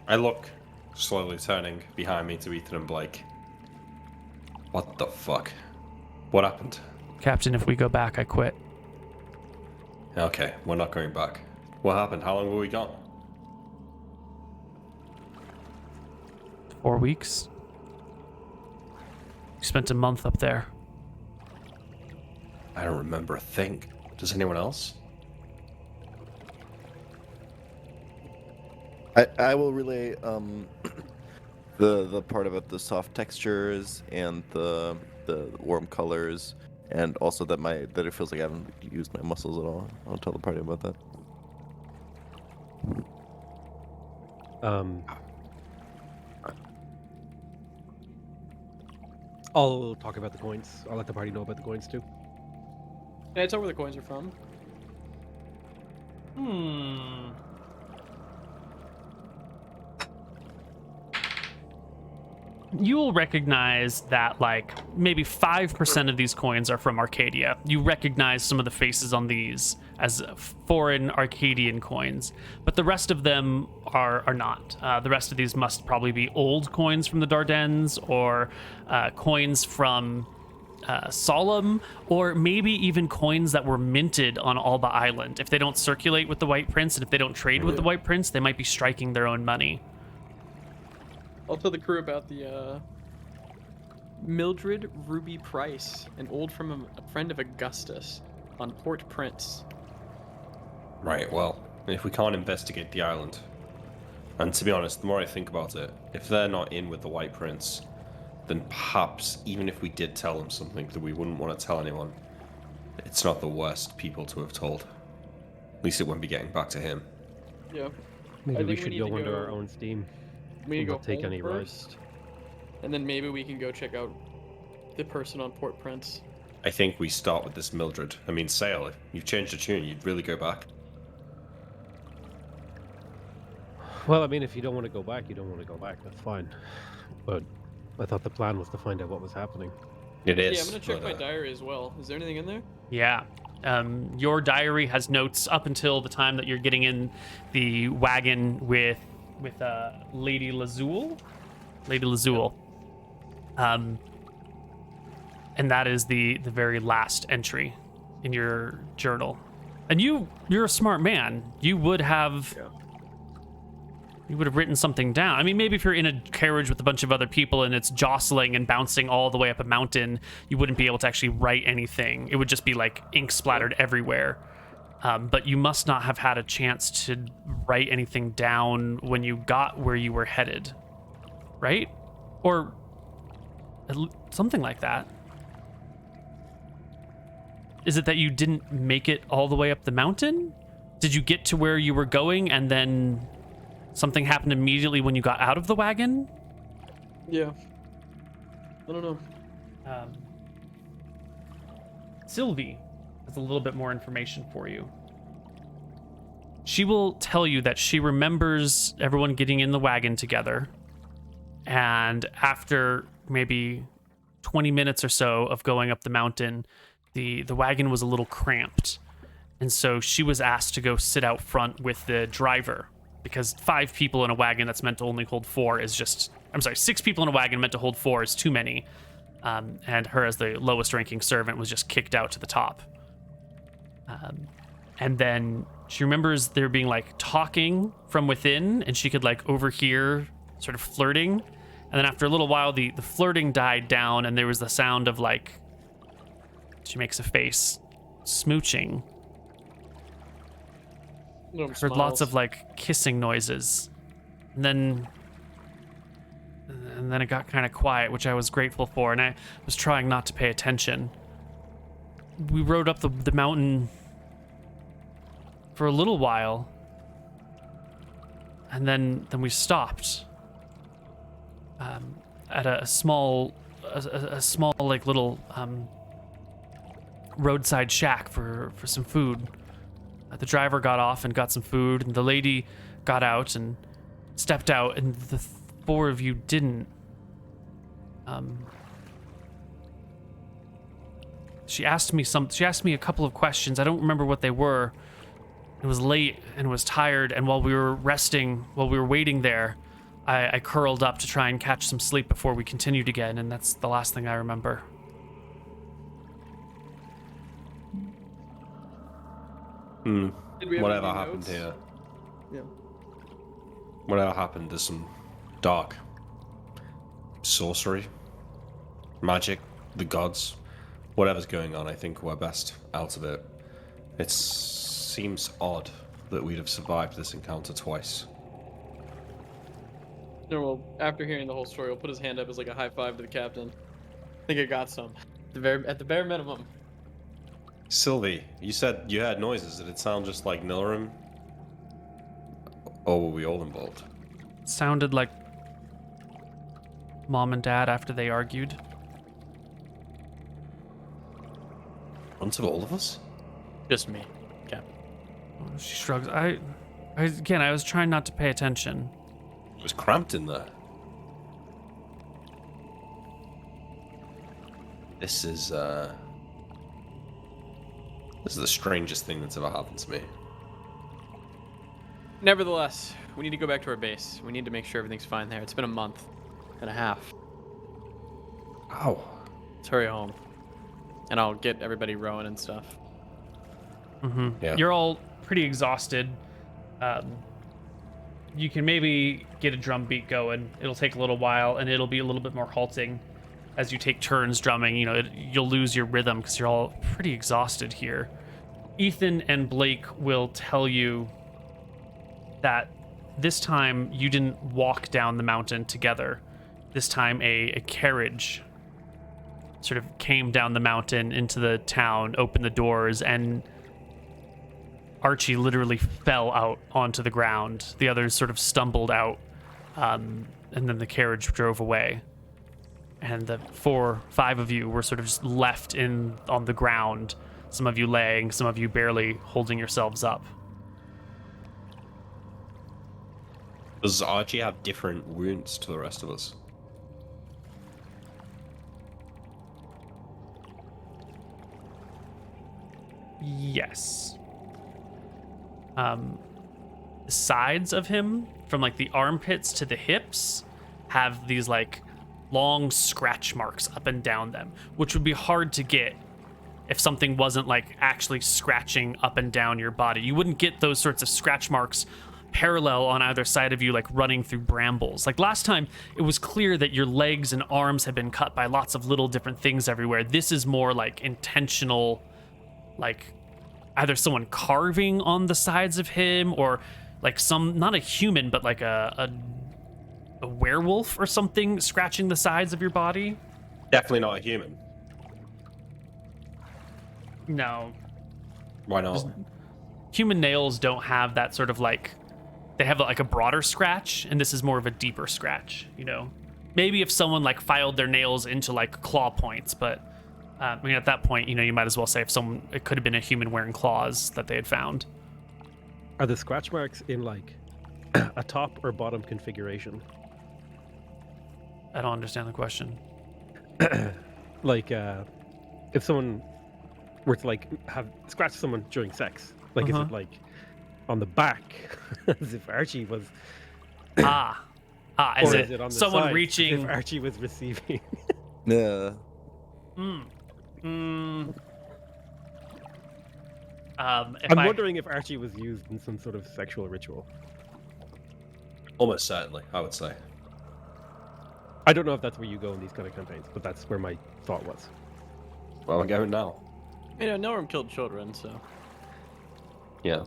I look, slowly turning behind me to Ethan and Blake. What the fuck? What happened? Captain, if we go back, I quit. Okay, we're not going back. What happened? How long were we gone? 4 weeks. We spent a month up there. I don't remember a thing. Does anyone else? I will relay the part about the soft textures and the warm colors, and also that it feels like I haven't used my muscles at all. I'll tell the party about that. I'll talk about the coins. I'll let the party know about the coins too. Yeah, I tell where the coins are from. you will recognize that like maybe 5% of these coins are from Arcadia. You recognize some of the faces on these as foreign Arcadian coins, but the rest of them are not. The rest of these must probably be old coins from the Dardanelles or coins from Solemn, or maybe even coins that were minted on Alba Island. If they don't circulate with the White Prince and if they don't trade with the White Prince, they might be striking their own money. I'll tell the crew about the Mildred Ruby Price, an old from a friend of Augustus on Port Prince. Right, well, if we can't investigate the island, and to be honest, the more I think about it, if they're not in with the White Prince, then perhaps even if we did tell them something that we wouldn't want to tell anyone, it's not the worst people to have told. At least it wouldn't be getting back to him. Yeah. Maybe we think we should need go to under go- our own steam. We need to go Not take home any risks. first, and then maybe we can go check out the person on Port Prince. I think we start with this Mildred. I mean, Sail, if you've changed the tune, you'd really go back. Well, I mean, if you don't want to go back, you don't want to go back. That's fine. But I thought the plan was to find out what was happening. It is. Yeah, I'm gonna check but, my diary as well. Is there anything in there? Yeah. Your diary has notes up until the time that you're getting in the wagon with Lady Lazul. Lady Lazul. And that is the very last entry in your journal. And you're a smart man. You would have written something down. I mean, maybe if you're in a carriage with a bunch of other people and it's jostling and bouncing all the way up a mountain, you wouldn't be able to actually write anything. It would just be like ink splattered everywhere. But you must not have had a chance to write anything down when you got where you were headed, right? Or something like that. Is it that you didn't make it all the way up the mountain? Did you get to where you were going and then something happened immediately when you got out of the wagon? Yeah. I don't know. Sylvie has a little bit more information for you. She will tell you that she remembers everyone getting in the wagon together, and after maybe 20 minutes or so of going up the mountain, the wagon was a little cramped, and so she was asked to go sit out front with the driver, because 5 people in a wagon that's meant to only hold 4 is just... I'm sorry, 6 people in a wagon meant to hold 4 is too many. And her, as the lowest ranking servant, was just kicked out to the top. And then she remembers there being like talking from within, and she could like overhear sort of flirting. And then after a little while, the flirting died down, and there was the sound of like... She makes a face. Smooching. Heard lots of like kissing noises, and then it got kind of quiet, which I was grateful for, and I was trying not to pay attention. We rode up the mountain for a little while, and then we stopped at a small like little roadside shack for some food. The driver got off and got some food, and the lady got out and stepped out, and the 4 of you didn't. She asked me a couple of questions. I don't remember what they were. It was late and was tired, and while we were waiting there, I curled up to try and catch some sleep before we continued again, and that's the last thing I remember. Did we have Whatever any happened notes? here. Yeah. Whatever happened, there's some dark sorcery, magic, the gods. Whatever's going on, I think we're best out of it. It seems odd that we'd have survived this encounter twice. No, well, after hearing the whole story, he'll put his hand up as like a high five to the captain. I think I got some. At the bare minimum. Sylvie, you said you heard noises. Did it sound just like Nilrim? Or were we all involved? Sounded like Mom and Dad after they argued. Front of all of us? Just me, captain. She shrugs. I was trying not to pay attention. It was cramped in there. This is the strangest thing that's ever happened to me. Nevertheless, we need to go back to our base. We need to make sure everything's fine there. It's been a month and a half. Ow. Let's hurry home. And I'll get everybody rowing and stuff. Yeah. You're all pretty exhausted. You can maybe get a drum beat going. It'll take a little while, and it'll be a little bit more halting as you take turns drumming. You know, you'll lose your rhythm because you're all pretty exhausted here. Ethan and Blake will tell you that this time you didn't walk down the mountain together. This time a carriage sort of came down the mountain into the town, opened the doors, and Archie literally fell out onto the ground. The others sort of stumbled out, and then the carriage drove away. And the 4, 5 of you were sort of just left on the ground. Some of you laying, some of you barely holding yourselves up. Does Archie have different wounds to the rest of us? Yes. The sides of him, from like the armpits to the hips, have these like long scratch marks up and down them, which would be hard to get if something wasn't like actually scratching up and down your body. You wouldn't get those sorts of scratch marks parallel on either side of you, like running through brambles. Like last time, it was clear that your legs and arms had been cut by lots of little different things everywhere. This is more like intentional, like either someone carving on the sides of him, or like some, not a human, but like a werewolf or something scratching the sides of your body. Definitely not a human. No. Why not? Human nails don't have that sort of like, they have like a broader scratch, and this is more of a deeper scratch, you know? Maybe if someone like filed their nails into like claw points, but I mean, at that point, you know, you might as well say it could have been a human wearing claws that they had found. Are the scratch marks in like a top or bottom configuration? I don't understand the question. Like, if someone were to like have scratch someone during sex, like is it like on the back, as if Archie was? Is Or it, is it on the someone sides, reaching? as if Archie was receiving? Yeah. I'm wondering if Archie was used in some sort of sexual ritual. Almost certainly, I would say. I don't know if that's where you go in these kind of campaigns, but that's where my thought was. Well, we're going now. You know, Nelrum killed children, so. Yeah.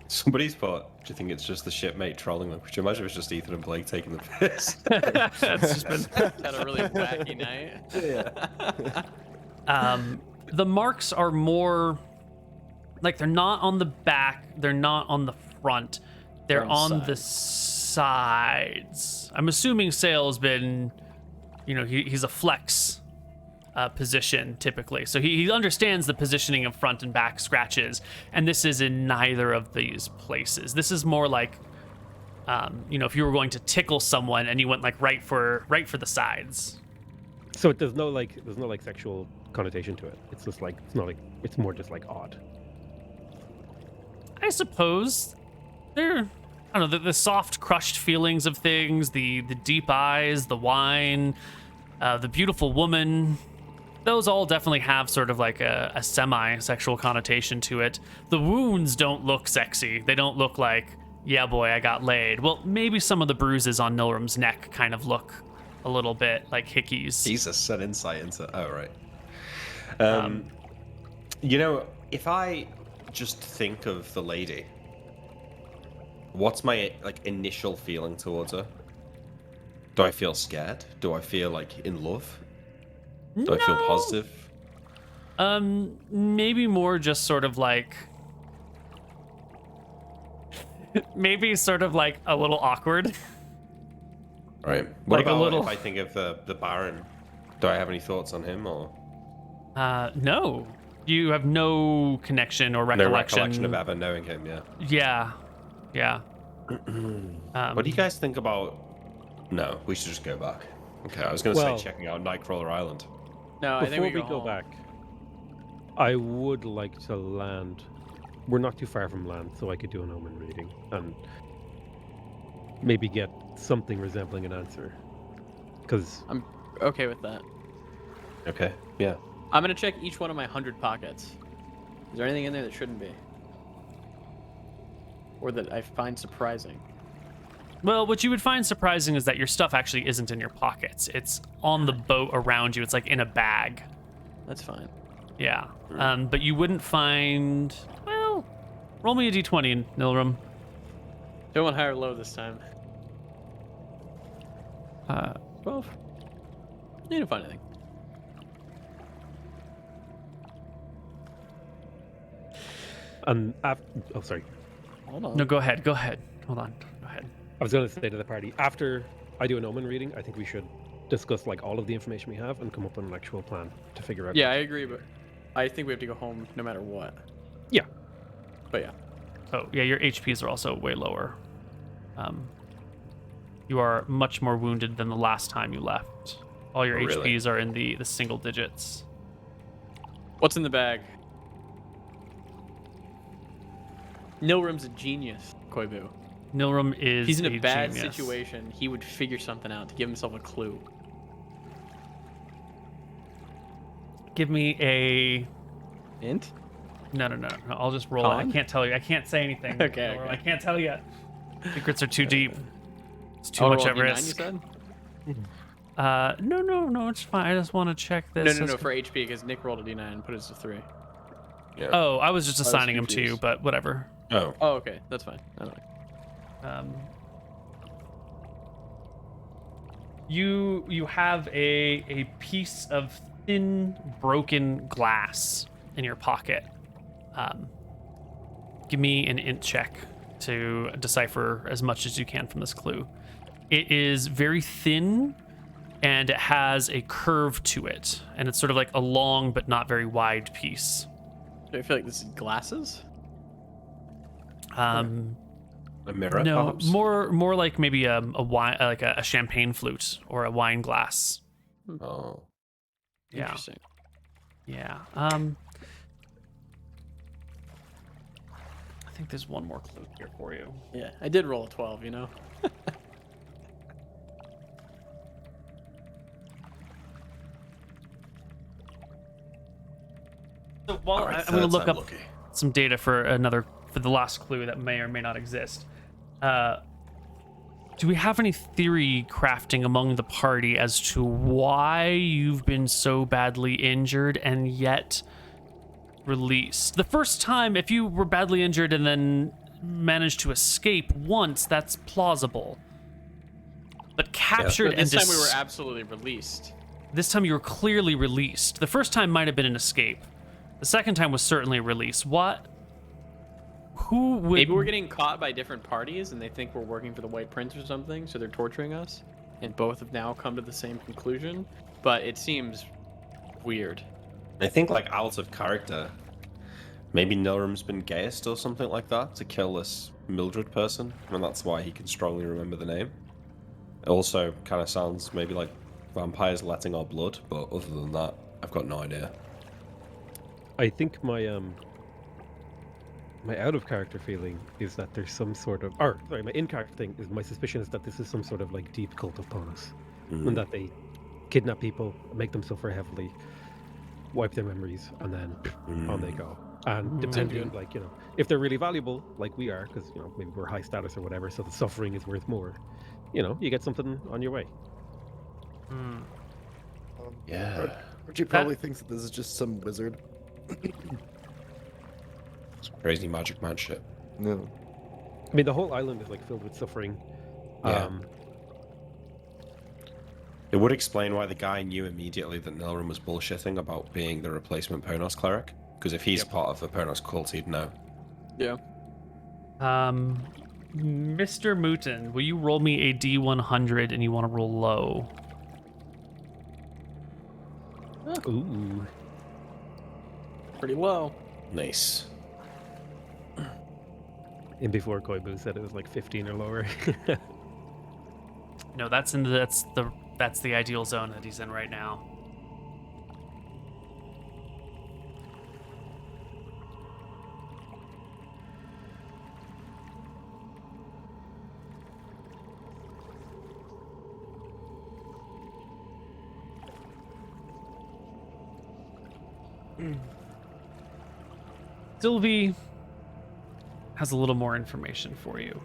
Somebody's put, do you think it's just the shipmate trolling them? Could you imagine if it's just Ethan and Blake taking the piss? That's just been Had a really wacky night. Yeah. the marks are more like they're not on the back, they're not on the front, they're on the sides. I'm assuming Sale's been, you know, he's a flex position typically, so he understands the positioning of front and back scratches, and this is in neither of these places. This is more like, you know, if you were going to tickle someone and you went like right for the sides. So there's no like sexual connotation to it. It's just like it's more just like odd. I suppose they're, I don't know, the soft crushed feelings of things, the deep eyes, the wine, the beautiful woman. Those all definitely have sort of like a semi-sexual connotation to it. The wounds don't look sexy. They don't look like, yeah, boy, I got laid. Well, maybe some of the bruises on Nilrum's neck kind of look a little bit like hickeys. Jesus, set insight into... Oh, right. You know, if I just think of the lady, what's my like initial feeling towards her? Do I feel scared? Do I feel like in love? Do I feel positive? Maybe more just sort of like, maybe sort of like a little awkward. Right. What Like a about little- if I think of the Baron? Do I have any thoughts on him or No, you have no connection or no recollection. recollection of ever knowing him? Yeah. Yeah. What do you guys think about? No, we should just go back. Okay, I was going to Well- say checking out Nightcrawler Island. No, I think Before we go home. back, I would like to land. We're not too far from land, so I could do an omen reading and maybe get something resembling an answer. Because I'm okay with that. Okay, yeah. I'm gonna check each one of my 100 pockets. Is there anything in there that shouldn't be? Or that I find surprising? Well, what you would find surprising is that your stuff actually isn't in your pockets. It's on the boat around you. It's like in a bag. That's fine. Yeah. But you wouldn't find. Well, roll me a d20, Nilram. Don't want high or low this time. 12. You didn't find anything. and oh, sorry. Hold on. No, go ahead. Go ahead. Hold on. Go ahead. I was going to say to the party, after I do an omen reading, I think we should discuss like all of the information we have and come up with an actual plan to figure out. Yeah, I agree, but I think we have to go home no matter what. Yeah. But yeah. Oh, yeah, your HPs are also way lower. You are much more wounded than the last time you left. All your Oh, really? HPs are in the single digits. What's in the bag? Nilrim's a genius, Koibu. Nilram is He's in a bad genius. situation. He would figure something out to give himself a clue. Give me a... Int? No. I'll just roll it. I Con? can't tell you. I can't say anything. Okay, Nilram. okay. I can't tell you. Secrets are too deep. It's too I'll much roll a at D9, risk. You said? No, it's fine. I just want to check this. No, for HP, because Nick rolled a D9 and put it to 3. Yeah. Oh, I was just was assigning them to you, confused. but whatever. Oh. Oh, okay. That's fine. I don't know. You have a piece of thin, broken glass in your pocket. Give me an int check to decipher as much as you can from this clue. It is very thin, and it has a curve to it, and it's sort of like a long but not very wide piece. Do I feel like this is glasses? A mirror, No, perhaps? more like maybe a wine, like a champagne flute or a wine glass. Oh. Yeah. Interesting. Yeah. I think there's one more clue here for you. Yeah, I did roll a 12, you know? So while Alright, I'm going to third look time up lucky. some data for the last clue that may or may not exist. Do we have any theory crafting among the party as to why you've been so badly injured and yet released? The first time, if you were badly injured and then managed to escape once, that's plausible. But captured But and this time we were absolutely released. this time you were clearly released. The first time might have been an escape. The second time was certainly a release. What? Who would... Maybe we're getting caught by different parties and they think we're working for the White Prince or something, so they're torturing us. And both have now come to the same conclusion. But it seems weird. I think, like, out of character, maybe Nilram's been gassed or something like that to kill this Mildred person, and that's why he can strongly remember the name. It also kind of sounds maybe like vampires letting our blood, but other than that, I've got no idea. I think my my out of character feeling is that there's some sort of, or sorry, my in character thing is my suspicion is that this is some sort of like deep cult of Ponos, and that they kidnap people, make them suffer heavily, wipe their memories, and then on they go. And depending, like, you know, if they're really valuable, like we are, because, you know, maybe we're high status or whatever, so the suffering is worth more, you know, you get something on your way. Yeah. Archie probably thinks that this is just some wizard. It's crazy magic man shit. No. I mean, the whole island is like filled with suffering. Yeah. It would explain why the guy knew immediately that Nilram was bullshitting about being the replacement Ponos cleric. Because if he's part of the Ponos cult, he'd know. Yeah. MrMouton, will you roll me a D100 and you want to roll low? Ooh. Pretty low. Nice. And before Koibu said it was like 15 or lower. No, that's the that's the ideal zone that he's in right now. Sylvie has a little more information for you.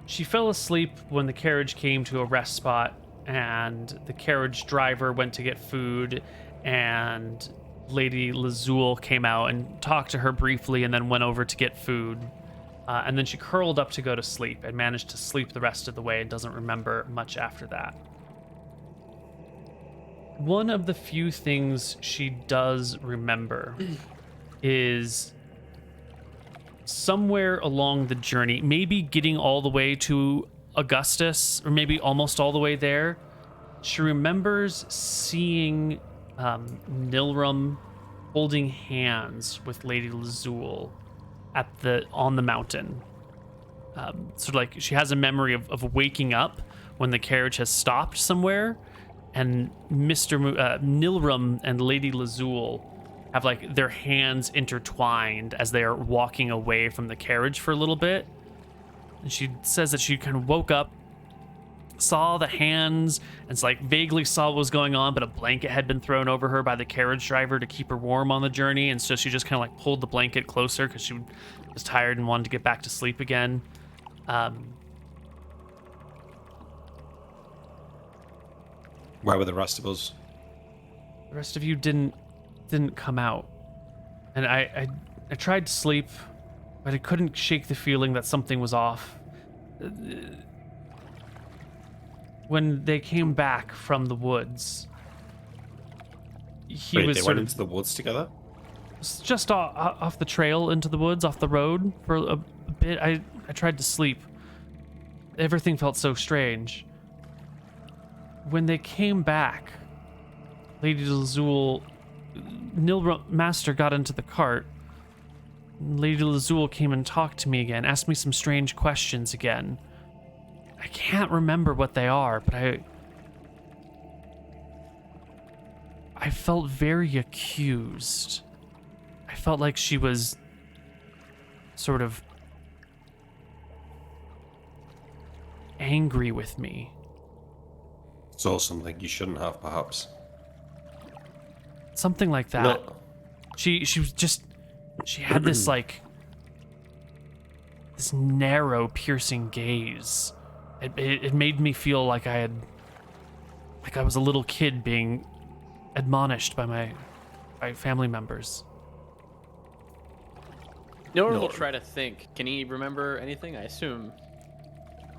She fell asleep when the carriage came to a rest spot, and the carriage driver went to get food, and Lady Lazul came out and talked to her briefly and then went over to get food. And then she curled up to go to sleep and managed to sleep the rest of the way and doesn't remember much after that. One of the few things she does remember is somewhere along the journey, maybe getting all the way to Augustus, or maybe almost all the way there, she remembers seeing Nilrum holding hands with Lady Lazul on the mountain. So like she has a memory of waking up when the carriage has stopped somewhere, and Nilrum and Lady Lazul have like their hands intertwined as they are walking away from the carriage for a little bit. And she says that she kind of woke up, saw the hands, and like vaguely saw what was going on, but a blanket had been thrown over her by the carriage driver to keep her warm on the journey, and so she just kind of like pulled the blanket closer because she was tired and wanted to get back to sleep again. Where were the rest of us? The rest of you didn't come out, and I tried to sleep, but I couldn't shake the feeling that something was off. When they came back from the woods, Wait, they went into the woods together? Just off the trail into the woods, off the road for a bit. I tried to sleep. Everything felt so strange. When they came back, Lady Lazul, Nilrum Master got into the cart. Lady Lazul came and talked to me again, asked me some strange questions again. I can't remember what they are, but I felt very accused. I felt like she was sort of angry with me. So something you shouldn't have, perhaps. Something like that. No. She was just, she had this like this narrow, piercing gaze. It made me feel like I was a little kid being admonished by my family members. Nora will try to think. Can he remember anything? I assume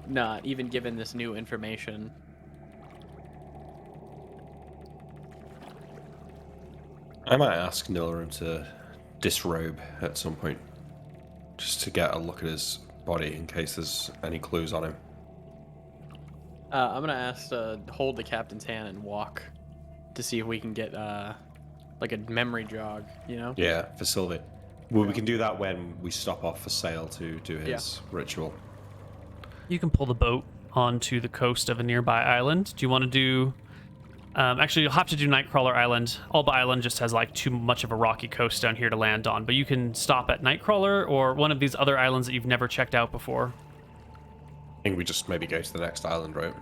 not, even given this new information. I might ask Nilrum to disrobe at some point, just to get a look at his body in case there's any clues on him. I'm gonna ask to hold the captain's hand and walk to see if we can get like a memory jog, you know? Yeah, for Sylvie. Well, we can do that when we stop off for sail to do his ritual. You can pull the boat onto the coast of a nearby island. Do you want to do... actually, you'll have to do Nightcrawler Island. Alba Island just has like too much of a rocky coast down here to land on, but you can stop at Nightcrawler or one of these other islands that you've never checked out before. I think we just maybe go to the next island, right?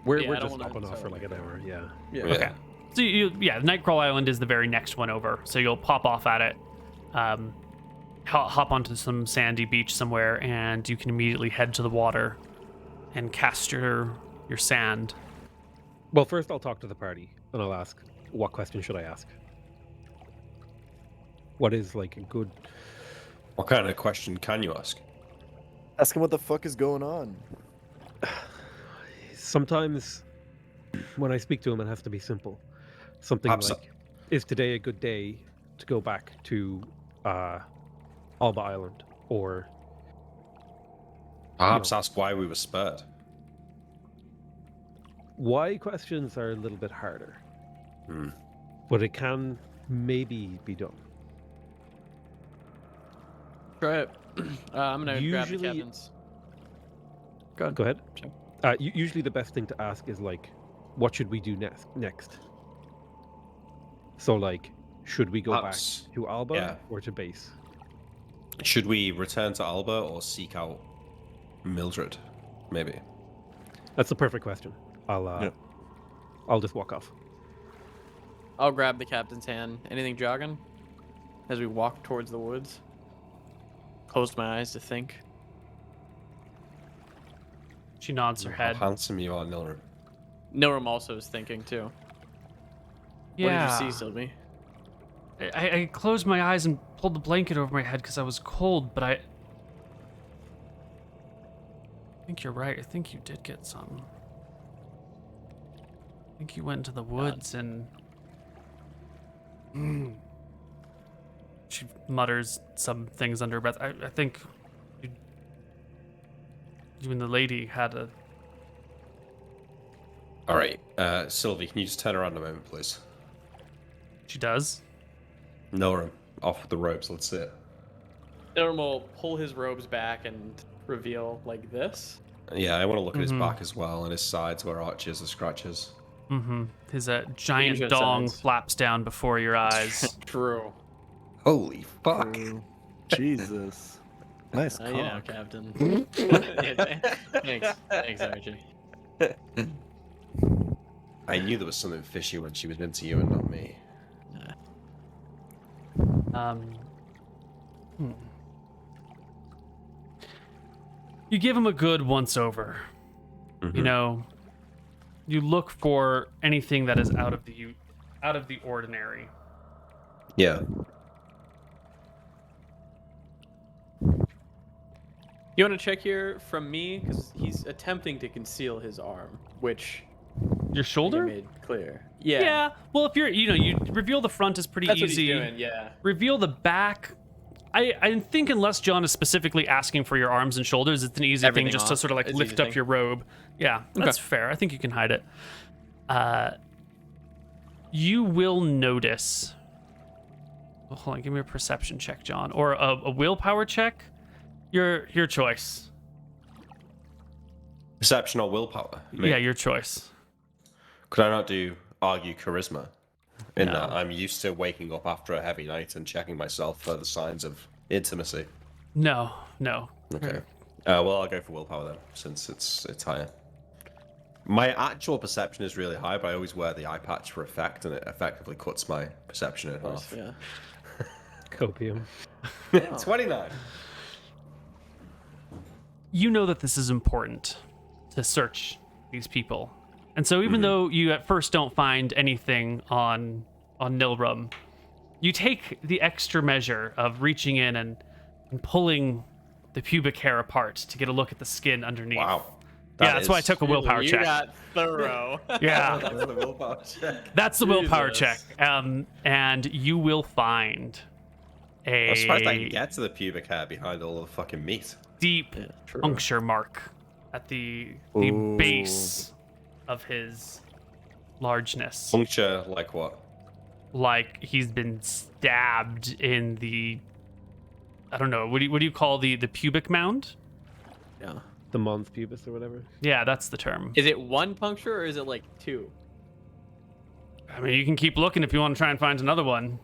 We're I just don't wanna- stopping off for like an hour, yeah. Okay. So Nightcrawler Island is the very next one over. So you'll pop off at it, hop onto some sandy beach somewhere, and you can immediately head to the water and cast your sand. Well, first I'll talk to the party, and I'll ask, what question should I ask? What is like a good... What kind of question can you ask? Ask him what the fuck is going on. Sometimes when I speak to him, it has to be simple. Something like, is today a good day to go back to Alba Island? Or... Perhaps ask why we were spurred. Why questions are a little bit harder. But it can maybe be done. Try it. I'm gonna grab the Usually- captain's. Go ahead. Go ahead. Sure. Usually the best thing to ask is like, what should we do next? So like, should we go Perhaps, back to Alba yeah. or to base? Should we return to Alba or seek out Mildred? Maybe. That's the perfect question. I'll just walk off. I'll grab the captain's hand. Anything jogging? As we walk towards the woods. Closed my eyes to think. She nods her head. How handsome you are, Nilrim. Nilrim also is thinking too. Yeah. What did you see, Sylvie? I closed my eyes and pulled the blanket over my head because I was cold, but I think you're right. I think you did get some. I think you went into the woods and... She mutters some things under her breath. I think you and the lady had a... All right, Sylvie, can you just turn around a moment, please? She does. Nilrim, off with the ropes. Let's see it. Nilrim will pull his robes back and reveal like this. Yeah, I want to look at his back as well and his sides where arches and scratches. His giant Dangerous dong sides. flaps down before your eyes. True. Holy fuck! Jesus. Nice cock. You know, Captain. Thanks, Archie. I knew there was something fishy when she was into you and not me. You give him a good once over. You know, you look for anything that is out of the ordinary. Yeah. You want to check here from me? Because he's attempting to conceal his arm, which Your I shoulder? made clear. Yeah. Yeah. Well, if you reveal the front is pretty That's easy. what he's doing, yeah. Reveal the back. I think unless John is specifically asking for your arms and shoulders, it's an easy Everything thing just to off. sort of like It's an lift easy up thing. your robe. Yeah, that's fair. I think you can hide it. You will notice. Oh, hold on, give me a perception check, John, or a willpower check. Your choice. Perception or willpower? Me. Yeah, your choice. Could I not do argue charisma? In No. that I'm used to waking up after a heavy night and checking myself for the signs of intimacy. No. Okay. Well, I'll go for willpower then, since it's higher. My actual perception is really high, but I always wear the eye patch for effect, and it effectively cuts my perception in half. Yeah. Copium. 29. You know that this is important to search these people. And so even though you at first don't find anything on Nilrim, you take the extra measure of reaching in and pulling the pubic hair apart to get a look at the skin underneath. Wow. Yeah, that's why I took a willpower you check. got thorough. Yeah, That's the willpower check. that's the willpower check. Jesus. And you will find I'm surprised I can a get to the pubic hair behind all the fucking meat. deep true. puncture mark at the Ooh. base of his largeness. Puncture, like what? Like he's been stabbed in the, I don't know, what do you call the pubic mound? Yeah. The mons pubis or whatever. Yeah, that's the term. Is it one puncture or is it like two? I mean, you can keep looking if you want to try and find another one.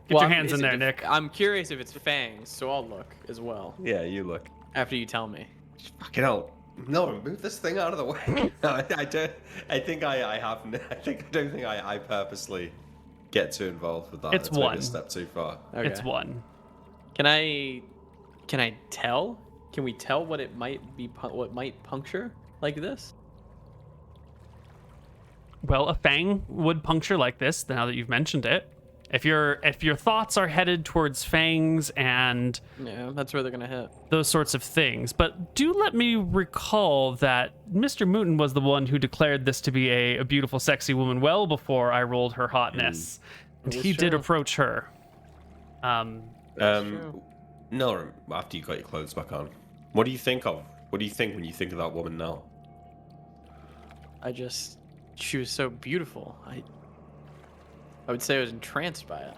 Get your hands in there, Nick. I'm curious if it's fangs, so I'll look as well Yeah, you look. after you tell me. Fucking hell. No, move this thing out of the way. No, I don't. I think I have. I don't think I purposely get too involved with that. It's maybe one. a step too far. Okay. It's one. Can I tell? Can we tell what it might be? What might puncture like this? Well, a fang would puncture like this. Now that you've mentioned it, if your thoughts are headed towards fangs and Yeah, that's where they're gonna hit. those sorts of things, but do let me recall that MrMouton was the one who declared this to be a beautiful, sexy woman well before I rolled her hotness, and That he is did true. approach her. True. No, after you got your clothes back on, what do you think of? What do you think when you think of that woman now? She was so beautiful. I would say I was entranced by it.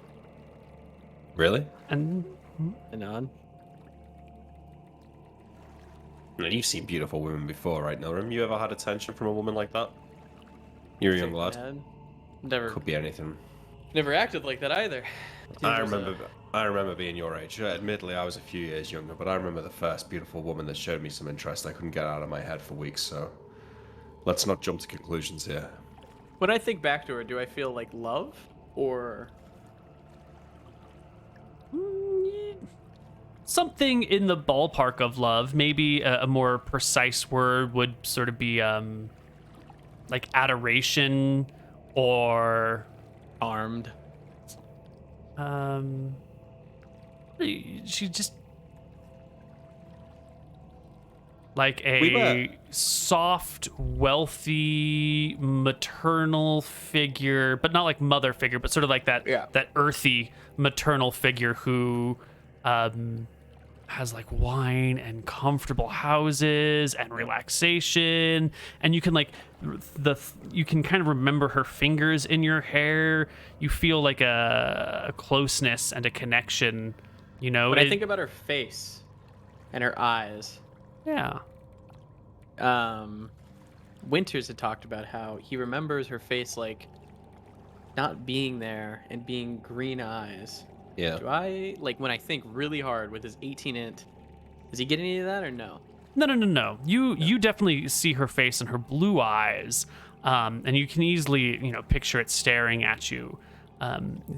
Really? And I nod. And you've seen beautiful women before, right, Nilrim? You ever had attention from a woman like that? You're a young lad. Could be anything. Never acted like that either. I remember being your age. Admittedly, I was a few years younger, but I remember the first beautiful woman that showed me some interest I couldn't get out of my head for weeks, so let's not jump to conclusions here. When I think back to her, do I feel like love or something in the ballpark of love? Maybe a more precise word would sort of be like adoration or armed? She just like a soft, wealthy, maternal figure, but not like mother figure, but sort of like that that earthy maternal figure who has like wine and comfortable houses and relaxation, and you can like you can kind of remember her fingers in your hair. You feel like a closeness and a connection, you know. When I think about her face and her eyes, Winters had talked about how he remembers her face like not being there and being green eyes. Yeah. Do I, like, when I think really hard with his 18 int, does he get any of that or no? No. You definitely see her face and her blue eyes, and you can easily, you know, picture it staring at you.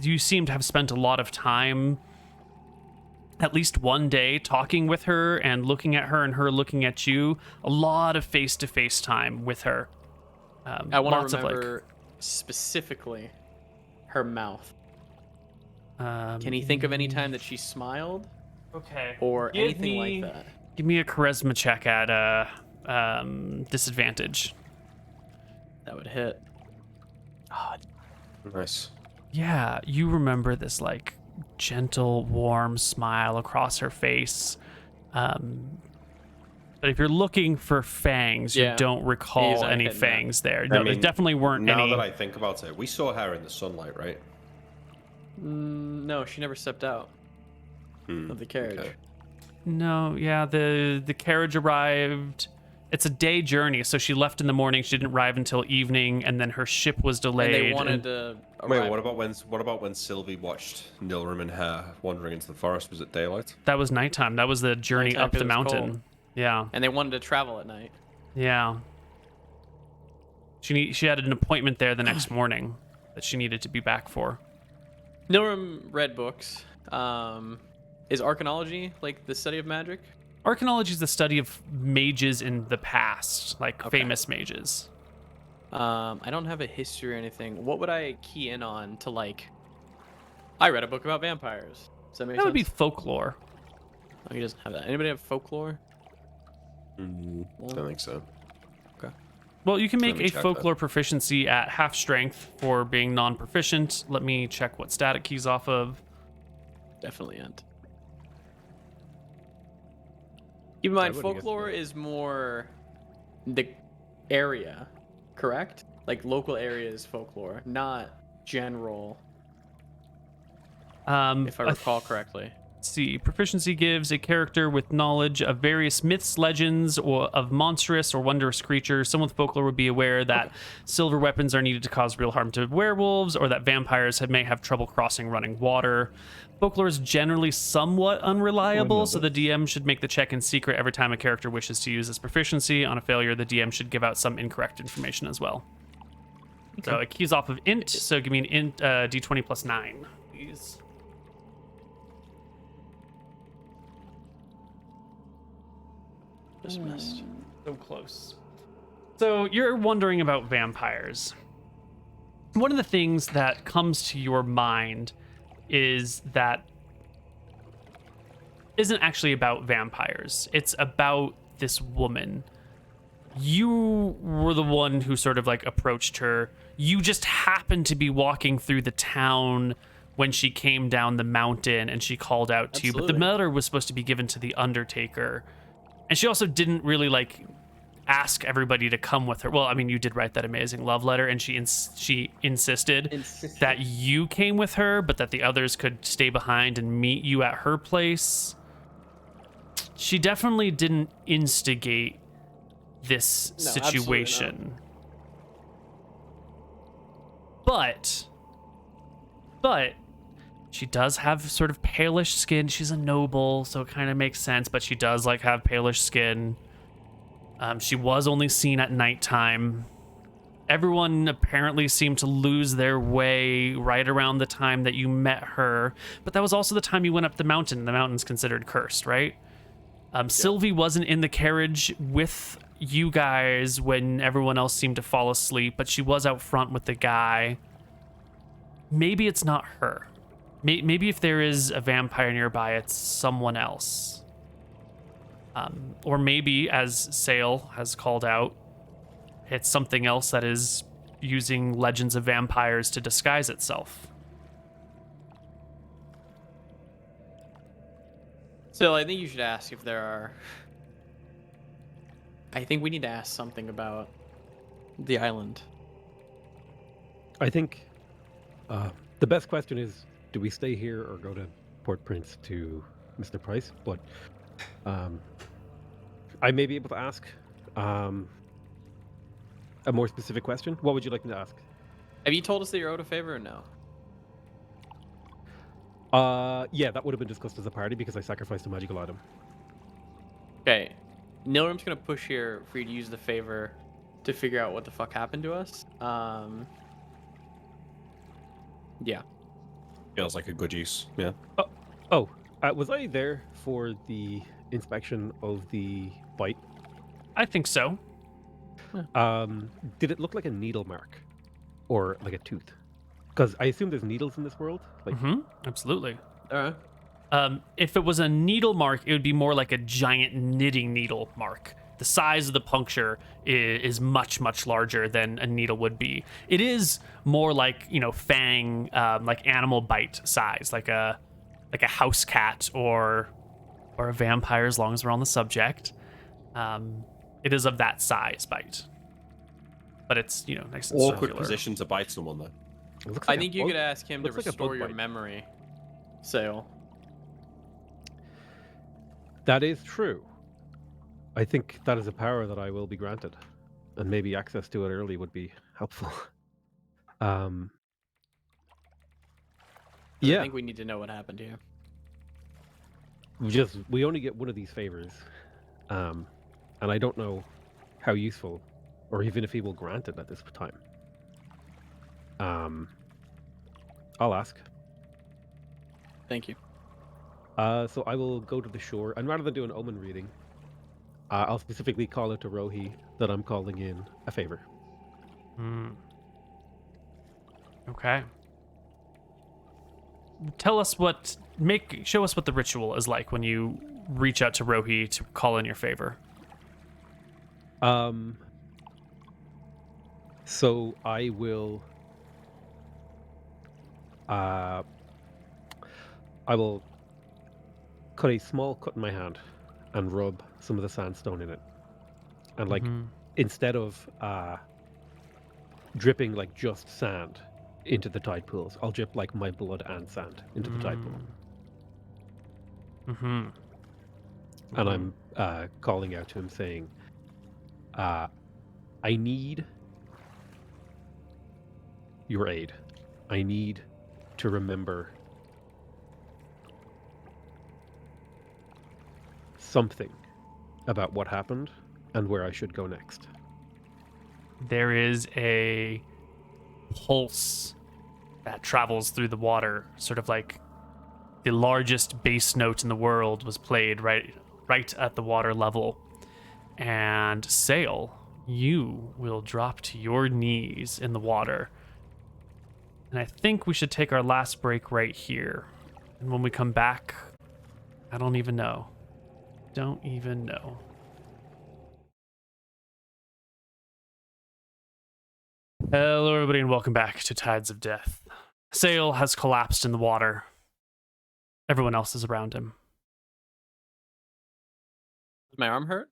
You seem to have spent a lot of time, at least one day, talking with her and looking at her and her looking at you. A lot of face-to-face time with her. I want to remember specifically her mouth. Can you think of any time that she smiled? Okay. Or anything like that? Give me a charisma check at disadvantage. That would hit. Oh, nice. Yeah, you remember this like gentle, warm smile across her face. But if you're looking for fangs, you don't recall any fangs there. No, there definitely weren't any. Now that I think about it, we saw her in the sunlight, right? No, she never stepped out of the carriage. Okay. No, yeah, the carriage arrived. It's a day journey, so she left in the morning. She didn't arrive until evening, and then her ship was delayed. And they wanted to arrive. Wait, what about when Sylvie watched Nilrim and her wandering into the forest? Was it daylight? That was nighttime. That was the journey up the mountain. Cold. Yeah. And they wanted to travel at night. Yeah. She had an appointment there the next morning that she needed to be back for. Nilrim read books. Is arcanology like the study of magic? Arcanology is the study of mages in the past, like famous mages. I don't have a history or anything. What would I key in on to like? I read a book about vampires. Does that make sense? That would be folklore. Oh, he doesn't have that. Anybody have folklore? Don't think so. Okay. Well, you can make a folklore proficiency at half strength for being non-proficient. Let me check what stat it keys off of. Definitely Ent. Keep in mind, folklore is more the area, correct? Like local areas folklore, not general. If I recall correctly. Let's see. Proficiency gives a character with knowledge of various myths, legends, or of monstrous or wondrous creatures. Someone with folklore would be aware that silver weapons are needed to cause real harm to werewolves, or that vampires may have trouble crossing running water. Folklore is generally somewhat unreliable, so the DM should make the check in secret every time a character wishes to use this proficiency. On a failure, the DM should give out some incorrect information as well. Okay. So it keys off of int, so give me an int d20 plus 9, please. Just missed. So close. So you're wondering about vampires. One of the things that comes to your mind is that isn't actually about vampires. It's about this woman. You were the one who sort of like approached her. You just happened to be walking through the town when she came down the mountain and she called out to you. But the letter was supposed to be given to the Undertaker. And she also didn't really like ask everybody to come with her. Well, I mean, you did write that amazing love letter, and she insisted that you came with her, but that the others could stay behind and meet you at her place. she definitely didn't instigate this No, absolutely situation. But she does have sort of palish skin. She's a noble, so it kind of makes sense, but she does like have palish skin. She was only seen at nighttime. Everyone apparently seemed to lose their way right around the time that you met her, but that was also the time you went up the mountain. The mountain's considered cursed, right? Sylvie wasn't in the carriage with you guys when everyone else seemed to fall asleep, but she was out front with the guy. Maybe it's not her. Maybe if there is a vampire nearby, it's someone else. Or maybe, as Sale has called out, it's something else that is using legends of vampires to disguise itself. So I think you should ask if there are... I think we need to ask something about the island. I think the best question is, do we stay here or go to Port Prince to Mr. Price? But I may be able to ask a more specific question. What would you like me to ask? Have you told us that you're owed a favor or no? Yeah, that would have been discussed as a party because I sacrificed a magical item. Okay. Nilrum's gonna push here for you to use the favor to figure out what the fuck happened to us. Yeah. Feels like a good use. Yeah. Was I there for the inspection of the bite? I think so. Did it look like a needle mark or like a tooth? Because I assume there's needles in this world. Like, Absolutely. All right. If it was a needle mark, it would be more like a giant knitting needle mark. The size of the puncture is much, much larger than a needle would be. It is more like, fang, like animal bite size, like a house cat or a vampire, as long as we're on the subject. It is of that size bite. But it's, nice and Awkward circular. position to bite someone, though. it looks I like a think you bug- could ask him to looks like a restore bug your bite. memory. Sale. That is true. I think that is a power that I will be granted, and maybe access to it early would be helpful. I Yeah, think we need to know what happened here. we only get one of these favors, and I don't know how useful, or even if he will grant it at this time. I'll ask. Thank you. So I will go to the shore, and rather than do an omen reading, I'll specifically call out to Rohi that I'm calling in a favor. Okay. Show us what the ritual is like when you reach out to Rohi to call in your favor. So I will cut a small cut in my hand and rub some of the sandstone in it. And instead of dripping like just sand into the tide pools, I'll drip like my blood and sand into the tide pool. And I'm calling out to him saying, I need your aid. I need to remember something about what happened and where I should go next. There is a pulse that travels through the water, sort of like the largest bass note in the world was played right at the water level. And Sail, you will drop to your knees in the water. And I think we should take our last break right here. And when we come back, I don't even know. Don't even know. Hello, everybody, and welcome back to Tides of Death. Sail has collapsed in the water. Everyone else is around him. Does my arm hurt?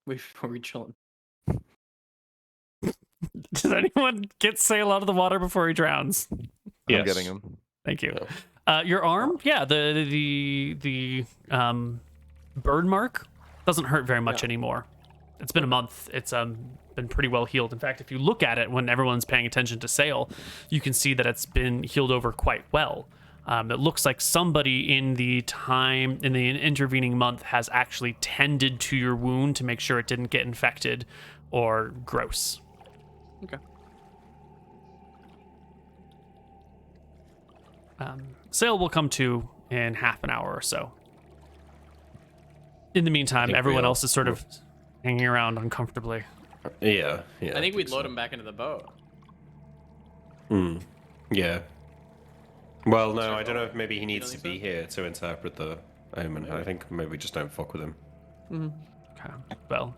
Were we chilling? Does anyone get Sail out of the water before he drowns? I'm getting him. Thank you. Your arm? Yeah, the burn mark doesn't hurt very much anymore. It's been a month. It's been pretty well healed. In fact, if you look at it when everyone's paying attention to Sail, you can see that it's been healed over quite well. It looks like somebody in the intervening month has actually tended to your wound to make sure it didn't get infected or gross. Okay. Sail will come to in half an hour or so. In the meantime, think everyone we'll- else is sort of hanging around uncomfortably. Yeah. I think we'd load him back into the boat. Yeah. Well, no, I don't know if maybe he don't needs to think be here to interpret the omen. I think maybe we just don't fuck with him. Okay. Well,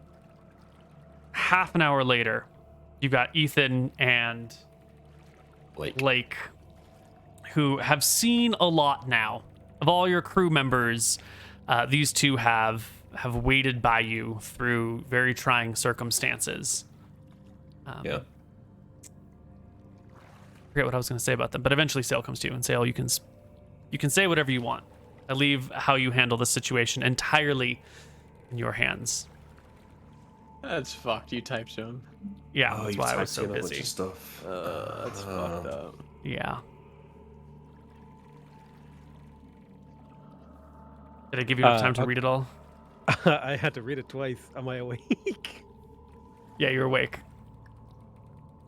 half an hour later, you've got Ethan and Blake, who have seen a lot now. Of all your crew members, these two have waited by you through very trying circumstances. Yeah. I forget what I was going to say about them, but eventually Sail comes to you and Sail, you can say whatever you want. I leave how you handle the situation entirely in your hands. That's fucked. You typed to him. Yeah, Oh, that's you why I was typed so in a bunch busy. of stuff. That's fucked up. Yeah. Did I give you enough time to read it all? I had to read it twice. Am I awake? Yeah, you're awake.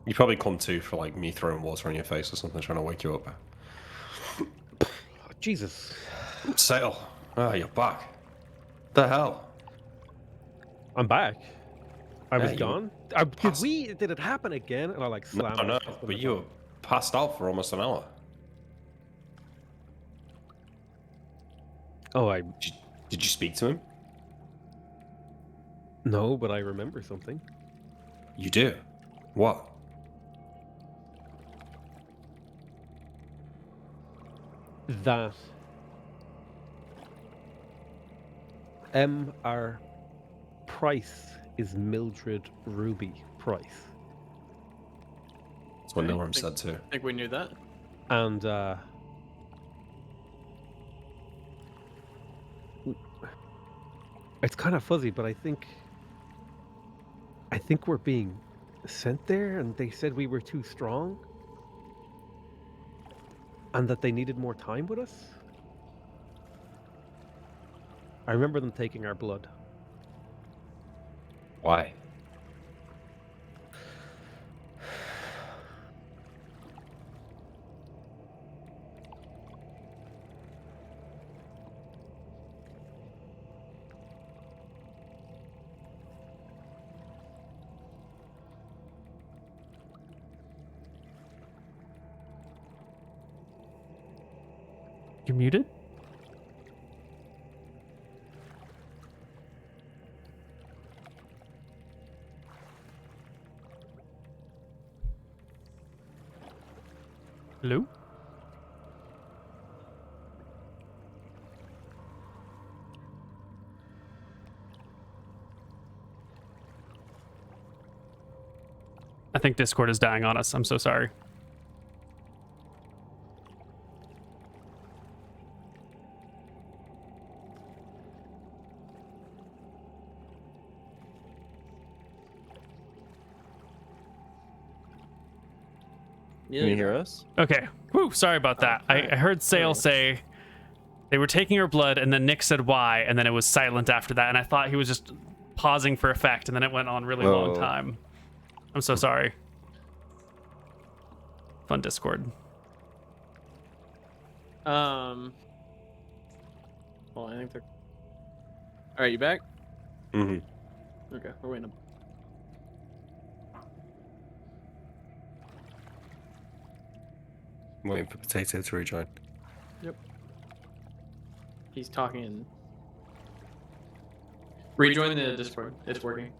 You probably come to for like me throwing water on your face or something, trying to wake you up. Oh, Jesus. Sail. Oh, you're back. The hell? I'm back. I was you gone. Did it happen again? And I like slammed. No, my fist on but the you were door. passed out for almost an hour. Oh, Did you speak to him? no, but I remember something. You do. What? That M.R. Price is Mildred Ruby Price. That's what Okay, Nilram said too. I think we knew that. And it's kind of fuzzy, but I think we're being sent there, and they said we were too strong, and that they needed more time with us. I remember them taking our blood. Why? You're muted? Hello? I think Discord is dying on us. I'm so sorry. Can you hear us? Okay. Whew, sorry about that. I heard Sail say they were taking her blood, and then Nick said why, and then it was silent after that, and I thought he was just pausing for effect, and then it went on a really long Oh. time. I'm so sorry. Fun Discord. Well, I think they're. All right, you back? Mm-hmm. Okay, we're waiting. Waiting for Potato to rejoin. Yep. He's talking. Rejoin the Discord. It's working.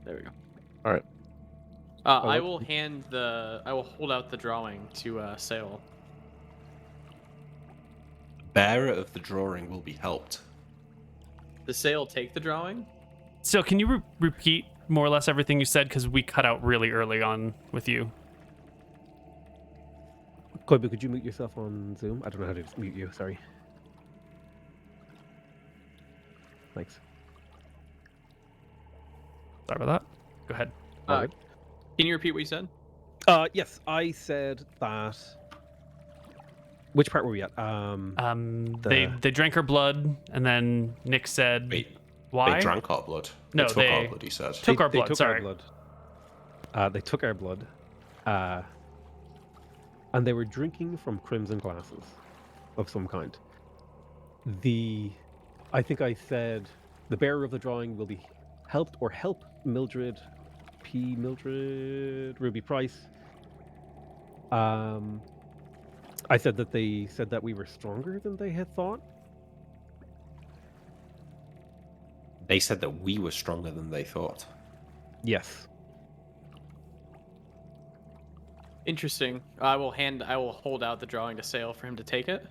There we go. All right. I will hold out the drawing to Sail. Bearer of the drawing will be helped. Does Sail take the drawing? So can you repeat more or less everything you said? Because we cut out really early on with you. Koibu, could you mute yourself on Zoom? I don't know how to mute you. Sorry. Thanks. Sorry about that. Go ahead. Can you repeat what you said? Yes, I said that. Which part were we at? They drank her blood, and then Nick said, Wait, "Why?" they drank our blood. No, they took our blood. He said. Took our blood. Took Sorry. our blood. They took our blood, and they were drinking from crimson glasses of some kind. I think I said the bearer of the drawing will be help Mildred Ruby Price. I said that they said that we were stronger than they had thought. They said that we were stronger than they thought. Yes. Interesting. I will hold out the drawing to Sale for him to take it.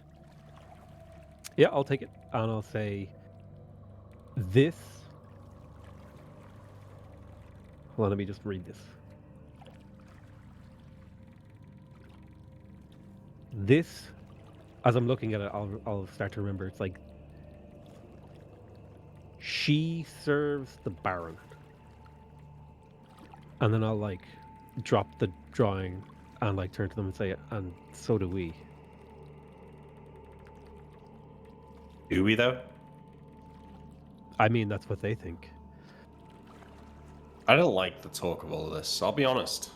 Yeah, I'll take it, and I'll say this. Hold on, let me just read this. This, as I'm looking at it, I'll start to remember. It's like she serves the Baron, and then I'll like drop the drawing and like turn to them and say, and so do we. Do we though? I mean, that's what they think. I don't like the talk of all of this. I'll be honest.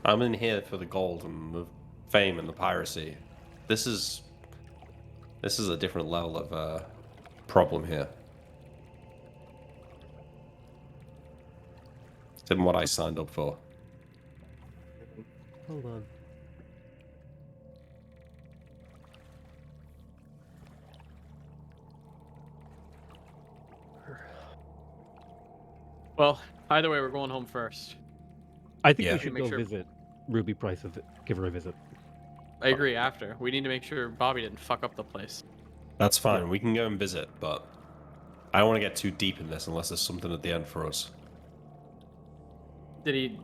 I'm in here for the gold and the fame and the piracy. This is a different level of problem here than what I signed up for. Hold on. Well, either way, we're going home first. I think Yeah. we should Make go sure- visit Ruby Price. Give her a visit. I agree. After we need to make sure Bobby didn't fuck up the place. That's fine. We can go and visit, but I don't want to get too deep in this unless there's something at the end for us. Did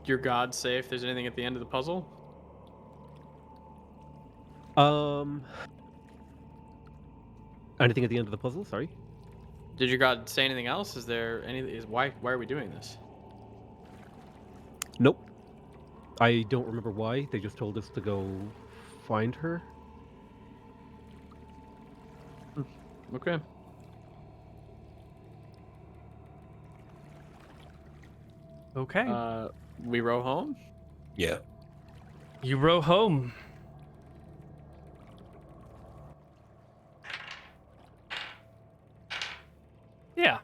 your god say if there's anything at the end of the puzzle? Anything at the end of the puzzle? Sorry. Did your god say anything else? Is there any? Why are we doing this? Nope. I don't remember why. They just told us to go find her. Okay. Okay. We row home. Yeah. You row home. Yeah.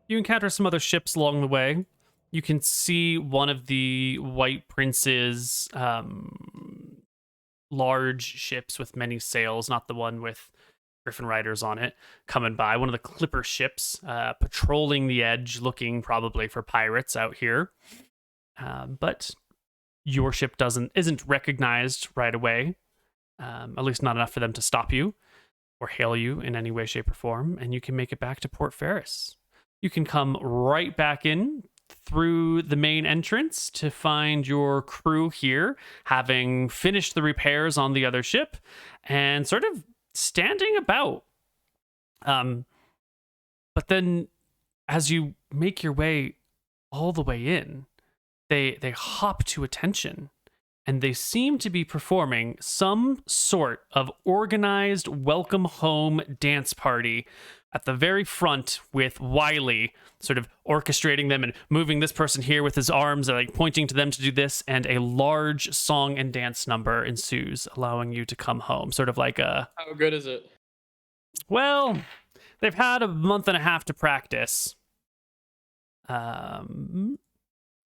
You encounter some other ships along the way. You can see one of the White Prince's large ships with many sails, not the one with Griffin Riders on it, coming by. One of the clipper ships patrolling the edge, looking probably for pirates out here. But your ship isn't recognized right away, at least not enough for them to stop you or hail you in any way, shape, or form, and you can make it back to Port Ferris. You can come right back in through the main entrance to find your crew here, having finished the repairs on the other ship and sort of standing about. But then as you make your way all the way in, they hop to attention, and they seem to be performing some sort of organized welcome home dance party at the very front, with Wiley sort of orchestrating them and moving this person here with his arms and like pointing to them to do this, and a large song and dance number ensues, allowing you to come home. Sort of like a... How good is it? Well, they've had a month and a half to practice.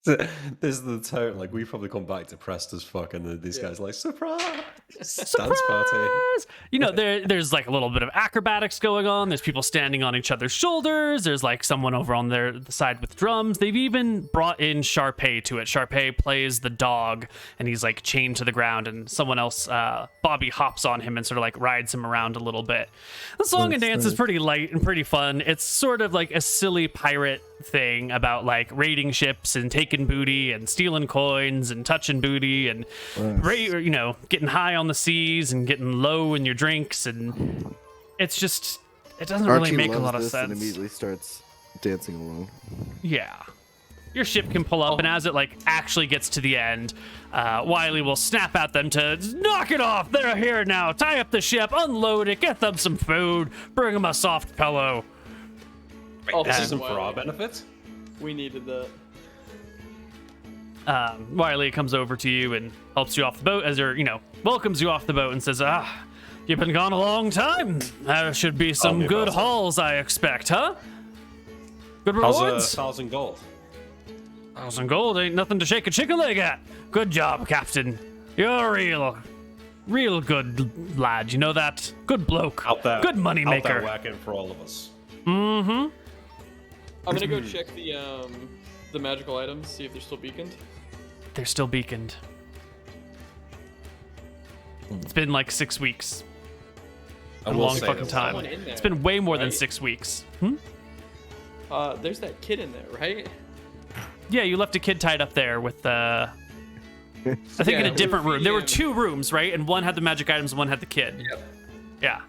This is the tone. Like, we probably come back depressed as fuck, and then these guys are like, surprise! Dance party. You know, there's like a little bit of acrobatics going on. There's people standing on each other's shoulders. There's like someone over on the side with drums. They've even brought in Sharpay to it. Sharpay plays the dog, and he's like chained to the ground, and someone else, Bobby, hops on him and sort of like rides him around a little bit. The song and dance is pretty light and pretty fun. It's sort of like a silly pirate thing about like raiding ships and taking booty and stealing coins and touching booty and you know, getting high on the seas and getting low in your drinks, and it's just it doesn't Archie really make a loves lot of this and sense. immediately starts dancing along. Yeah. Your ship can pull up, and as it like actually gets to the end, Wiley will snap at them to knock it off. They're here now. Tie up the ship, unload it, get them some food, bring them a soft pillow. This isn't for Wiley. our benefit. We needed that. Wiley comes over to you and helps you off the boat as welcomes you off the boat and says, you've been gone a long time. There should be some me good about that. hauls, I expect, huh? Good How's rewards? 1,000 gold? 1,000 gold ain't nothing to shake a chicken leg at. Good job, Captain. You're a real good lad. You know that? Good bloke. Out there. Good money Out there maker. working for all of us. Mm-hmm. I'm gonna go check the magical items, see if they're still beaconed. They're still beaconed. It's been like 6 weeks. I A will long say fucking that time. someone in there, It's been way more than right? 6 weeks. There's that kid in there, right? Yeah, you left a kid tied up there with I think Yeah, in we a were different room. There were feeding 2 rooms, right? And one had the magic items, and one had the kid. Yep. Yeah.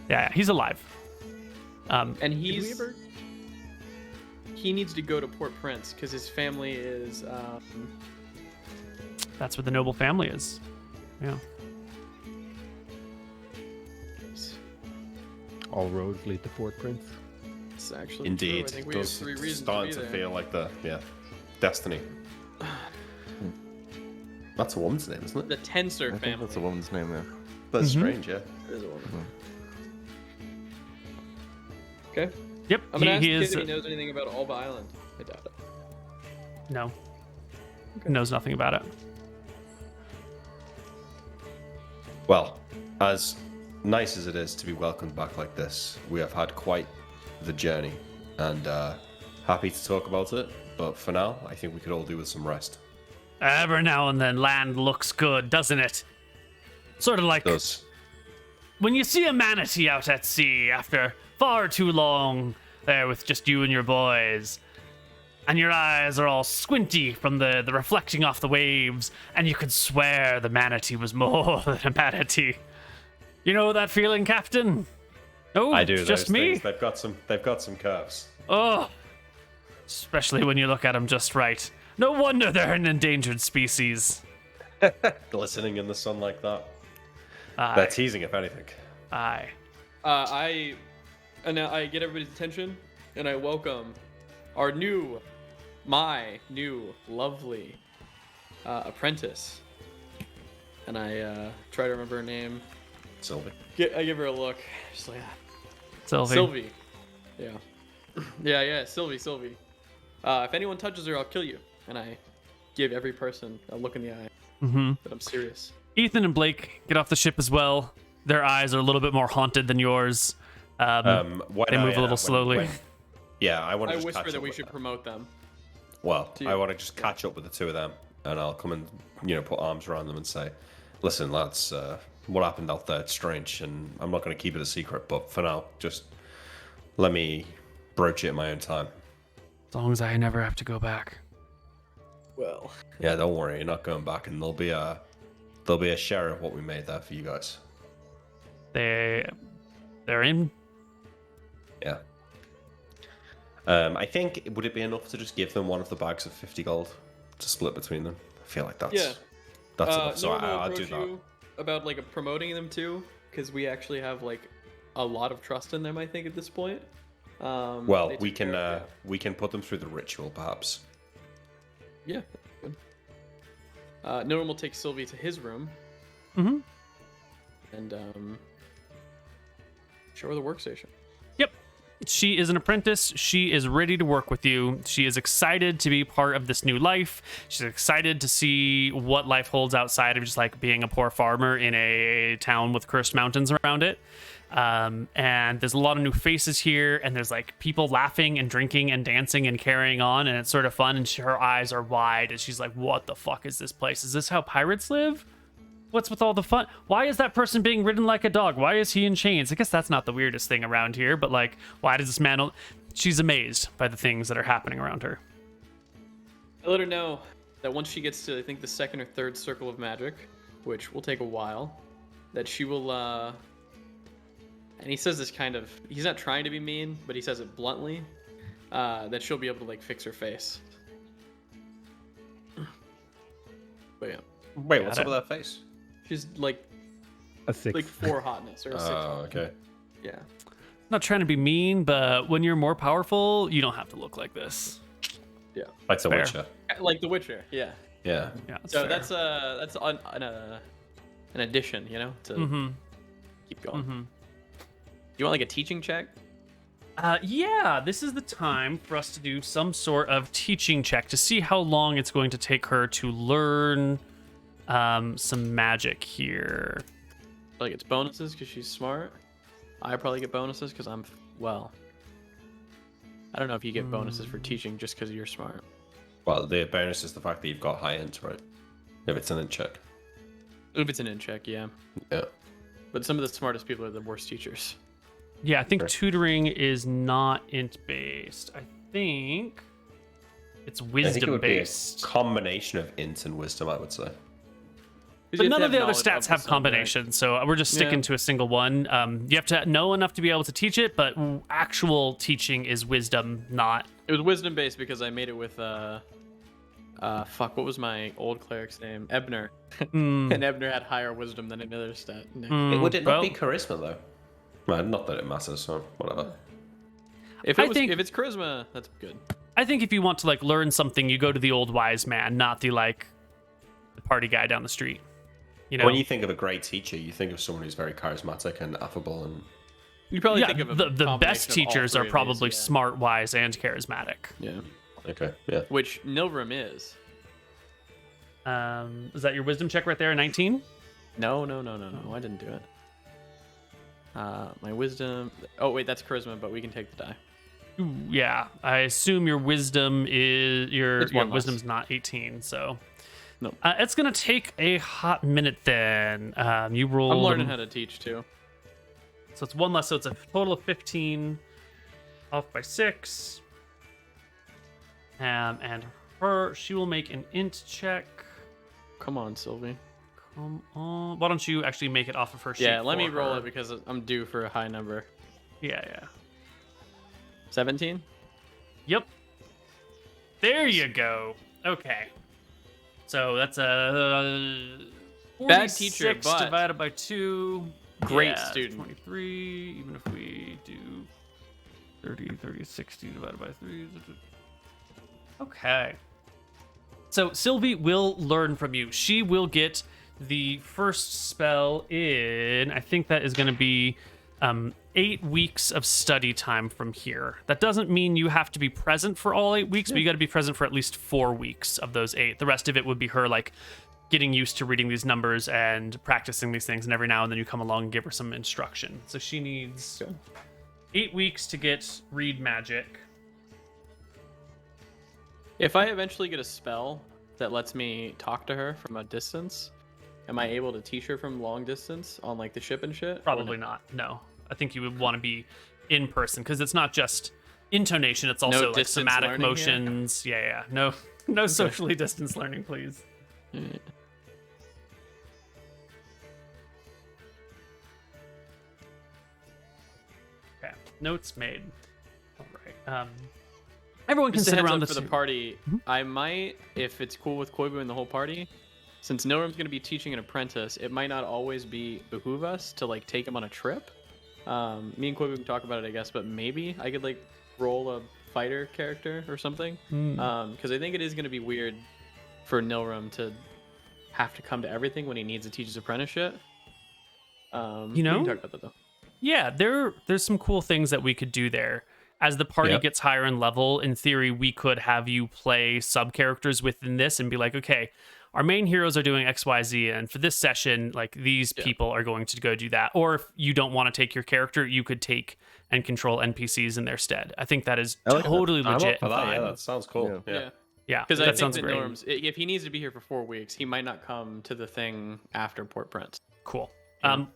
Yeah, he's alive. And he needs to go to Port Prince because his family is That's where the noble family is. Yeah. All roads lead to Fort Prince. it's actually Indeed. true. I think we Does have 3 reasons starting to to be there. feel like destiny. That's a woman's name, isn't it? The Tensor I think family. that's a woman's name, yeah. That's strange, yeah. It is a woman. Okay. Yep. I'm gonna ask he the kid is. if he knows anything about Alba Island. I doubt it. No. Knows nothing about it. Well, as nice as it is to be welcomed back like this, we have had quite the journey, and happy to talk about it. But for now, I think we could all do with some rest. Every now and then, land looks good, doesn't it? Sort of like Does when you see a manatee out at sea after far too long there with just you and your boys, and your eyes are all squinty from the reflecting off the waves, and you could swear the manatee was more than a manatee. You know that feeling, Captain? Oh, I do. it's just those me. things. They've got some curves. Oh, especially when you look at them just right. No wonder they're an endangered species. Glistening in the sun like that. Aye, They're teasing, if anything. aye. I get everybody's attention, and I welcome my new lovely apprentice. And I try to remember her name. Sylvie. I give her a look, just like Sylvie. Sylvie. Yeah, yeah, Sylvie. If anyone touches her, I'll kill you. And I give every person a look in the eye. Mm-hmm. But I'm serious. Ethan and Blake get off the ship as well. Their eyes are a little bit more haunted than yours. They move a little slowly. Yeah, I want I to just whisper catch that up we with should them. promote them. Well, to I you. want to just catch up with the 2 of them, and I'll come and put arms around them and say, "Listen, lads, what happened out there? It's strange, and I'm not going to keep it a secret. But for now, just let me broach it in my own time." As long as I never have to go back. Well, Yeah, don't worry, you're not going back, and there'll be a share of what we made there for you guys. They're in. Yeah. I think would it be enough to just give them one of the bags of 50 gold to split between them? I feel like that's yeah. enough. So Norman will I'll do approach that. you about like promoting them too, because we actually have like a lot of trust in them. I think at this point. Well, they we took can care of- we can put them through the ritual, perhaps. Yeah. Good. Norman will take Sylvie to his room. Mm-hmm. And show her the workstation. Yep. She is an apprentice. She is ready to work with you. She is excited to be part of this new life. She's excited to see what life holds outside of just like being a poor farmer in a town with cursed mountains around it. And there's a lot of new faces here, and there's like people laughing and drinking and dancing and carrying on, and it's sort of fun. And her eyes are wide, and she's like, "What the fuck is this place? Is this how pirates live? What's with all the fun? Why is that person being ridden like a dog? Why is he in chains? I guess that's not the weirdest thing around here, but like, why does this man?" She's amazed by the things that are happening around her. I let her know that once she gets to, I think, the 2nd or 3rd circle of magic, which will take a while, that she will and he says this kind of, he's not trying to be mean, but he says it bluntly, that she'll be able to like fix her face. But yeah. Wait, what's up with that face? She's like A 6. like 4 hotness or a 6 Oh, hotness. okay. Yeah. Not trying to be mean, but when you're more powerful, you don't have to look like this. Yeah. Like The Fair. Witcher. Like The Witcher, yeah. Yeah. Yeah. So fair. that's an addition, you know, to keep going. You want like a teaching check? Yeah, this is the time for us to do some sort of teaching check to see how long it's going to take her to learn some magic here. Like it's bonuses because she's smart. I probably get bonuses because I'm well. I don't know if you get bonuses for teaching just because you're smart. Well, the bonus is the fact that you've got high int, right? If it's an int check. If it's an in check, yeah. Yeah. But some of the smartest people are the worst teachers. Yeah, I think Sure. tutoring is not int based. I think it's I think it wisdom would based. be a combination of int and wisdom, I would say. But none of the other stats have combinations, so we're just sticking to a single one. You have to know enough to be able to teach it, but actual teaching is wisdom, not. It was wisdom based because I made it with fuck, what was my old cleric's name? Ebner. And Ebner had higher wisdom than another stat. Would it not well- be charisma, though? Well, not that it matters, so whatever. If I it was, think- if it's charisma, that's good. I think if you want to like learn something, you go to the old wise man, not the party guy down the street. You know, When you think of a great teacher, you think of someone who's very charismatic and affable and... You probably yeah, think of a the combination best of all teachers three are of probably these, yeah. smart, wise, and charismatic. Yeah. Okay, yeah. Which Nilrim is. Is that your wisdom check right there? 19? No, I didn't do it. My wisdom. Oh wait, that's charisma, but we can take the die. Ooh, yeah, I assume your wisdom is your It's one less. wisdom's not 18, so Nope. It's gonna take a hot minute then. You roll. I'm learning how to teach too. So it's one less, so it's a total of 15. Off by 6. And she will make an int check. Come on, Sylvie. Come on. Why don't you actually make it off of her sheet? Yeah, let me for roll her? it because I'm due for a high number. Yeah. 17. Yep. There you go. Okay. So that's a Bad teacher, 46 but divided by 2. great Yeah, student. 23. Even if we do 30, 60 divided by 3. Okay. So Sylvie will learn from you. She will get the first spell in. I think that is going to be 8 weeks of study time from here. That doesn't mean you have to be present for all 8 weeks, but you got to be present for at least 4 weeks of those 8. The rest of it would be her like getting used to reading these numbers and practicing these things, and every now and then you come along and give her some instruction. So she needs 8 weeks to get read magic. If I eventually get a spell that lets me talk to her from a distance, am I able to teach her from long distance on like the ship and shit? Or Probably no? not. No, I think you would want to be in person because it's not just intonation; it's also like distance somatic learning here? motions. Yeah. No socially distanced learning, please. Mm. Okay, notes made. All right. Everyone can Just a sit heads around up the for the party. I might, if it's cool with Koibu and the whole party, since Nilrim's going to be teaching an apprentice, it might not always behoove us to like take him on a trip. Me and Koibu can talk about it, I guess, but maybe I could like roll a fighter character or something. Because I think it is going to be weird for Nilrim to have to come to everything when he needs to teach his apprenticeship. We know? can talk about that though. Yeah, there's some cool things that we could do there. As the party Yep. gets higher in level, in theory, we could have you play sub-characters within this and be like, okay, our main heroes are doing X, Y, Z, and for this session, like these people are going to go do that. Or if you don't want to take your character, you could take and control NPCs in their stead. I think that is like that. totally I'm up legit. for and that. fine. Yeah, that sounds cool. Yeah. Yeah, Because that I think sounds that great. Norm's, if he needs to be here for 4 weeks, he might not come to the thing after Port Prince. Cool.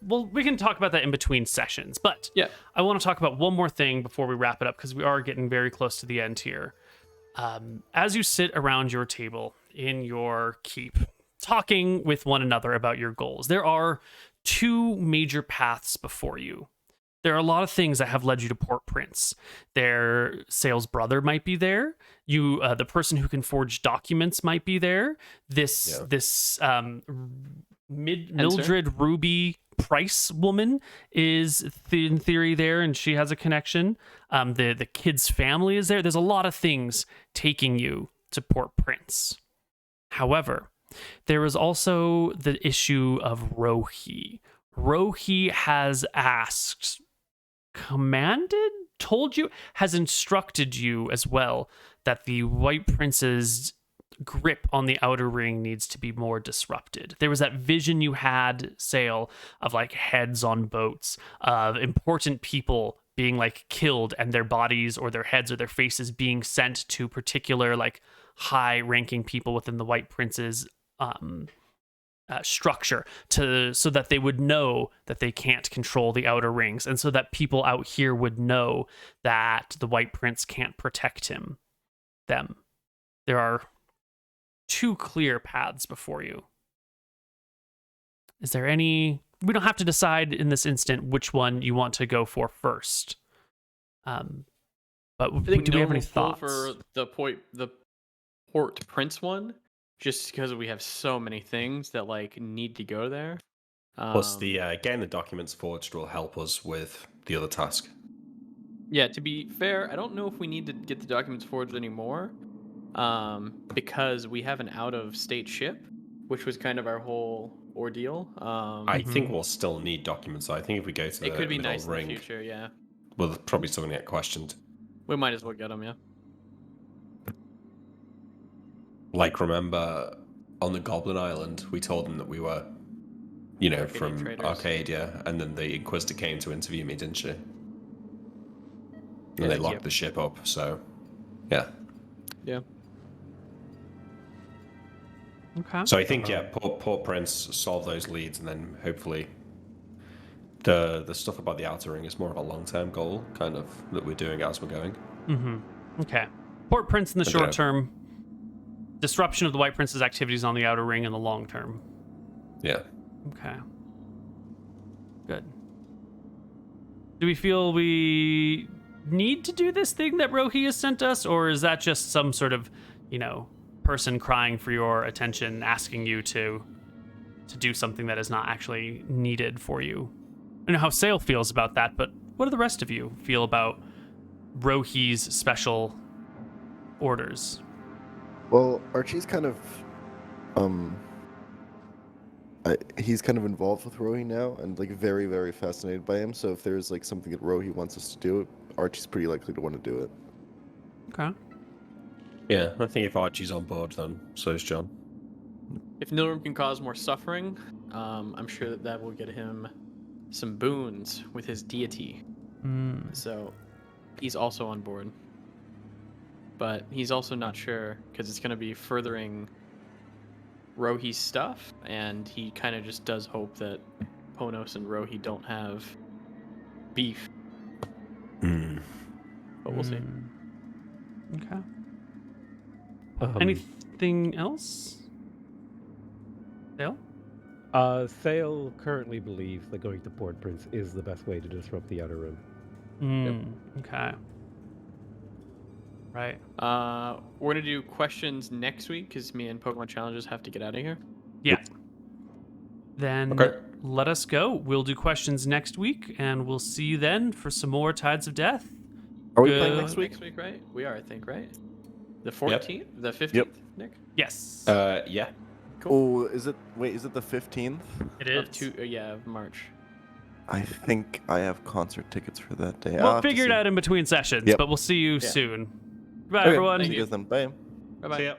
Well, we can talk about that in between sessions, but Yeah. I want to talk about one more thing before we wrap it up because we are getting very close to the end here. As you sit around your table in your keep, talking with one another about your goals, there are 2 major paths before you. There are a lot of things that have led you to Port Prince. Their sales brother might be there. The person who can forge documents might be there. This Mildred Ruby Price woman is in theory there, and she has a connection. The kid's family is there. There's a lot of things taking you to Port Prince. However, there is also the issue of Rohi. Rohi has asked, told you, has instructed you as well that the White Prince's grip on the outer ring needs to be more disrupted. There was that vision you had, Sail, of like heads on boats, of important people being like killed and their bodies or their heads or their faces being sent to particular like high-ranking people within the White Prince's structure so that they would know that they can't control the outer rings, and so that people out here would know that the White Prince can't protect them. There are 2 clear paths before you. Is there any... We don't have to decide in this instant which one you want to go for first. But do we have any thoughts? For the Port Prince one, just because we have so many things that like need to go there. Plus, getting the documents forged will help us with the other task. Yeah, to be fair, I don't know if we need to get the documents forged anymore, because we have an out-of-state ship, which was kind of our whole ordeal. I think we'll still need documents. I think if we go to the it could be middle nice ring, in the future. Yeah, we're probably still going to get questioned. we might as well get them. Yeah. Like, remember on the Goblin Island, we told them that we were, from traders. Arcadia, and then the Inquisitor came to interview me, didn't she? And they locked the ship up, so, yeah. Yeah. Okay. So I think, Port Prince, solve those leads, and then hopefully the stuff about the Outer Ring is more of a long-term goal, kind of, that we're doing as we're going. Mm-hmm. Okay. Port Prince in the short term, disruption of the White Prince's activities on the Outer Ring in the long term. Yeah. Okay. Good. Do we feel we need to do this thing that Rohi has sent us, or is that just some sort of, person crying for your attention, asking you to do something that is not actually needed for you? I know how Sail feels about that, but what do the rest of you feel about Rohi's special orders? Well, Archie's kind of, he's kind of involved with Rohi now, and like very, very fascinated by him. So if there's like something that Rohi wants us to do, Archie's pretty likely to want to do it. Okay. Yeah, I think if Archie's on board, then so is John. If Nilrim can cause more suffering, I'm sure that will get him some boons with his deity. So he's also on board. But he's also not sure, because it's going to be furthering Rohi's stuff, and he kind of just does hope that Ponos and Rohi don't have beef. But we'll see. Okay. Anything else? Dale? Sale currently believes that going to Port Prince is the best way to disrupt the Outer Rim. Okay. Right. We're going to do questions next week, because me and PokemonChallenges have to get out of here. Yeah. Then let us go. We'll do questions next week, and we'll see you then for some more Tides of Death. Are we playing next week? Next week, right? We are, I think, right? The 14th? The 15th, Yep. Nick? Yes. Yeah. Cool. Oh, is it the 15th? It is. Of March. I think I have concert tickets for that day. We'll figure it out in between sessions, but we'll see you soon. Bye, everyone. See you guys then. Bye. Bye-bye. See ya.